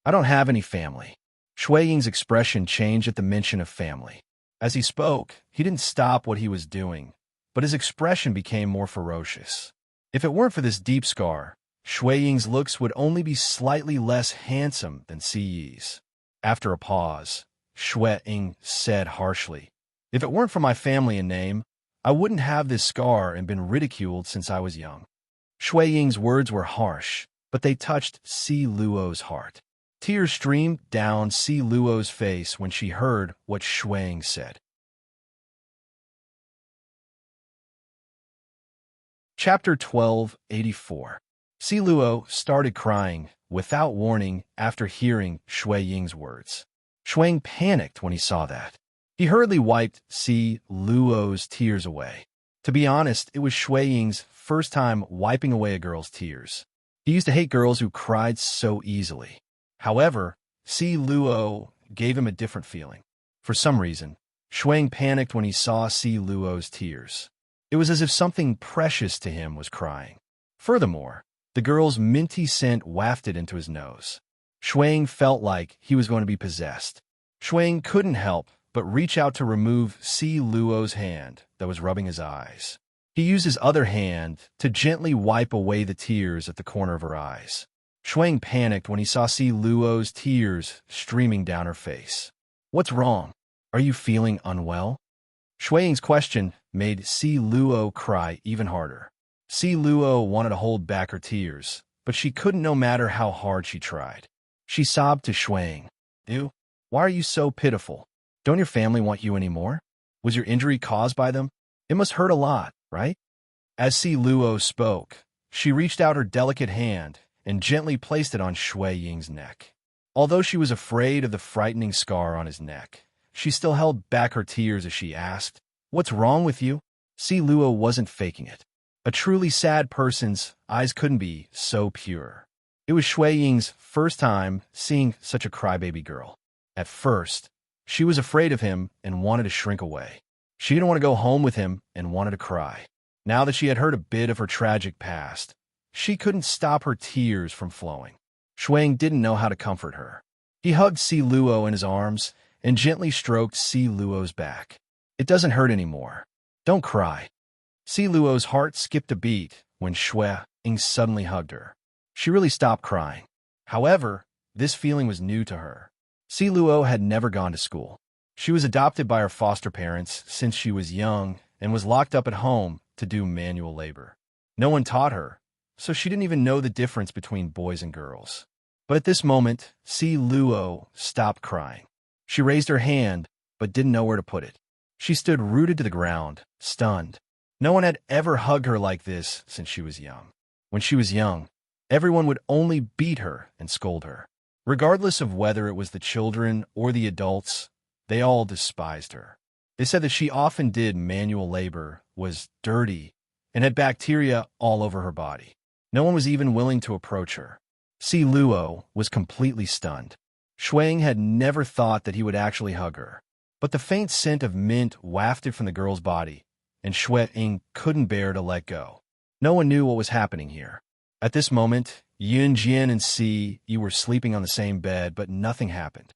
I don't have any family. Shui Ying's expression changed at the mention of family. As he spoke, he didn't stop what he was doing, but his expression became more ferocious. If it weren't for this deep scar, Shui Ying's looks would only be slightly less handsome than Si Yi's. After a pause, Shui Ying said harshly, If it weren't for my family and name, I wouldn't have this scar and been ridiculed since I was young. Shui Ying's words were harsh, but they touched Si Luo's heart. Tears streamed down Si Luo's face when she heard what Shui Ying said. Chapter 1284. Si Luo started crying without warning after hearing Shui Ying's words. Shui Ying panicked when he saw that. He hurriedly wiped Si Luo's tears away. To be honest, it was Shui Ying's first time wiping away a girl's tears. He used to hate girls who cried so easily. However, Si Luo gave him a different feeling. For some reason, Shui Ying panicked when he saw Si Luo's tears. It was as if something precious to him was crying. Furthermore, the girl's minty scent wafted into his nose. Shui Ying felt like he was going to be possessed. Shui Ying couldn't help but reach out to remove Si Luo's hand, that was rubbing his eyes. He used his other hand to gently wipe away the tears at the corner of her eyes. Shuang panicked when he saw Si Luo's tears streaming down her face. "What's wrong? Are you feeling unwell?" Shuang's question made Si Luo cry even harder. Si Luo wanted to hold back her tears, but she couldn't no matter how hard she tried. She sobbed to Shuang, "Ew, why are you so pitiful? Don't your family want you anymore? Was your injury caused by them? It must hurt a lot, right?" As Si Luo spoke, she reached out her delicate hand and gently placed it on Shui Ying's neck. Although she was afraid of the frightening scar on his neck, she still held back her tears as she asked, "What's wrong with you?" Si Luo wasn't faking it. A truly sad person's eyes couldn't be so pure. It was Shui Ying's first time seeing such a crybaby girl. At first, she was afraid of him and wanted to shrink away. She didn't want to go home with him and wanted to cry. Now that she had heard a bit of her tragic past, she couldn't stop her tears from flowing. Shuang didn't know how to comfort her. He hugged Si Luo in his arms and gently stroked Si Luo's back. "It doesn't hurt anymore. Don't cry." Si Luo's heart skipped a beat when Shui Ying suddenly hugged her. She really stopped crying. However, this feeling was new to her. Si Luo had never gone to school. She was adopted by her foster parents since she was young and was locked up at home to do manual labor. No one taught her, so she didn't even know the difference between boys and girls. But at this moment, Si Luo stopped crying. She raised her hand, but didn't know where to put it. She stood rooted to the ground, stunned. No one had ever hugged her like this since she was young. When she was young, everyone would only beat her and scold her. Regardless of whether it was the children or the adults, they all despised her. They said that she often did manual labor, was dirty, and had bacteria all over her body. No one was even willing to approach her. Si Luo was completely stunned. Shuang had never thought that he would actually hug her. But the faint scent of mint wafted from the girl's body, and Shui Ying couldn't bear to let go. No one knew what was happening here. At this moment, Yun Jian and Si Yi were sleeping on the same bed, but nothing happened.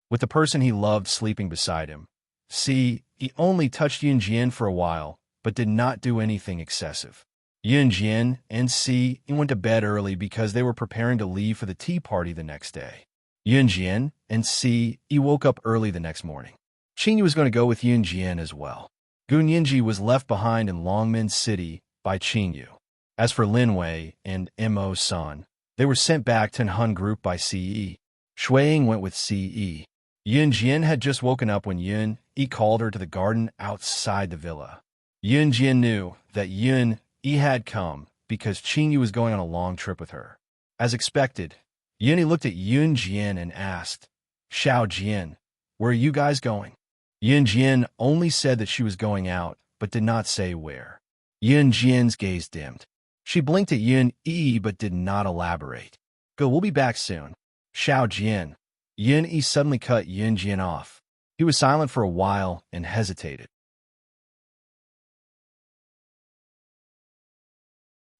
With the person he loved sleeping beside him, Si Yi only touched Yun Jian for a while, but did not do anything excessive. Yun Jian and Si Yi went to bed early because they were preparing to leave for the tea party the next day. Yun Jian and Si Yi woke up early the next morning. Qingyu was going to go with Yun Jian as well. Gun Yinji was left behind in Longmen City by Qingyu. As for Lin Wei and Mo Sun, they were sent back to Hun Group by Si Yi. Shui Ying went with Si Yi. Yun Jian had just woken up when Yun Yi called her to the garden outside the villa. Yun Jian knew that Yun Yi had come because Qingyu was going on a long trip with her. As expected, Yun Yi looked at Yun Jian and asked, "Xiao Jian, where are you guys going?" Yun Jian only said that she was going out, but did not say where. Yun Jian's gaze dimmed. She blinked at Yun Yi but did not elaborate. "Go, we'll be back soon." "Xiao Jian." Yun Yi suddenly cut Yun Jian off. He was silent for a while and hesitated.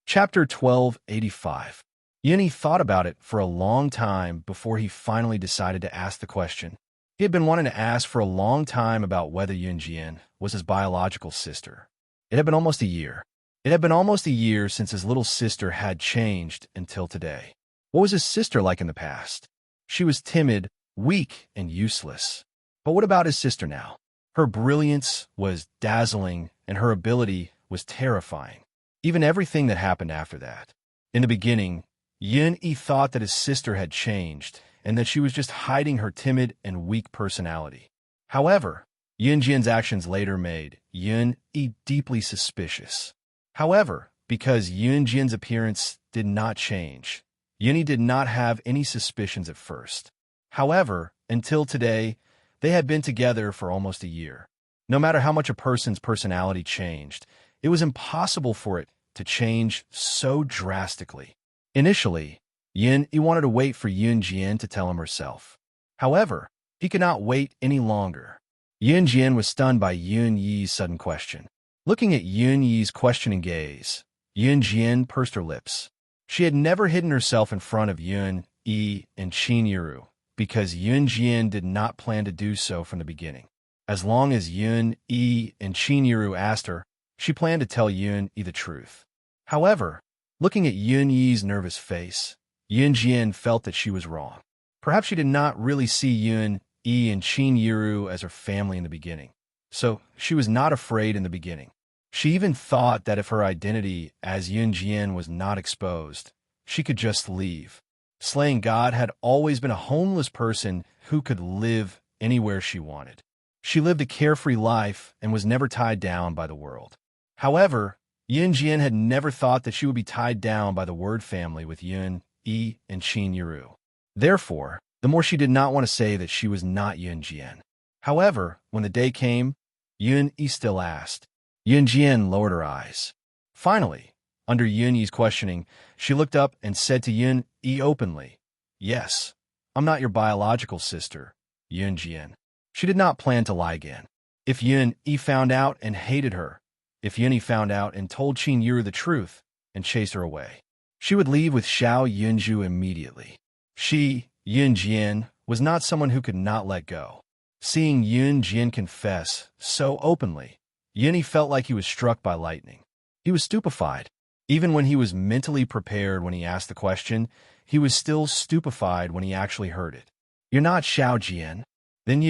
Chapter 1285. Yun Yi thought about it for a long time before he finally decided to ask the question. He had been wanting to ask for a long time about whether Yun Jian was his biological sister. It had been almost a year. It had been almost a year since his little sister had changed until today. What was his sister like in the past? She was timid, weak, and useless. But what about his sister now? Her brilliance was dazzling, and her ability was terrifying. Even everything that happened after that. In the beginning, Yun Yi thought that his sister had changed, and that she was just hiding her timid and weak personality. However, Yun Jian's actions later made Yun Yi deeply suspicious. However, because Yun Jian's appearance did not change, Yun Yi did not have any suspicions at first. However, until today, they had been together for almost a year. No matter how much a person's personality changed, it was impossible for it to change so drastically. Initially, Yun Yi wanted to wait for Yun Jian to tell him herself. However, he could not wait any longer. Yun Jian was stunned by Yun Yi's sudden question. Looking at Yun Yi's questioning gaze, Yun Jian pursed her lips. She had never hidden herself in front of Yun Yi and Qin Yiru because Yun Jian did not plan to do so from the beginning. As long as Yun Yi and Qin asked her, she planned to tell Yun Yi the truth. However, looking at Yun Yi's nervous face, Yun Jian felt that she was wrong. Perhaps she did not really see Yun Yi and Qin as her family in the beginning, so she was not afraid in the beginning. She even thought that if her identity as Yun Jian was not exposed, she could just leave. Slaying God had always been a homeless person who could live anywhere she wanted. She lived a carefree life and was never tied down by the world. However, Yun Jian had never thought that she would be tied down by the word family with Yun Yi and Qin. Therefore, the more she did not want to say that she was not Yun Jian. However, when the day came, Yun Yi still asked. Yun Jian lowered her eyes. Finally, under Yun Yi's questioning, she looked up and said to Yun Yi openly, "Yes, I'm not your biological sister, Yun Jian." She did not plan to lie again. If Yun Yi found out and hated her, if Yun Yi found out and told Qin the truth and chased her away, she would leave with Xiao Yunju immediately. She, Yun Jian, was not someone who could not let go. Seeing Yun Jian confess so openly, Yun Yi felt like he was struck by lightning. He was stupefied. Even when he was mentally prepared when he asked the question, he was still stupefied when he actually heard it. "You're not Xiao Jian. Then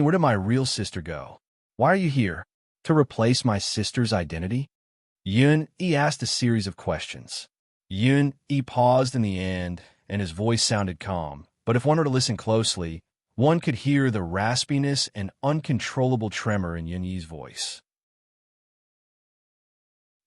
where did my real sister go? Why are you here? To replace my sister's identity?" Yun Yi asked a series of questions. Yun Yi paused in the end, and his voice sounded calm, but if one were to listen closely, one could hear the raspiness and uncontrollable tremor in Yun Yi's voice.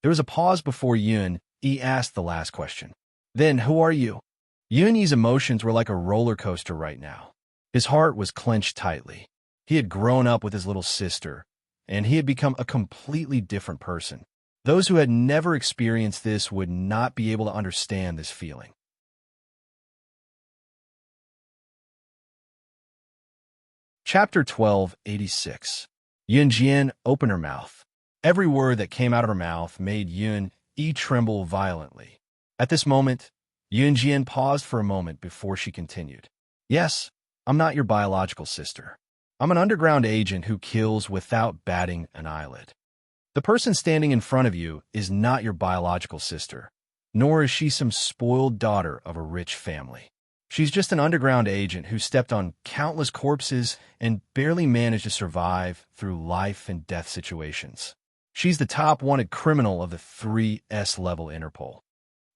There was a pause before Yun Yi asked the last question. "Then who are you?" Yun Yi's emotions were like a roller coaster right now. His heart was clenched tightly. He had grown up with his little sister, and he had become a completely different person. Those who had never experienced this would not be able to understand this feeling. Chapter 1286. Yun Jian opened her mouth. Every word that came out of her mouth made Yun Yi tremble violently. At this moment, Yun Jian paused for a moment before she continued. "Yes, I'm not your biological sister. I'm an underground agent who kills without batting an eyelid. The person standing in front of you is not your biological sister, nor is she some spoiled daughter of a rich family. She's just an underground agent who stepped on countless corpses and barely managed to survive through life and death situations. She's the top wanted criminal of the 3S level Interpol."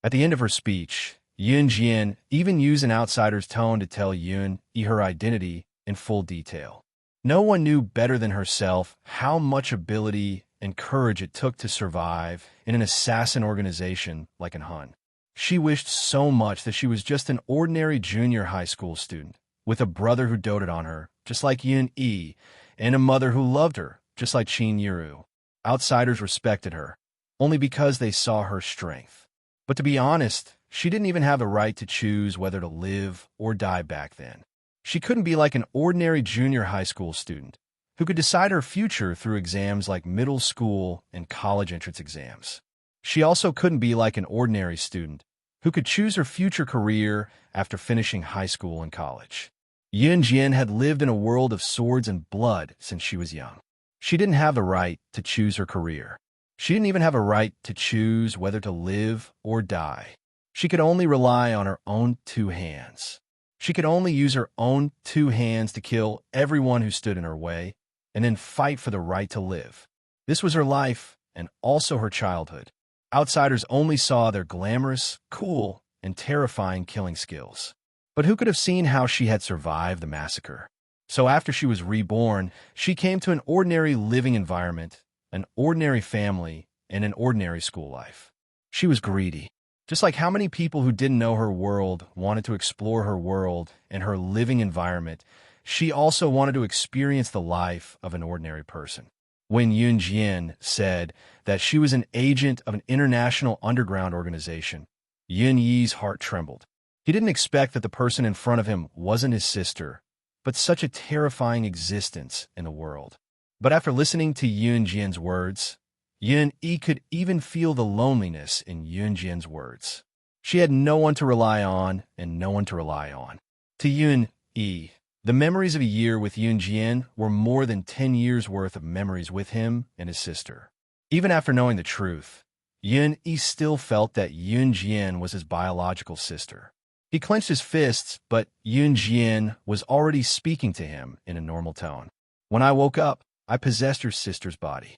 At the end of her speech, Yun Jian even used an outsider's tone to tell Yun Yi her identity in full detail. No one knew better than herself how much ability and courage it took to survive in an assassin organization like an Hun. She wished so much that she was just an ordinary junior high school student, with a brother who doted on her, just like Yun Yi, and a mother who loved her, just like Qin. Outsiders respected her, only because they saw her strength. But to be honest, she didn't even have the right to choose whether to live or die back then. She couldn't be like an ordinary junior high school student, who could decide her future through exams like middle school and college entrance exams. She also couldn't be like an ordinary student, who could choose her future career after finishing high school and college. Yun Jian had lived in a world of swords and blood since she was young. She didn't have the right to choose her career. She didn't even have a right to choose whether to live or die. She could only rely on her own two hands. She could only use her own two hands to kill everyone who stood in her way, and then fight for the right to live. This was her life and also her childhood. Outsiders only saw their glamorous, cool, and terrifying killing skills. But who could have seen how she had survived the massacre? So after she was reborn, she came to an ordinary living environment, an ordinary family, and an ordinary school life. She was greedy. Just like how many people who didn't know her world wanted to explore her world and her living environment, she also wanted to experience the life of an ordinary person. When Yun Jian said that she was an agent of an international underground organization, Yun Yi's heart trembled. He didn't expect that the person in front of him wasn't his sister, but such a terrifying existence in the world. But after listening to Yun Jian's words, Yun Yi could even feel the loneliness in Yun Jian's words. She had no one to rely on and no one to rely on. To Yun Yi, The memories of a year with Yun Jian were more than 10 years' worth of memories with him and his sister. Even after knowing the truth, Yun Yi still felt that Yun Jian was his biological sister. He clenched his fists, but Yun Jian was already speaking to him in a normal tone. When I woke up, I possessed your sister's body.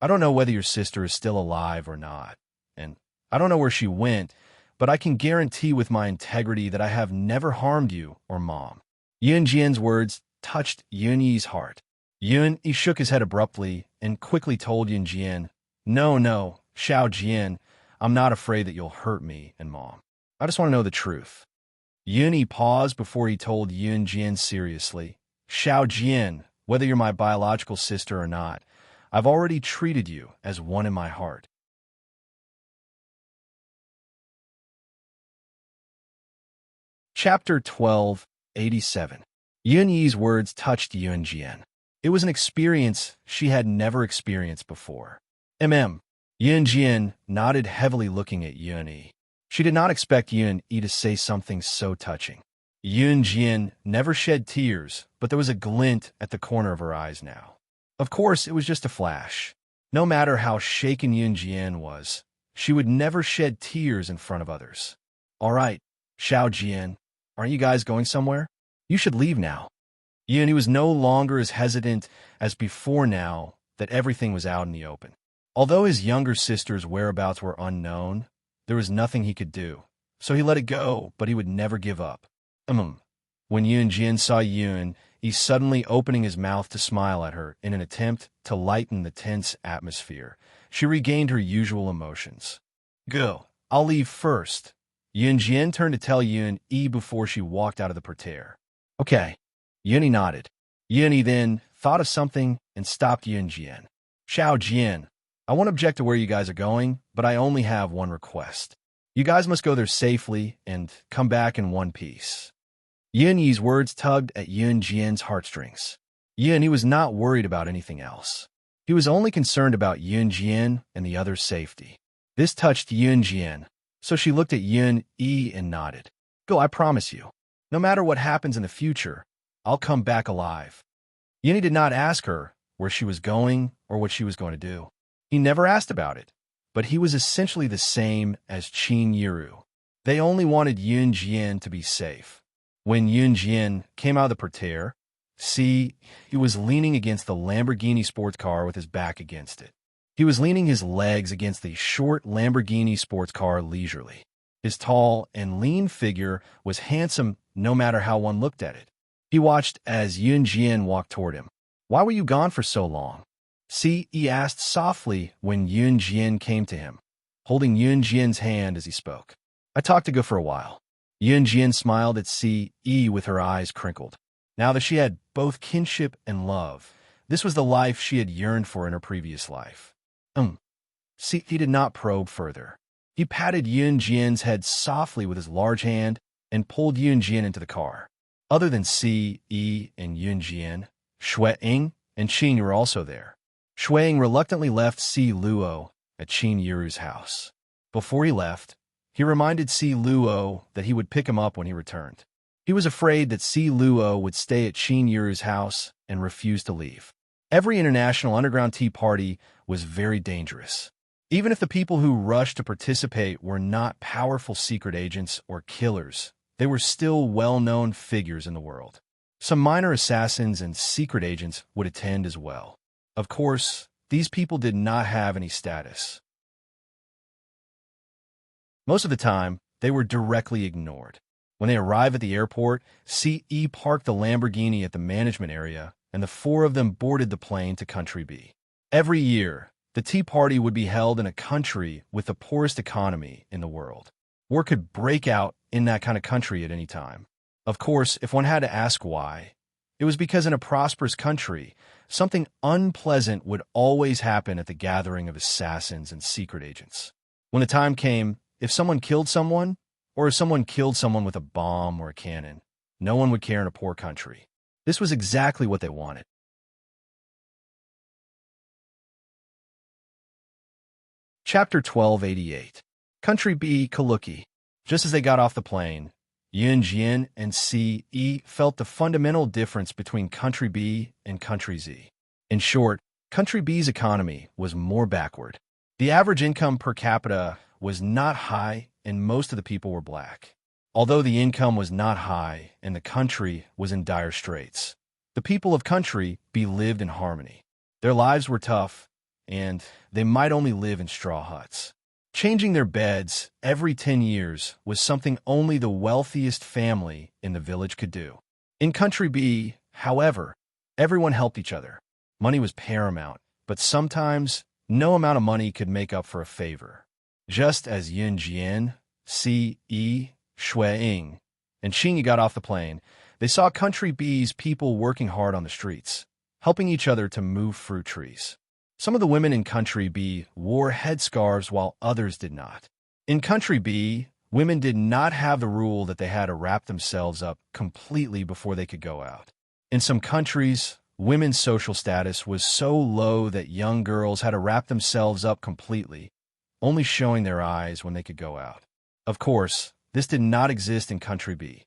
I don't know whether your sister is still alive or not, and I don't know where she went, but I can guarantee with my integrity that I have never harmed you or Mom. Yun Jian's words touched Yun Yi's heart. Yun Yi shook his head abruptly and quickly told Yun Jian, No, Xiao Jian, I'm not afraid that you'll hurt me and Mom. I just want to know the truth. Yun Yi paused before he told Yun Jian seriously, Xiao Jian, whether you're my biological sister or not, I've already treated you as one in my heart. Chapter 12:87. Yun Yi's words touched Yun Jian. It was an experience she had never experienced before. Yun Jian nodded heavily looking at Yun Yi. She did not expect Yun Yi to say something so touching. Yun Jian never shed tears, but there was a glint at the corner of her eyes now. Of course, it was just a flash. No matter how shaken Yun Jian was, she would never shed tears in front of others. All right, Xiao Jian, aren't you guys going somewhere? You should leave now. Yun Yi was no longer as hesitant as before now that everything was out in the open. Although his younger sister's whereabouts were unknown, there was nothing he could do, so he let it go, but he would never give up. When Yun Jian saw Yun Yi suddenly opening his mouth to smile at her in an attempt to lighten the tense atmosphere, she regained her usual emotions. Go, I'll leave first. Yun Jian turned to tell Yun Yi before she walked out of the parterre. Okay. Yun Yi nodded. Yun Yi then thought of something and stopped Yun Jian. Xiao Jian, I won't object to where you guys are going, but I only have one request. You guys must go there safely and come back in one piece. Yun Yi's words tugged at Yun Jian's heartstrings. Yun Yi was not worried about anything else. He was only concerned about Yun Jian and the other's safety. This touched Yun Jian, so she looked at Yun Yi and nodded. Go, I promise you. No matter what happens in the future, I'll come back alive. Yun Yi did not ask her where she was going or what she was going to do. He never asked about it, but he was essentially the same as Qin Yiru. They only wanted Yun Jian to be safe. When Yun Jian came out of the parterre, he was leaning against the Lamborghini sports car with his back against it. He was leaning his legs against the short Lamborghini sports car leisurely. His tall and lean figure was handsome no matter how one looked at it. He watched as Yun Jian walked toward him. Why were you gone for so long? He asked softly when Yun Jian came to him, holding Yun Jian's hand as he spoke. I talked to go for a while. Yun Jian smiled at C.E. with her eyes crinkled. Now that she had both kinship and love, this was the life she had yearned for in her previous life. C.E. did not probe further. He patted Yun Jian's head softly with his large hand and pulled Yun Jian into the car. Other than C.E. and Yun Jian, Shui-Ing and Qin were also there. Shui-Ing reluctantly left Si Luo at Qin Yiru's house. Before he left, he reminded Si Luo that he would pick him up when he returned. He was afraid that Si Luo would stay at Qin Yiru's house and refuse to leave. Every international underground tea party was very dangerous. Even if the people who rushed to participate were not powerful secret agents or killers, they were still well-known figures in the world. Some minor assassins and secret agents would attend as well. Of course, these people did not have any status. Most of the time, they were directly ignored. When they arrived at the airport, C.E. parked the Lamborghini at the management area, and the four of them boarded the plane to Country B. Every year, the tea party would be held in a country with the poorest economy in the world. War could break out in that kind of country at any time. Of course, if one had to ask why, it was because in a prosperous country, something unpleasant would always happen at the gathering of assassins and secret agents. When the time came, if someone killed someone, or if someone killed someone with a bomb or a cannon, no one would care in a poor country. This was exactly what they wanted. Chapter 1288. Country B, Kaluki. Just as they got off the plane, Yunjian and Ce felt the fundamental difference between Country B and Country Z. In short, Country B's economy was more backward. The average income per capita was not high, and most of the people were black. Although the income was not high and the country was in dire straits, the people of Country B lived in harmony. Their lives were tough, and they might only live in straw huts. Changing their beds every 10 years was something only the wealthiest family in the village could do. In Country B, however, everyone helped each other. Money was paramount, but sometimes no amount of money could make up for a favor. Just as Yunjian, Ce, Shuiying, and Qingyi got off the plane, they saw Country B's people working hard on the streets, helping each other to move fruit trees. Some of the women in Country B wore headscarves while others did not. In Country B, women did not have the rule that they had to wrap themselves up completely before they could go out. In some countries, women's social status was so low that young girls had to wrap themselves up completely, only showing their eyes when they could go out. Of course, this did not exist in Country B.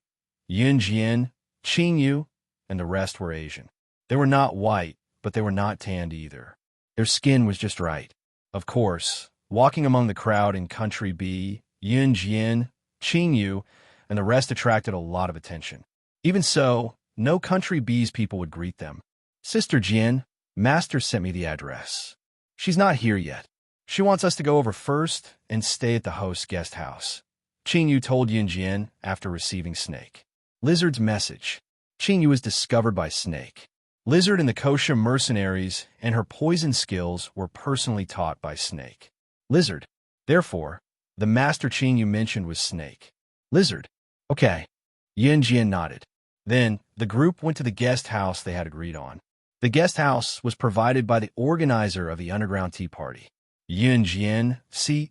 Yunjian, Qingyu, and the rest were Asian. They were not white, but they were not tanned either. Their skin was just right. Of course, walking among the crowd in Country B, Yunjian, Qingyu, and the rest attracted a lot of attention. Even so, no Country B's people would greet them. "Sister Jian, Master sent me the address. She's not here yet. She wants us to go over first and stay at the host's guest house," Qingyu told Yunjian after receiving Snake Lizard's message. Qingyu was discovered by Snake Lizard and the Kosha mercenaries, and her poison skills were personally taught by Snake Lizard. Therefore, the master Qingyu mentioned was Snake Lizard. Okay. Yunjian nodded. Then, the group went to the guest house they had agreed on. The guest house was provided by the organizer of the underground tea party. Yunjian, Ce,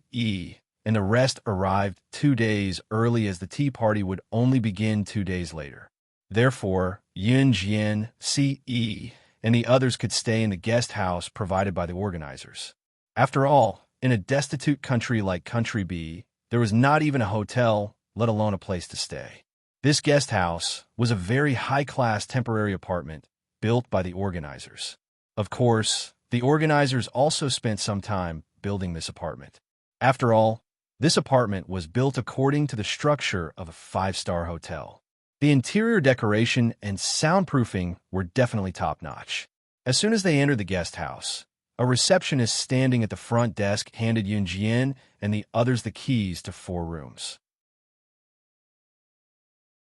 and the rest arrived 2 days early as the tea party would only begin 2 days later. Therefore, Yunjian, Ce, and the others could stay in the guest house provided by the organizers. After all, in a destitute country like Country B, there was not even a hotel, let alone a place to stay. This guest house was a very high-class temporary apartment built by the organizers. Of course, the organizers also spent some time building this apartment. After all, this apartment was built according to the structure of a 5-star hotel. The interior decoration and soundproofing were definitely top-notch. As soon as they entered the guest house, a receptionist standing at the front desk handed Yunjian and the others the keys to 4 rooms.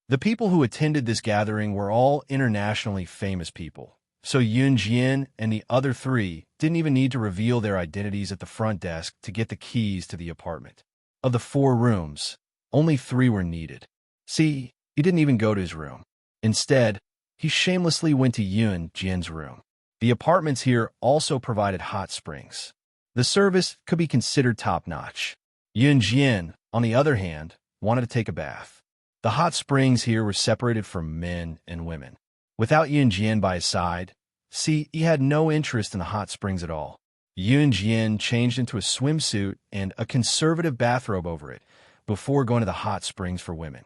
The people who attended this gathering were all internationally famous people, so Yunjian and the other 3 didn't even need to reveal their identities at the front desk to get the keys to the apartment. Of the 4 rooms, only 3 were needed. See, he didn't even go to his room. Instead, he shamelessly went to Yunjian's room. The apartments here also provided hot springs. The service could be considered top-notch. Yunjian, on the other hand, wanted to take a bath. The hot springs here were separated for men and women. Without Yunjian by his side, he had no interest in the hot springs at all. Yunjian changed into a swimsuit and a conservative bathrobe over it before going to the hot springs for women.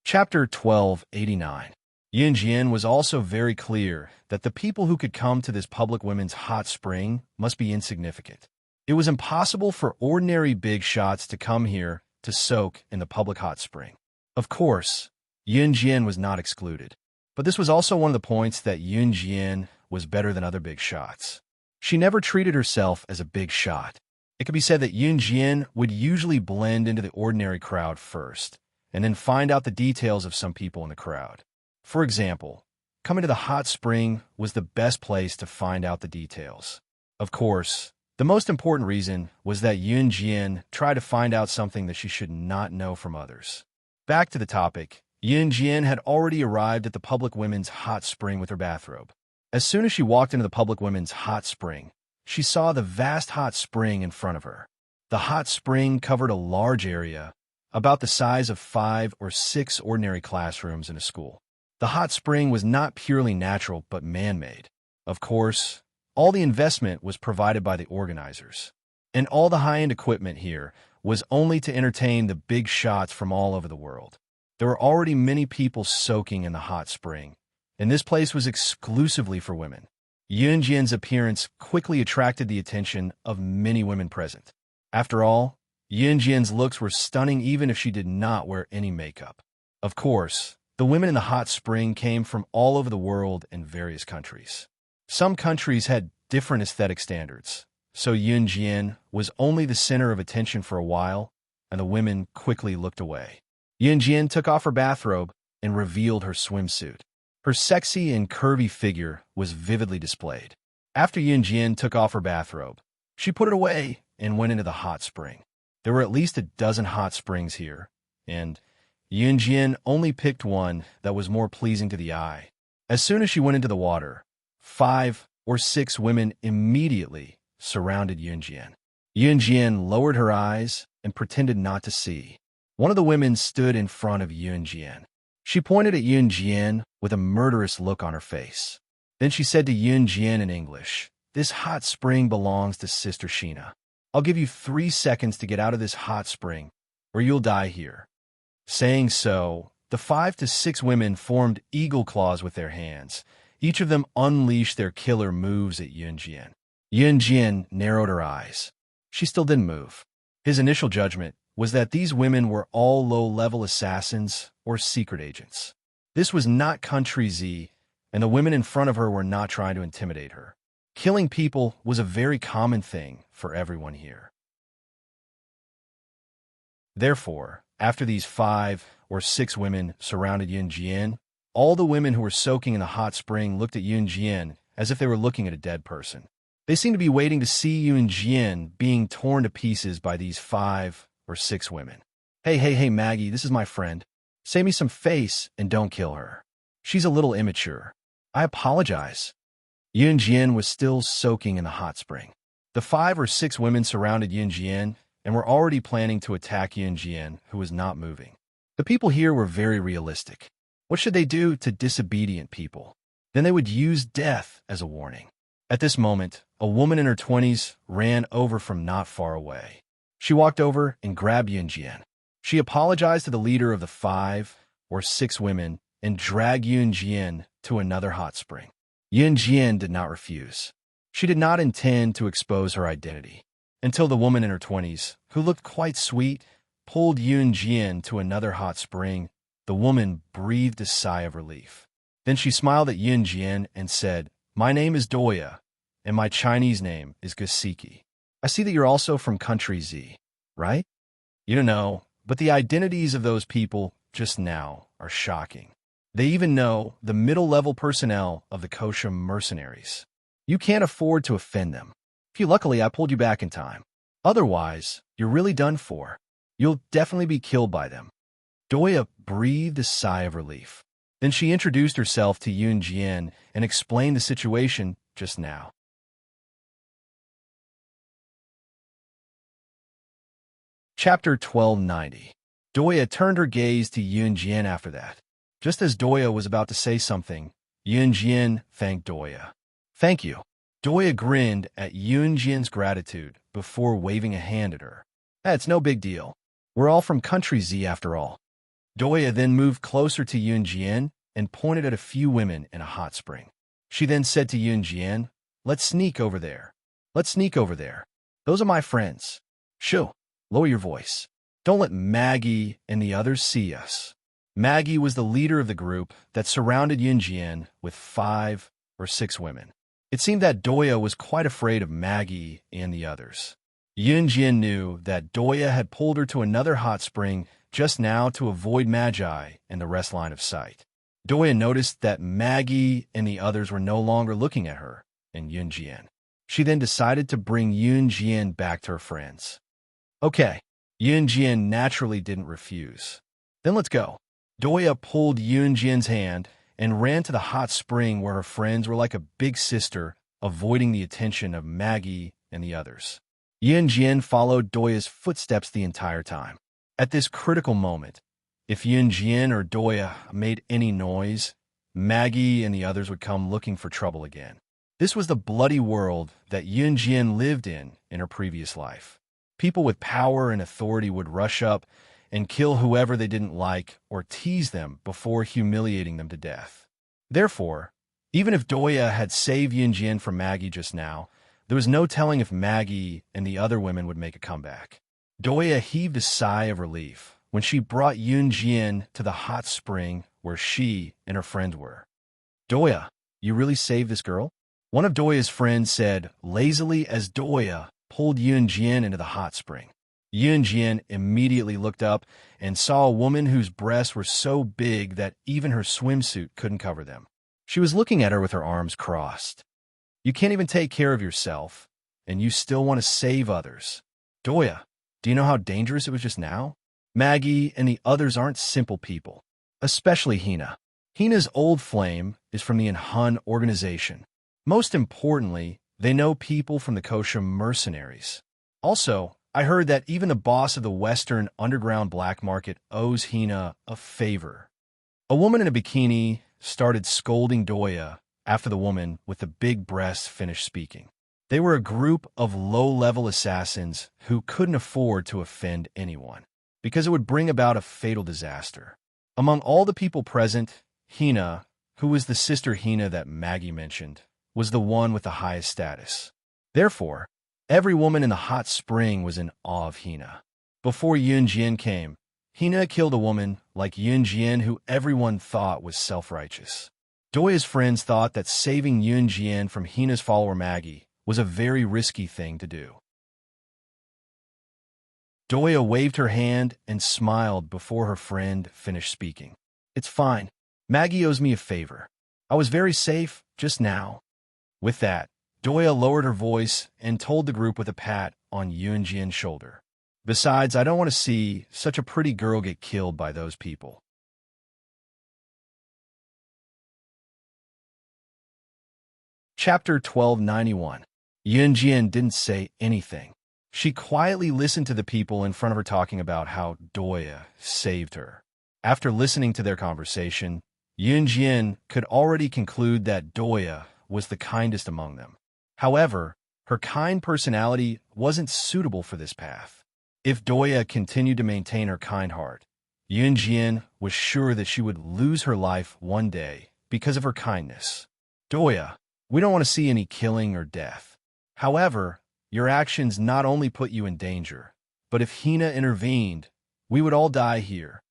Chapter 1289. Yunjian was also very clear that the people who could come to this public women's hot spring must be insignificant. It was impossible for ordinary big shots to come here to soak in the public hot spring. Of course, Yunjian was not excluded, but this was also one of the points that Yunjian was better than other big shots. She never treated herself as a big shot. It could be said that Yunjian would usually blend into the ordinary crowd first, and then find out the details of some people in the crowd. For example, coming to the hot spring was the best place to find out the details. Of course, the most important reason was that Yunjian tried to find out something that she should not know from others. Back to the topic, Yunjian had already arrived at the public women's hot spring with her bathrobe. As soon as she walked into the public women's hot spring, she saw the vast hot spring in front of her. The hot spring covered a large area, about the size of 5 or 6 ordinary classrooms in a school. The hot spring was not purely natural but man-made. Of course, all the investment was provided by the organizers. And all the high-end equipment here was only to entertain the big shots from all over the world. There were already many people soaking in the hot spring, and this place was exclusively for women. Yunjian's appearance quickly attracted the attention of many women present. After all, Yunjian's looks were stunning even if she did not wear any makeup. Of course, the women in the hot spring came from all over the world and various countries. Some countries had different aesthetic standards, so Yunjian was only the center of attention for a while, and the women quickly looked away. Yunjian took off her bathrobe and revealed her swimsuit. Her sexy and curvy figure was vividly displayed. After Yunjian took off her bathrobe, she put it away and went into the hot spring. There were at least a dozen hot springs here, and Yunjian only picked one that was more pleasing to the eye. As soon as she went into the water, 5 or 6 women immediately surrounded Yunjian. Yunjian lowered her eyes and pretended not to see. One of the women stood in front of Yunjian. She pointed at Yunjian with a murderous look on her face. Then she said to Yunjian in English, "This hot spring belongs to Sister Sheena. I'll give you 3 seconds to get out of this hot spring, or you'll die here." Saying so, the 5 to 6 women formed eagle claws with their hands. Each of them unleashed their killer moves at Yunjian. Yunjian narrowed her eyes. She still didn't move. His initial judgment was that these women were all low-level assassins or secret agents. This was not Country Z, and the women in front of her were not trying to intimidate her. Killing people was a very common thing for everyone here. Therefore, after these 5 or 6 women surrounded Yunjian, all the women who were soaking in the hot spring looked at Yunjian as if they were looking at a dead person. They seemed to be waiting to see Yunjian being torn to pieces by these 5 or 6 women. Hey, Maggie, this is my friend. Save me some face and don't kill her. She's a little immature. I apologize." Yunjian was still soaking in the hot spring. The 5 or 6 women surrounded Yunjian and were already planning to attack Yunjian, who was not moving. The people here were very realistic. What should they do to disobedient people? Then they would use death as a warning. At this moment, a woman in her 20s ran over from not far away. She walked over and grabbed Yunjian. She apologized to the leader of the 5 or 6 women and dragged Yunjian to another hot spring. Yunjian did not refuse. She did not intend to expose her identity, until the woman in her 20s, who looked quite sweet, pulled Yunjian to another hot spring. The woman breathed a sigh of relief. Then she smiled at Yunjian and said, "My name is Doya, and my Chinese name is Gasiki. I see that you're also from Country Z, right? You don't know, but the identities of those people just now are shocking. They even know the middle-level personnel of the kosher mercenaries. You can't afford to offend them. Luckily, I pulled you back in time. Otherwise, you're really done for. You'll definitely be killed by them." Doya breathed a sigh of relief. Then she introduced herself to Yunjian and explained the situation just now. Chapter 1290. Doya turned her gaze to Yunjian after that. Just as Doya was about to say something, Yunjian thanked Doya. "Thank you." Doya grinned at Yunjian's gratitude before waving a hand at her. "It's no big deal. We're all from Country Z after all." Doya then moved closer to Yunjian and pointed at a few women in a hot spring. She then said to Yunjian, "Let's sneak over there. Let's sneak over there. Those are my friends. Shoo, lower your voice. Don't let Maggie and the others see us." Maggie was the leader of the group that surrounded Yunjian with 5 or 6 women. It seemed that Doya was quite afraid of Maggie and the others. Yunjian knew that Doya had pulled her to another hot spring just now to avoid Magi and the rest line of sight. Doya noticed that Maggie and the others were no longer looking at her and Yunjian. She then decided to bring Yunjian back to her friends. "Okay." Yunjian naturally didn't refuse. "Then let's go." Doya pulled Yunjian's hand and ran to the hot spring where her friends were like a big sister, avoiding the attention of Maggie and the others. Yunjian followed Doya's footsteps the entire time. At this critical moment, if Yunjian or Doya made any noise, Maggie and the others would come looking for trouble again. This was the bloody world that Yunjian lived in her previous life. People with power and authority would rush up and kill whoever they didn't like or tease them before humiliating them to death. Therefore, even if Doya had saved Yunjian from Maggie just now, there was no telling if Maggie and the other women would make a comeback. Doya heaved a sigh of relief when she brought Yunjian to the hot spring where she and her friends were. "Doya, you really saved this girl?" One of Doya's friends said lazily as Doya pulled Yunjian into the hot spring. Yunjian immediately looked up and saw a woman whose breasts were so big that even her swimsuit couldn't cover them. She was looking at her with her arms crossed. "You can't even take care of yourself, and you still want to save others. Doya, do you know how dangerous it was just now? Maggie and the others aren't simple people, especially Hina. Hina's old flame is from the Hun organization. Most importantly, they know people from the kosher mercenaries. Also, I heard that even the boss of the Western underground black market owes Hina a favor." A woman in a bikini started scolding Doya after the woman with the big breasts finished speaking. They were a group of low-level assassins who couldn't afford to offend anyone, because it would bring about a fatal disaster. Among all the people present, Hina, who was the sister Hina that Maggie mentioned, was the one with the highest status. Therefore, every woman in the hot spring was in awe of Hina. Before Yunjian came, Hina killed a woman like Yunjian who everyone thought was self-righteous. Doya's friends thought that saving Yunjian from Hina's follower Maggie was a very risky thing to do. Doya waved her hand and smiled before her friend finished speaking. "It's fine. Maggie owes me a favor. I was very safe just now." With that, Doya lowered her voice and told the group with a pat on Yunjian's shoulder. "Besides, I don't want to see such a pretty girl get killed by those people." Chapter 1291. Yunjian didn't say anything. She quietly listened to the people in front of her talking about how Doya saved her. After listening to their conversation, Yunjian could already conclude that Doya was the kindest among them. However, her kind personality wasn't suitable for this path. If Doya continued to maintain her kind heart, Yunjian was sure that she would lose her life one day because of her kindness. "Doya, we don't want to see any killing or death. However, your actions not only put you in danger, but if Hina intervened, we would all die here.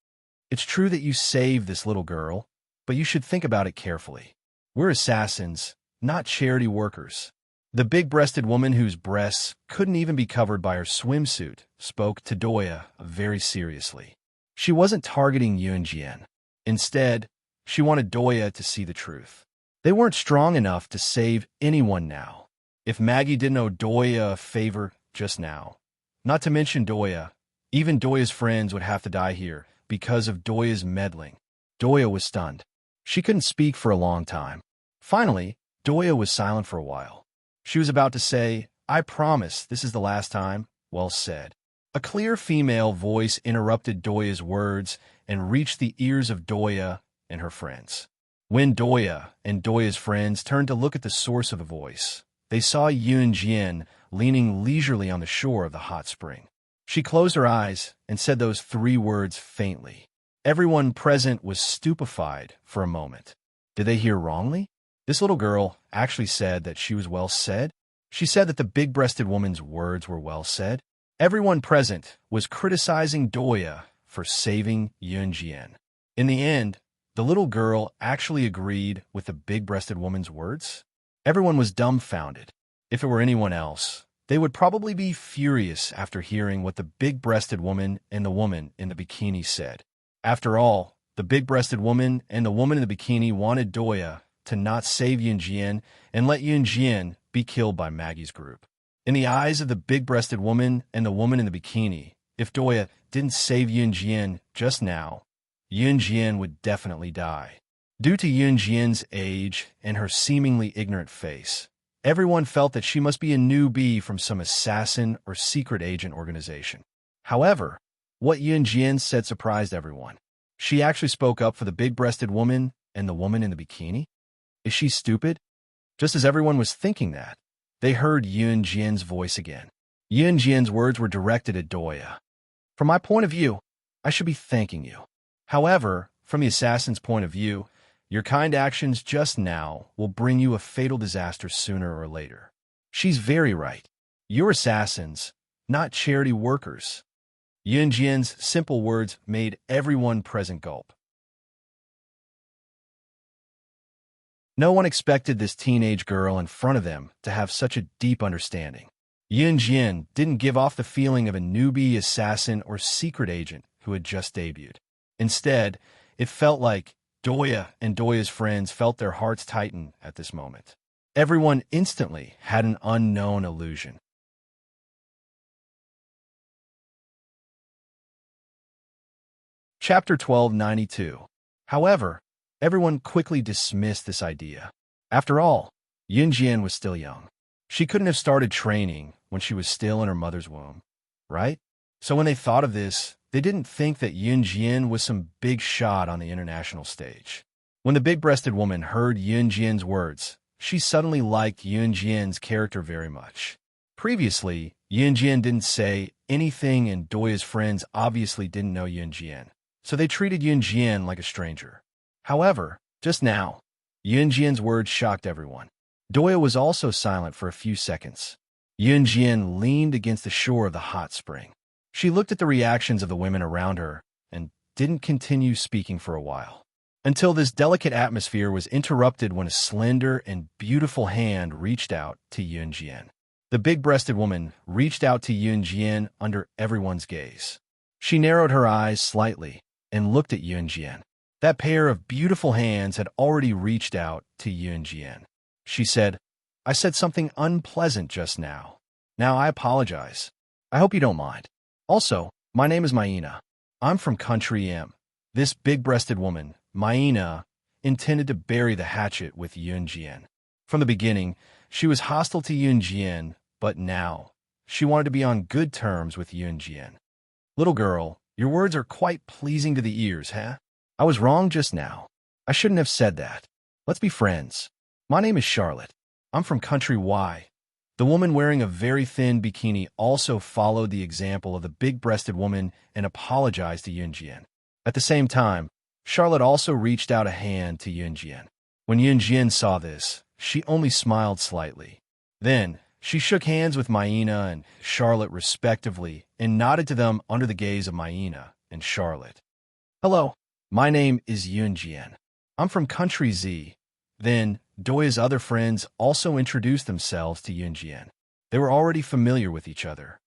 It's true that you saved this little girl, but you should think about it carefully. We're assassins, not charity workers." The big-breasted woman whose breasts couldn't even be covered by her swimsuit spoke to Doya very seriously. She wasn't targeting Yunjian. Instead, she wanted Doya to see the truth. They weren't strong enough to save anyone now. If Maggie didn't owe Doya a favor just now, not to mention Doya, even Doya's friends would have to die here because of Doya's meddling. Doya was stunned. She couldn't speak for a long time. Finally, Doya was silent for a while. She was about to say, "I promise this is the last time." Well said. A clear female voice interrupted Doya's words and reached the ears of Doya and her friends. When Doya and Doya's friends turned to look at the source of the voice, they saw Yunjian leaning leisurely on the shore of the hot spring. She closed her eyes and said those 3 words faintly. Everyone present was stupefied for a moment. Did they hear wrongly? This little girl actually said that she was well said. She said that the big-breasted woman's words were well said. Everyone present was criticizing Doya for saving Yunjian. In the end, the little girl actually agreed with the big-breasted woman's words. Everyone was dumbfounded. If it were anyone else, they would probably be furious after hearing what the big-breasted woman and the woman in the bikini said. After all, the big-breasted woman and the woman in the bikini wanted Doya to not save Yunjian and let Yunjian be killed by Maggie's group. In the eyes of the big-breasted woman and the woman in the bikini, if Doya didn't save Yunjian just now, Yunjian would definitely die. Due to Yunjian's age and her seemingly ignorant face, everyone felt that she must be a newbie from some assassin or secret agent organization. However, what Yunjian said surprised everyone. She actually spoke up for the big-breasted woman and the woman in the bikini. Is she stupid? Just as everyone was thinking that, they heard Yun Jian's voice again. Yun Jian's words were directed at Doya. From my point of view, I should be thanking you. However, from the assassin's point of view, your kind actions just now will bring you a fatal disaster sooner or later. She's very right. You're assassins, not charity workers. Yun Jian's simple words made everyone present gulp. No one expected this teenage girl in front of them to have such a deep understanding. Yun Jian didn't give off the feeling of a newbie assassin or secret agent who had just debuted. Instead, it felt like Doya and Doya's friends felt their hearts tighten at this moment. Everyone instantly had an unknown illusion. Chapter 1292. However, everyone quickly dismissed this idea. After all, Yun Jian was still young. She couldn't have started training when she was still in her mother's womb, right? So when they thought of this, they didn't think that Yun Jian was some big shot on the international stage. When the big-breasted woman heard Yun Jian's words, she suddenly liked Yun Jian's character very much. Previously, Yun Jian didn't say anything and Doya's friends obviously didn't know Yun Jian, so they treated Yun Jian like a stranger. However, just now, Yun Jian's words shocked everyone. Doya was also silent for a few seconds. Yun Jian leaned against the shore of the hot spring. She looked at the reactions of the women around her and didn't continue speaking for a while. Until this delicate atmosphere was interrupted when a slender and beautiful hand reached out to Yun Jian. The big-breasted woman reached out to Yun Jian under everyone's gaze. She narrowed her eyes slightly and looked at Yun Jian. That pair of beautiful hands had already reached out to Yun Jian. She said, I said something unpleasant just now. Now I apologize. I hope you don't mind. Also, my name is Maina. I'm from country M. This big-breasted woman, Maina, intended to bury the hatchet with Yun Jian. From the beginning, she was hostile to Yun Jian, but now, she wanted to be on good terms with Yun Jian. Little girl, your words are quite pleasing to the ears, huh? I was wrong just now. I shouldn't have said that. Let's be friends. My name is Charlotte. I'm from country Y. The woman wearing a very thin bikini also followed the example of the big-breasted woman and apologized to Yun Jian. At the same time, Charlotte also reached out a hand to Yun Jian. When Yun Jian saw this, she only smiled slightly. Then, she shook hands with Maina and Charlotte respectively and nodded to them under the gaze of Maina and Charlotte. Hello, my name is Yun Jian. I'm from country Z. Then, Doya's other friends also introduced themselves to Yun Jian. They were already familiar with each other.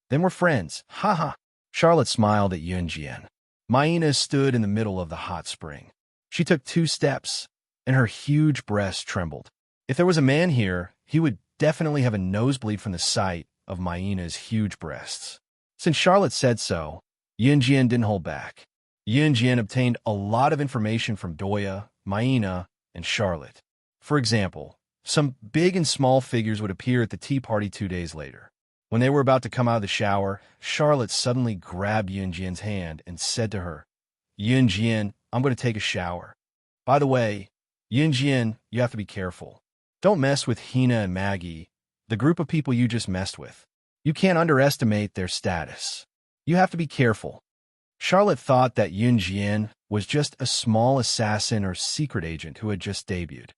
Then we're friends. Ha. Charlotte smiled at Yun Jian. Maina stood in the middle of the hot spring. She took 2 steps, and her huge breasts trembled. If there was a man here, he would definitely have a nosebleed from the sight of Maina's huge breasts. Since Charlotte said so, Yun Jian didn't hold back. Yun Jian obtained a lot of information from Doya, Maina, and Charlotte. For example, some big and small figures would appear at the tea party 2 days later. When they were about to come out of the shower, Charlotte suddenly grabbed Yun Jian's hand and said to her, Yun Jian, I'm going to take a shower. By the way, Yun Jian, you have to be careful. Don't mess with Hina and Maggie, the group of people you just messed with. You can't underestimate their status. You have to be careful. Charlotte thought that Yun Jian was just a small assassin or secret agent who had just debuted.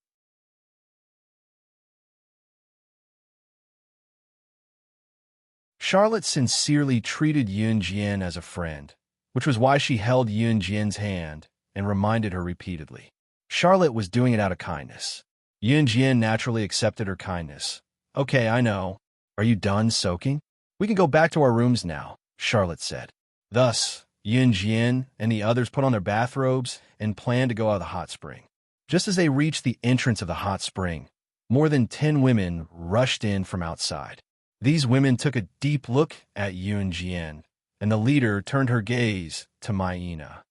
Charlotte sincerely treated Yun Jian as a friend, which was why she held Yun Jian's hand and reminded her repeatedly. Charlotte was doing it out of kindness. Yun Jian naturally accepted her kindness. Okay, I know. Are you done soaking? We can go back to our rooms now, Charlotte said. Thus, Yun Jian and the others put on their bathrobes and planned to go out of the hot spring. Just as they reached the entrance of the hot spring, more than 10 women rushed in from outside. These women took a deep look at Yun Jian, and the leader turned her gaze to Maina.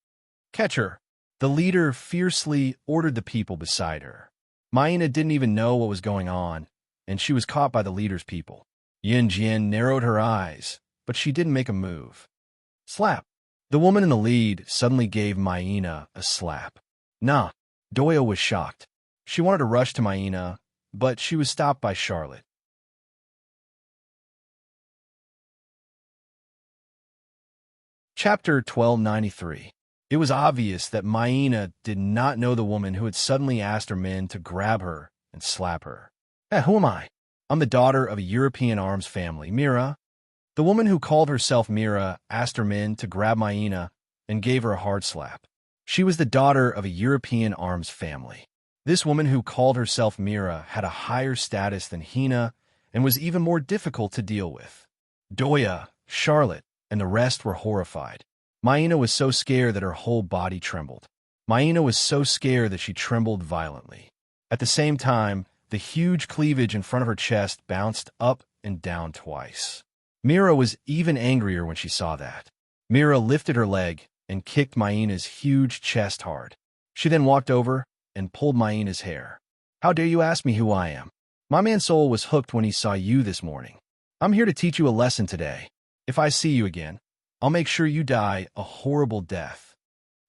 Catch her. The leader fiercely ordered the people beside her. Maina didn't even know what was going on, and she was caught by the leader's people. Yun Jian narrowed her eyes, but she didn't make a move. Slap. The woman in the lead suddenly gave Maina a slap. Nah. Doya was shocked. She wanted to rush to Maina, but she was stopped by Charlotte. Chapter 1293. It was obvious that Maina did not know the woman who had suddenly asked her men to grab her and slap her. Who am I? I'm the daughter of a European arms family, Mira. The woman who called herself Mira asked her men to grab Maina and gave her a hard slap. She was the daughter of a European arms family. This woman who called herself Mira had a higher status than Hina and was even more difficult to deal with. Doya, Charlotte, and the rest were horrified. Maina was so scared that her whole body trembled. Maina was so scared that she trembled violently. At the same time, the huge cleavage in front of her chest bounced up and down twice. Mira was even angrier when she saw that. Mira lifted her leg and kicked Maina's huge chest hard. She then walked over and pulled Maina's hair. How dare you ask me who I am? My man's soul was hooked when he saw you this morning. I'm here to teach you a lesson today. If I see you again, I'll make sure you die a horrible death.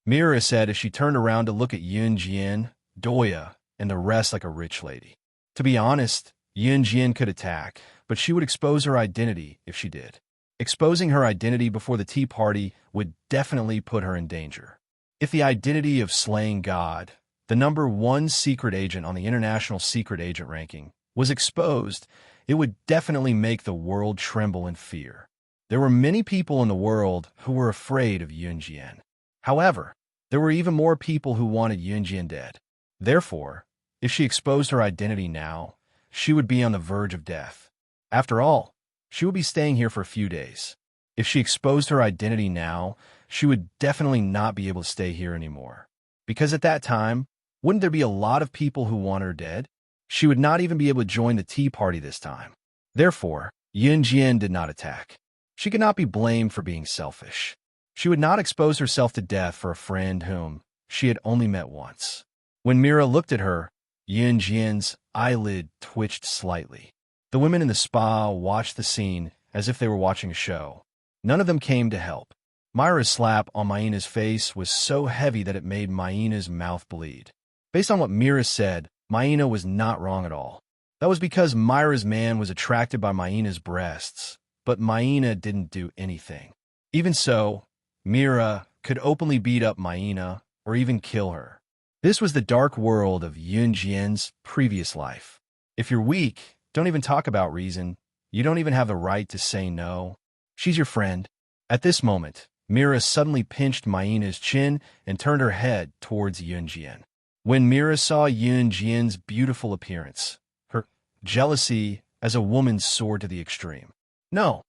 Mira said as she turned around to look at Yun Jian, Doya, and the rest like a rich lady. To be honest, Yun Jian could attack, but she would expose her identity if she did. Exposing her identity before the tea party would definitely put her in danger. If the identity of slaying God, the #1 secret agent on the International Secret Agent ranking, was exposed, it would definitely make the world tremble in fear. There were many people in the world who were afraid of Yun Jian. However, there were even more people who wanted Yun Jian dead. Therefore, if she exposed her identity now, she would be on the verge of death. After all, she would be staying here for a few days. If she exposed her identity now, she would definitely not be able to stay here anymore. Because at that time, wouldn't there be a lot of people who want her dead? She would not even be able to join the tea party this time. Therefore, Yun Jian did not attack. She could not be blamed for being selfish. She would not expose herself to death for a friend whom she had only met once. When Mira looked at her, Yun Jian's eyelid twitched slightly. The women in the spa watched the scene as if they were watching a show. None of them came to help. Myra's slap on Maina's face was so heavy that it made Maina's mouth bleed. Based on what Mira said, Maina was not wrong at all. That was because Myra's man was attracted by Maina's breasts, but Maina didn't do anything. Even so, Mira could openly beat up Maina or even kill her. This was the dark world of Yun Jian's previous life. If you're weak, don't even talk about reason. You don't even have the right to say no. She's your friend. At this moment, Mira suddenly pinched Maina's chin and turned her head towards Yun Jian. When Mira saw Yun Jian's beautiful appearance, her jealousy as a woman soared to the extreme. No,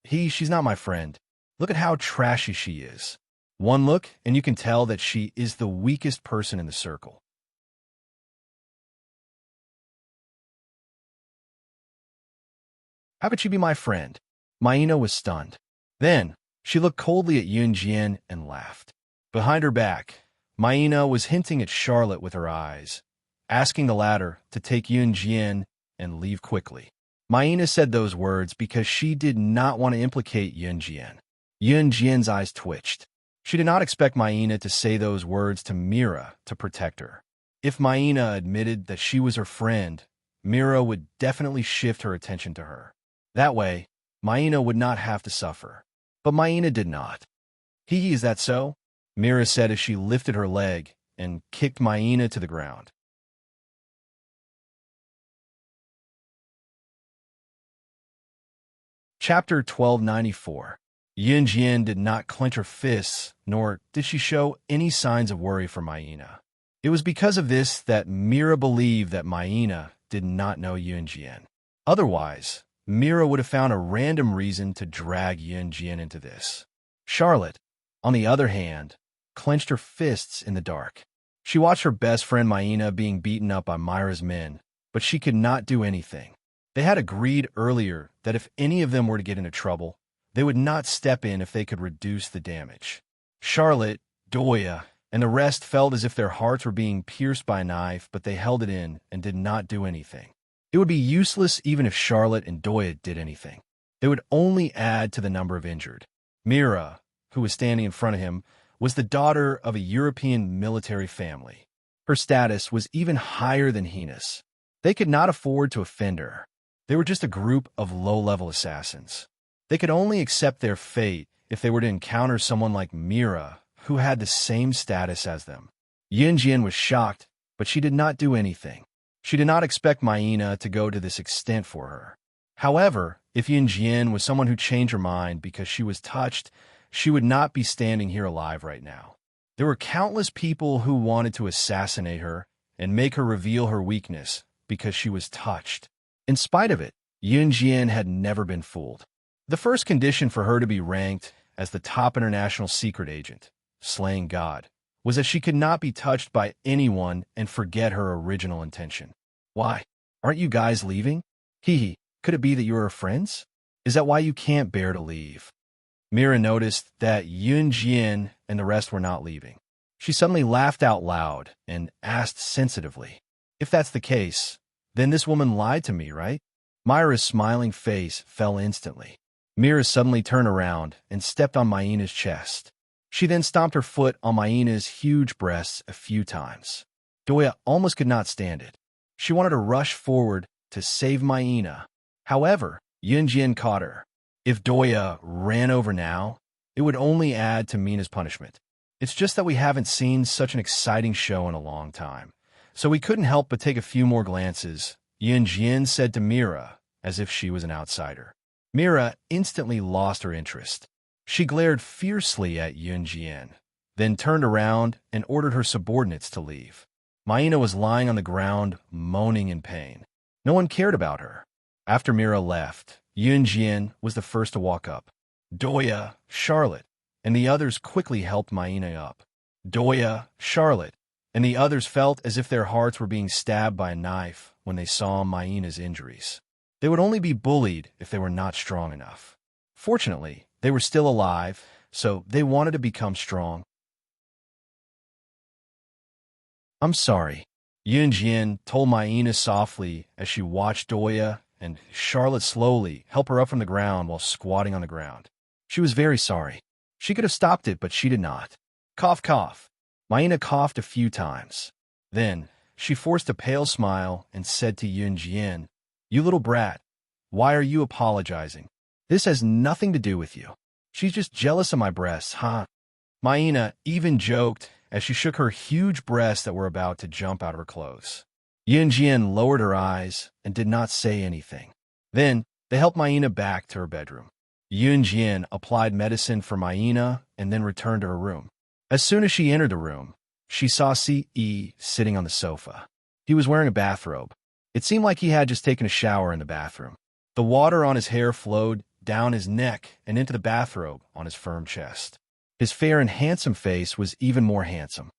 she's not my friend. Look at how trashy she is. One look, and you can tell that she is the weakest person in the circle. How could she be my friend? Maina was stunned. Then, she looked coldly at Yun Jian and laughed. Behind her back, Maina was hinting at Charlotte with her eyes, asking the latter to take Yun Jian and leave quickly. Maina said those words because she did not want to implicate Yun Jian. Yun Jian's eyes twitched. She did not expect Maina to say those words to Mira to protect her. If Maina admitted that she was her friend, Mira would definitely shift her attention to her. That way, Maina would not have to suffer. But Maina did not. Is that so? Mira said as she lifted her leg and kicked Maina to the ground. Chapter 1294. Yun Jian did not clench her fists, nor did she show any signs of worry for Maina. It was because of this that Mira believed that Maina did not know Yun Jian. Otherwise, Mira would have found a random reason to drag Yun Jian into this. Charlotte, on the other hand, clenched her fists in the dark. She watched her best friend Maina being beaten up by Myra's men, but she could not do anything. They had agreed earlier that if any of them were to get into trouble, they would not step in if they could reduce the damage. Charlotte, Doya, and the rest felt as if their hearts were being pierced by a knife, but they held it in and did not do anything. It would be useless even if Charlotte and Doya did anything. They would only add to the number of injured. Mira, who was standing in front of him, was the daughter of a European military family. Her status was even higher than Hina's. They could not afford to offend her. They were just a group of low-level assassins. They could only accept their fate if they were to encounter someone like Mira, who had the same status as them. Yunjian was shocked, but she did not do anything. She did not expect Maina to go to this extent for her. However, if Yunjian was someone who changed her mind because she was touched, she would not be standing here alive right now. There were countless people who wanted to assassinate her and make her reveal her weakness because she was touched. In spite of it, Yunjian had never been fooled. The first condition for her to be ranked as the top international secret agent, slaying God, was that she could not be touched by anyone and forget her original intention. Why? Aren't you guys leaving? Hee. Could it be that you are friends? Is that why you can't bear to leave? Mira noticed that Yunjian and the rest were not leaving. She suddenly laughed out loud and asked sensitively, "If that's the case, then this woman lied to me, right?" Myra's smiling face fell instantly. Mira suddenly turned around and stepped on Maina's chest. She then stomped her foot on Maina's huge breasts a few times. Doya almost could not stand it. She wanted to rush forward to save Maina. However, Yunjian caught her. If Doya ran over now, it would only add to Mina's punishment. It's just that we haven't seen such an exciting show in a long time, so we couldn't help but take a few more glances, Yunjian said to Mira, as if she was an outsider. Mira instantly lost her interest. She glared fiercely at Yunjian, then turned around and ordered her subordinates to leave. Maina was lying on the ground, moaning in pain. No one cared about her. After Mira left, Yunjian was the first to walk up. Doya, Charlotte, and the others quickly helped Maina up. Doya, Charlotte, and the others felt as if their hearts were being stabbed by a knife when they saw Maina's injuries. They would only be bullied if they were not strong enough. Fortunately, they were still alive, so they wanted to become strong. "I'm sorry," Yunjian told Maina softly as she watched Doya and Charlotte slowly help her up from the ground while squatting on the ground. She was very sorry. She could have stopped it, but she did not. Cough, cough. Maina coughed a few times. Then, she forced a pale smile and said to Yunjian, "You little brat, why are you apologizing? This has nothing to do with you. She's just jealous of my breasts, huh?" Maina even joked as she shook her huge breasts that were about to jump out of her clothes. Yunjian lowered her eyes and did not say anything. Then, they helped Maina back to her bedroom. Yunjian applied medicine for Maina and then returned to her room. As soon as she entered the room, she saw C.E. sitting on the sofa. He was wearing a bathrobe. It seemed like he had just taken a shower in the bathroom. The water on his hair flowed down his neck and into the bathrobe on his firm chest. His fair and handsome face was even more handsome.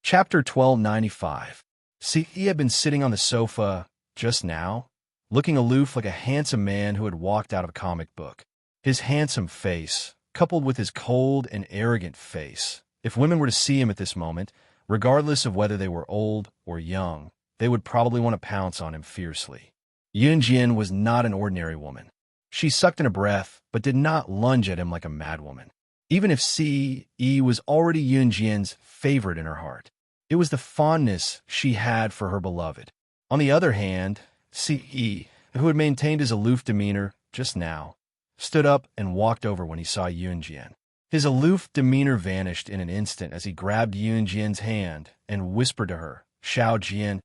Chapter 1295. C.E. had been sitting on the sofa just now, looking aloof like a handsome man who had walked out of a comic book. His handsome face, coupled with his cold and arrogant face, if women were to see him at this moment, regardless of whether they were old or young, they would probably want to pounce on him fiercely. Yunjian was not an ordinary woman. She sucked in a breath, but did not lunge at him like a madwoman. Even if C.E. was already Yunjian's favorite in her heart, it was the fondness she had for her beloved. On the other hand, C.E., who had maintained his aloof demeanor just now, stood up and walked over when he saw Yunjian. His aloof demeanor vanished in an instant as he grabbed Yunjian's hand and whispered to her, "Xiao Jian."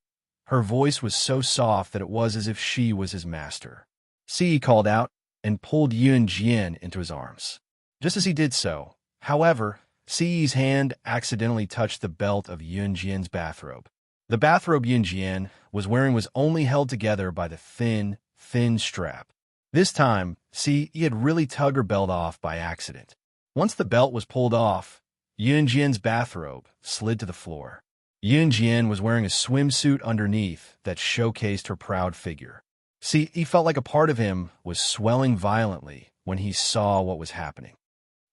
Her voice was so soft that it was as if she was his master. C.E. called out and pulled Yunjian into his arms. Just as he did so, however, C.E.'s hand accidentally touched the belt of Yunjian's bathrobe. The bathrobe Yunjian was wearing was only held together by the thin strap. This time, C.E. had really tugged her belt off by accident. Once the belt was pulled off, Yunjian's bathrobe slid to the floor. Yunjian was wearing a swimsuit underneath that showcased her proud figure. C.E. felt like a part of him was swelling violently when he saw what was happening.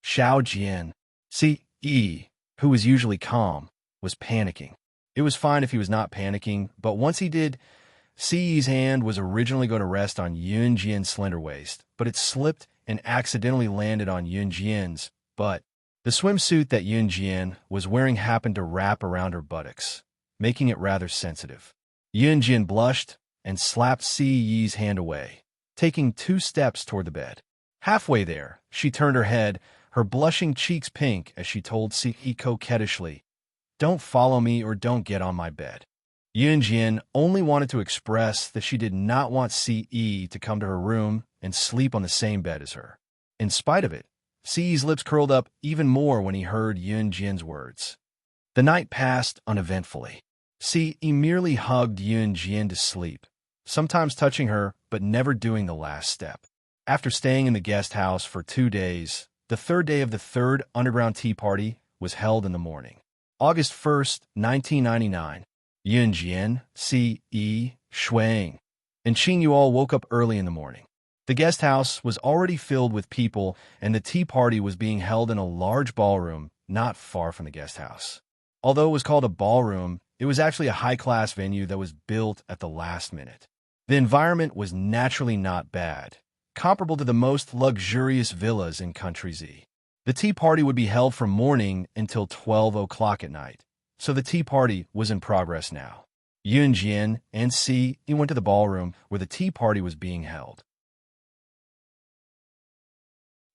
Xiao Jian. C.E., who was usually calm, was panicking. It was fine if he was not panicking, but once he did, C.E.'s hand was originally going to rest on Yunjian's slender waist, but it slipped and accidentally landed on Yunjian's butt. The swimsuit that Yunjian was wearing happened to wrap around her buttocks, making it rather sensitive. Yunjian blushed and slapped Si Yi's hand away, taking 2 steps toward the bed. Halfway there, she turned her head, her blushing cheeks pink as she told Si Yi coquettishly, "Don't follow me or don't get on my bed." Yunjian only wanted to express that she did not want Si Yi to come to her room and sleep on the same bed as her. In spite of it, Si Yi's lips curled up even more when he heard Yunjian's words. The night passed uneventfully. Si Yi merely hugged Yunjian to sleep, sometimes touching her but never doing the last step. After staying in the guest house for 2 days, the 3rd day of the 3rd underground tea party was held in the morning. August 1st, 1999. Yunjian, Si Yi, Shuang, and Qing Yu all woke up early in the morning. The guest house was already filled with people, and the tea party was being held in a large ballroom not far from the guest house. Although it was called a ballroom, it was actually a high-class venue that was built at the last minute. The environment was naturally not bad, comparable to the most luxurious villas in Country Z. The tea party would be held from morning until 12 o'clock at night, so the tea party was in progress now. Yunjian and Si Yi went to the ballroom where the tea party was being held.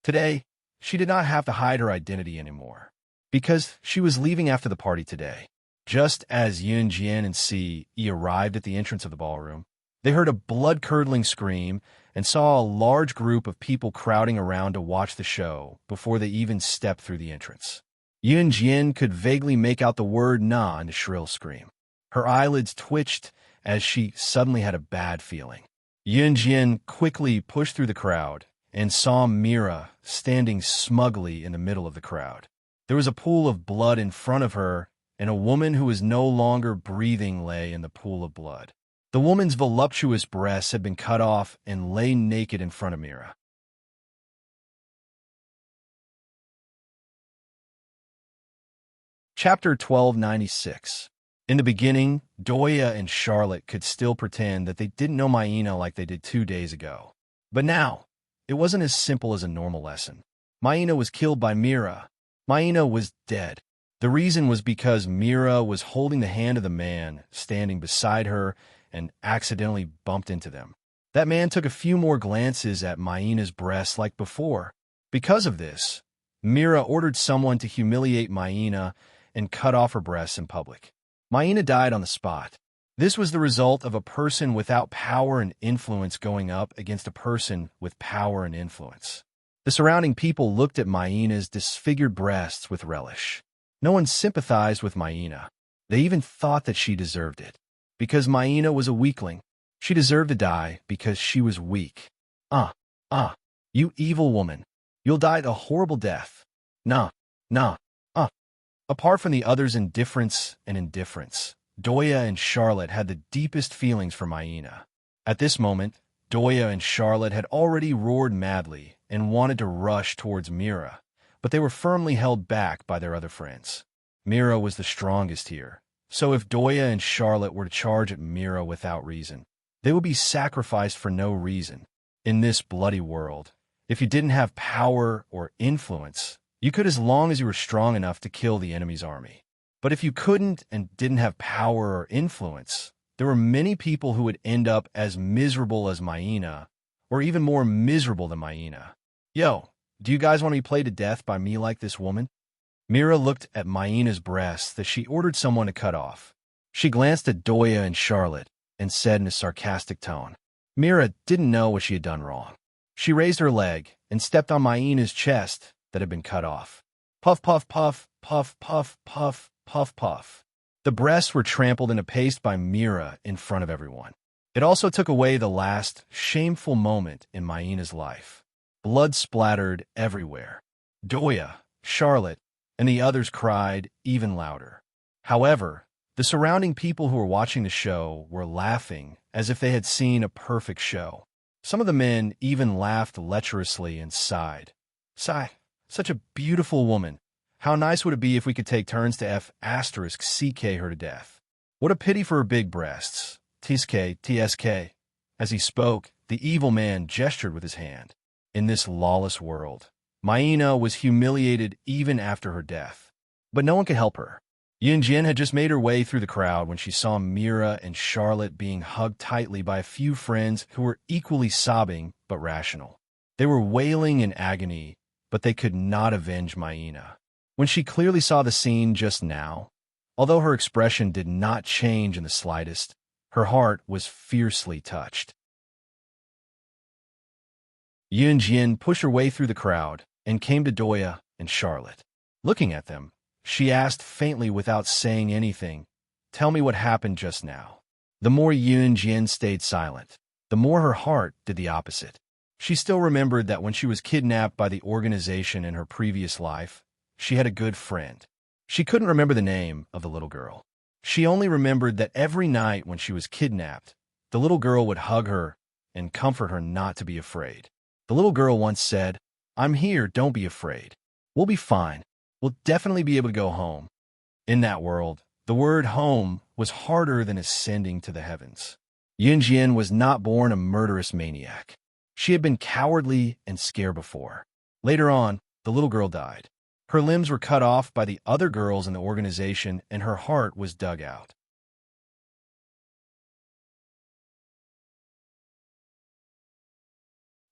Today, she did not have to hide her identity anymore, because she was leaving after the party today. Just as Yunjian and Si Yi arrived at the entrance of the ballroom, they heard a blood-curdling scream and saw a large group of people crowding around to watch the show before they even stepped through the entrance. Yunjian could vaguely make out the word "na" in a shrill scream. Her eyelids twitched as she suddenly had a bad feeling. Yunjian quickly pushed through the crowd and saw Mira standing smugly in the middle of the crowd. There was a pool of blood in front of her, and a woman who was no longer breathing lay in the pool of blood. The woman's voluptuous breasts had been cut off and lay naked in front of Mira. Chapter 1296. In the beginning, Doya and Charlotte could still pretend that they didn't know Maina like they did 2 days ago. But now, it wasn't as simple as a normal lesson. Maina was killed by Mira. Maina was dead. The reason was because Mira was holding the hand of the man standing beside her and accidentally bumped into them. That man took a few more glances at Maina's breasts like before. Because of this, Mira ordered someone to humiliate Maina and cut off her breasts in public. Maina died on the spot. This was the result of a person without power and influence going up against a person with power and influence. The surrounding people looked at Maina's disfigured breasts with relish. No one sympathized with Maina. They even thought that she deserved it. Because Maina was a weakling. She deserved to die because she was weak. You evil woman. You'll die a horrible death. Nah. Apart from the others' indifference, Doya and Charlotte had the deepest feelings for Maina. At this moment, Doya and Charlotte had already roared madly and wanted to rush towards Mira, but they were firmly held back by their other friends. Mira was the strongest here, so if Doya and Charlotte were to charge at Mira without reason, they would be sacrificed for no reason. In this bloody world, if you didn't have power or influence, you could as long as you were strong enough to kill the enemy's army. But if you couldn't and didn't have power or influence, there were many people who would end up as miserable as Maina, or even more miserable than Maina. Yo, do you guys want to be played to death by me like this woman? Mira looked at Maina's breasts that she ordered someone to cut off. She glanced at Doya and Charlotte and said in a sarcastic tone. Mira didn't know what she had done wrong. She raised her leg and stepped on Maina's chest that had been cut off. Puff, puff, puff, puff, puff, puff, puff, puff. The breasts were trampled into paste by Mira in front of everyone. It also took away the last shameful moment in Maina's life. Blood splattered everywhere. Doya, Charlotte, and the others cried even louder. However, the surrounding people who were watching the show were laughing as if they had seen a perfect show. Some of the men even laughed lecherously and sighed. Sigh, such a beautiful woman. How nice would it be if we could take turns to CK her to death? What a pity for her big breasts. TSK. As he spoke, the evil man gestured with his hand. In this lawless world, Maina was humiliated even after her death. But no one could help her. Yunjin had just made her way through the crowd when she saw Mira and Charlotte being hugged tightly by a few friends who were equally sobbing but rational. They were wailing in agony, but they could not avenge Maina. When she clearly saw the scene just now, although her expression did not change in the slightest, her heart was fiercely touched. Yunjin pushed her way through the crowd and came to Doya and Charlotte. Looking at them, she asked faintly without saying anything, "Tell me what happened just now." The more Yunjin stayed silent, the more her heart did the opposite. She still remembered that when she was kidnapped by the organization in her previous life, she had a good friend. She couldn't remember the name of the little girl. She only remembered that every night when she was kidnapped, the little girl would hug her and comfort her not to be afraid. The little girl once said, "I'm here, don't be afraid. We'll be fine. We'll definitely be able to go home." In that world, the word home was harder than ascending to the heavens. Yunjin was not born a murderous maniac. She had been cowardly and scared before. Later on, the little girl died. Her limbs were cut off by the other girls in the organization, and her heart was dug out.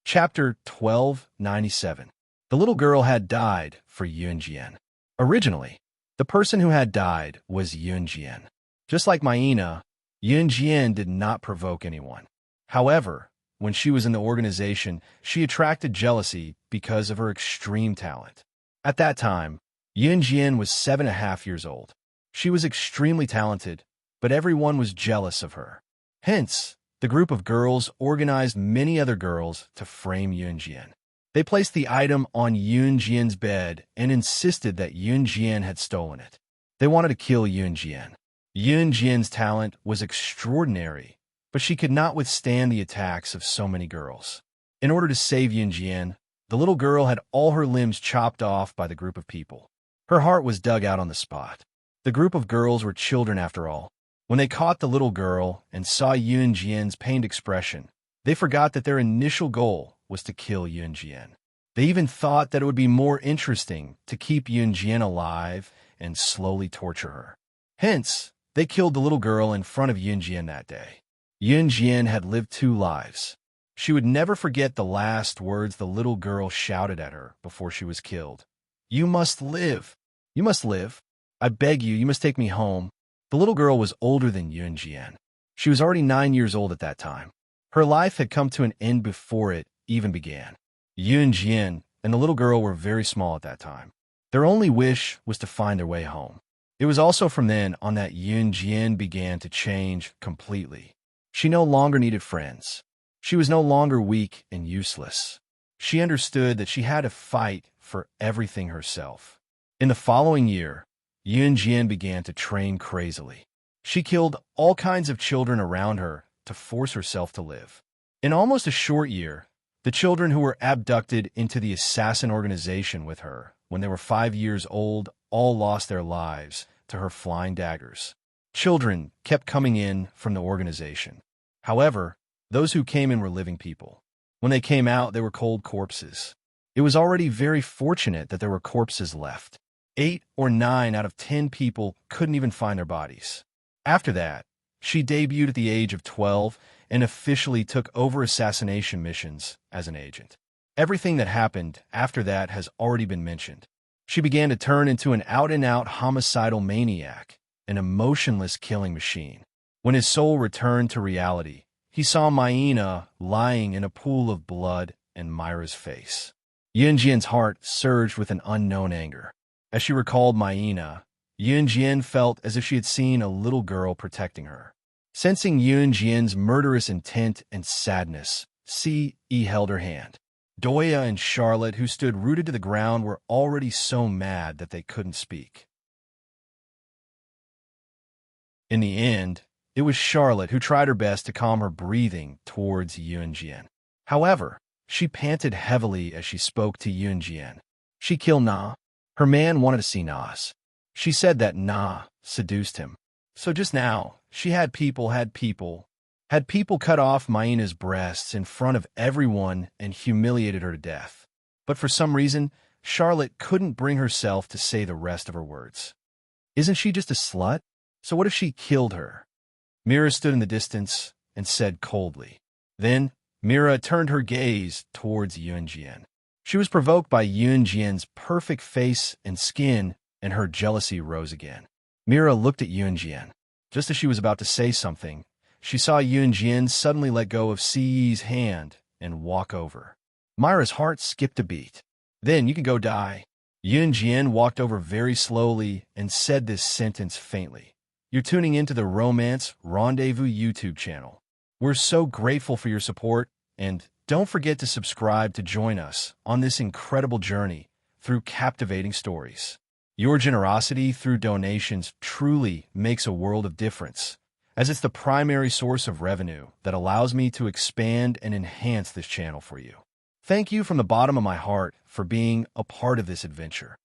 Chapter 1297. The little girl had died for Yunjin. Originally, the person who had died was Yunjin. Just like Maina, Yunjin did not provoke anyone. However, when she was in the organization, she attracted jealousy because of her extreme talent. At that time, Yunjin was 7.5 years old. She was extremely talented, but everyone was jealous of her. Hence, the group of girls organized many other girls to frame Yunjin. They placed the item on Yunjian's bed and insisted that Yunjin had stolen it. They wanted to kill Yunjin. Yunjin's talent was extraordinary, but she could not withstand the attacks of so many girls. In order to save Yunjin, the little girl had all her limbs chopped off by the group of people. Her heart was dug out on the spot. The group of girls were children after all. When they caught the little girl and saw Yunjian's pained expression, they forgot that their initial goal was to kill Yunjin. They even thought that it would be more interesting to keep Yunjin alive and slowly torture her. Hence, they killed the little girl in front of Yunjin that day. Yunjin had lived 2 lives. She would never forget the last words the little girl shouted at her before she was killed. "You must live. You must live. I beg you, you must take me home." The little girl was older than Yunjin. She was already 9 years old at that time. Her life had come to an end before it even began. Yunjin and the little girl were very small at that time. Their only wish was to find their way home. It was also from then on that Yunjin began to change completely. She no longer needed friends. She was no longer weak and useless. She understood that she had to fight for everything herself. In the following year, Yunjin began to train crazily. She killed all kinds of children around her to force herself to live. In almost a short year, the children who were abducted into the assassin organization with her when they were 5 years old all lost their lives to her flying daggers. Children kept coming in from the organization. However, those who came in were living people. When they came out, they were cold corpses. It was already very fortunate that there were corpses left. 8 or 9 out of 10 people couldn't even find their bodies. After that, she debuted at the age of 12 and officially took over assassination missions as an agent. Everything that happened after that has already been mentioned. She began to turn into an out-and-out homicidal maniac, an emotionless killing machine. When his soul returned to reality, he saw Maina lying in a pool of blood and Myra's face. Yunjin's heart surged with an unknown anger. As she recalled Maina, Yunjin felt as if she had seen a little girl protecting her. Sensing Yunjin's murderous intent and sadness, Ce held her hand. Doya and Charlotte, who stood rooted to the ground, were already so mad that they couldn't speak. In the end, it was Charlotte who tried her best to calm her breathing towards Yunjin. However, she panted heavily as she spoke to Yunjin. She killed Na. Her man wanted to see Na's. She said that Na seduced him. So just now, she had people cut off Maina's breasts in front of everyone and humiliated her to death. But for some reason, Charlotte couldn't bring herself to say the rest of her words. Isn't she just a slut? So what if she killed her? Mira stood in the distance and said coldly. Then, Mira turned her gaze towards Yunjian. She was provoked by Yunjian's perfect face and skin, and her jealousy rose again. Mira looked at Yunjian. Just as she was about to say something, she saw Yunjian suddenly let go of Siyi's hand and walk over. Mira's heart skipped a beat. Then you can go die. Yunjian walked over very slowly and said this sentence faintly. You're tuning into the Romance Rendezvous YouTube channel. We're so grateful for your support, and don't forget to subscribe to join us on this incredible journey through captivating stories. Your generosity through donations truly makes a world of difference, as it's the primary source of revenue that allows me to expand and enhance this channel for you. Thank you from the bottom of my heart for being a part of this adventure.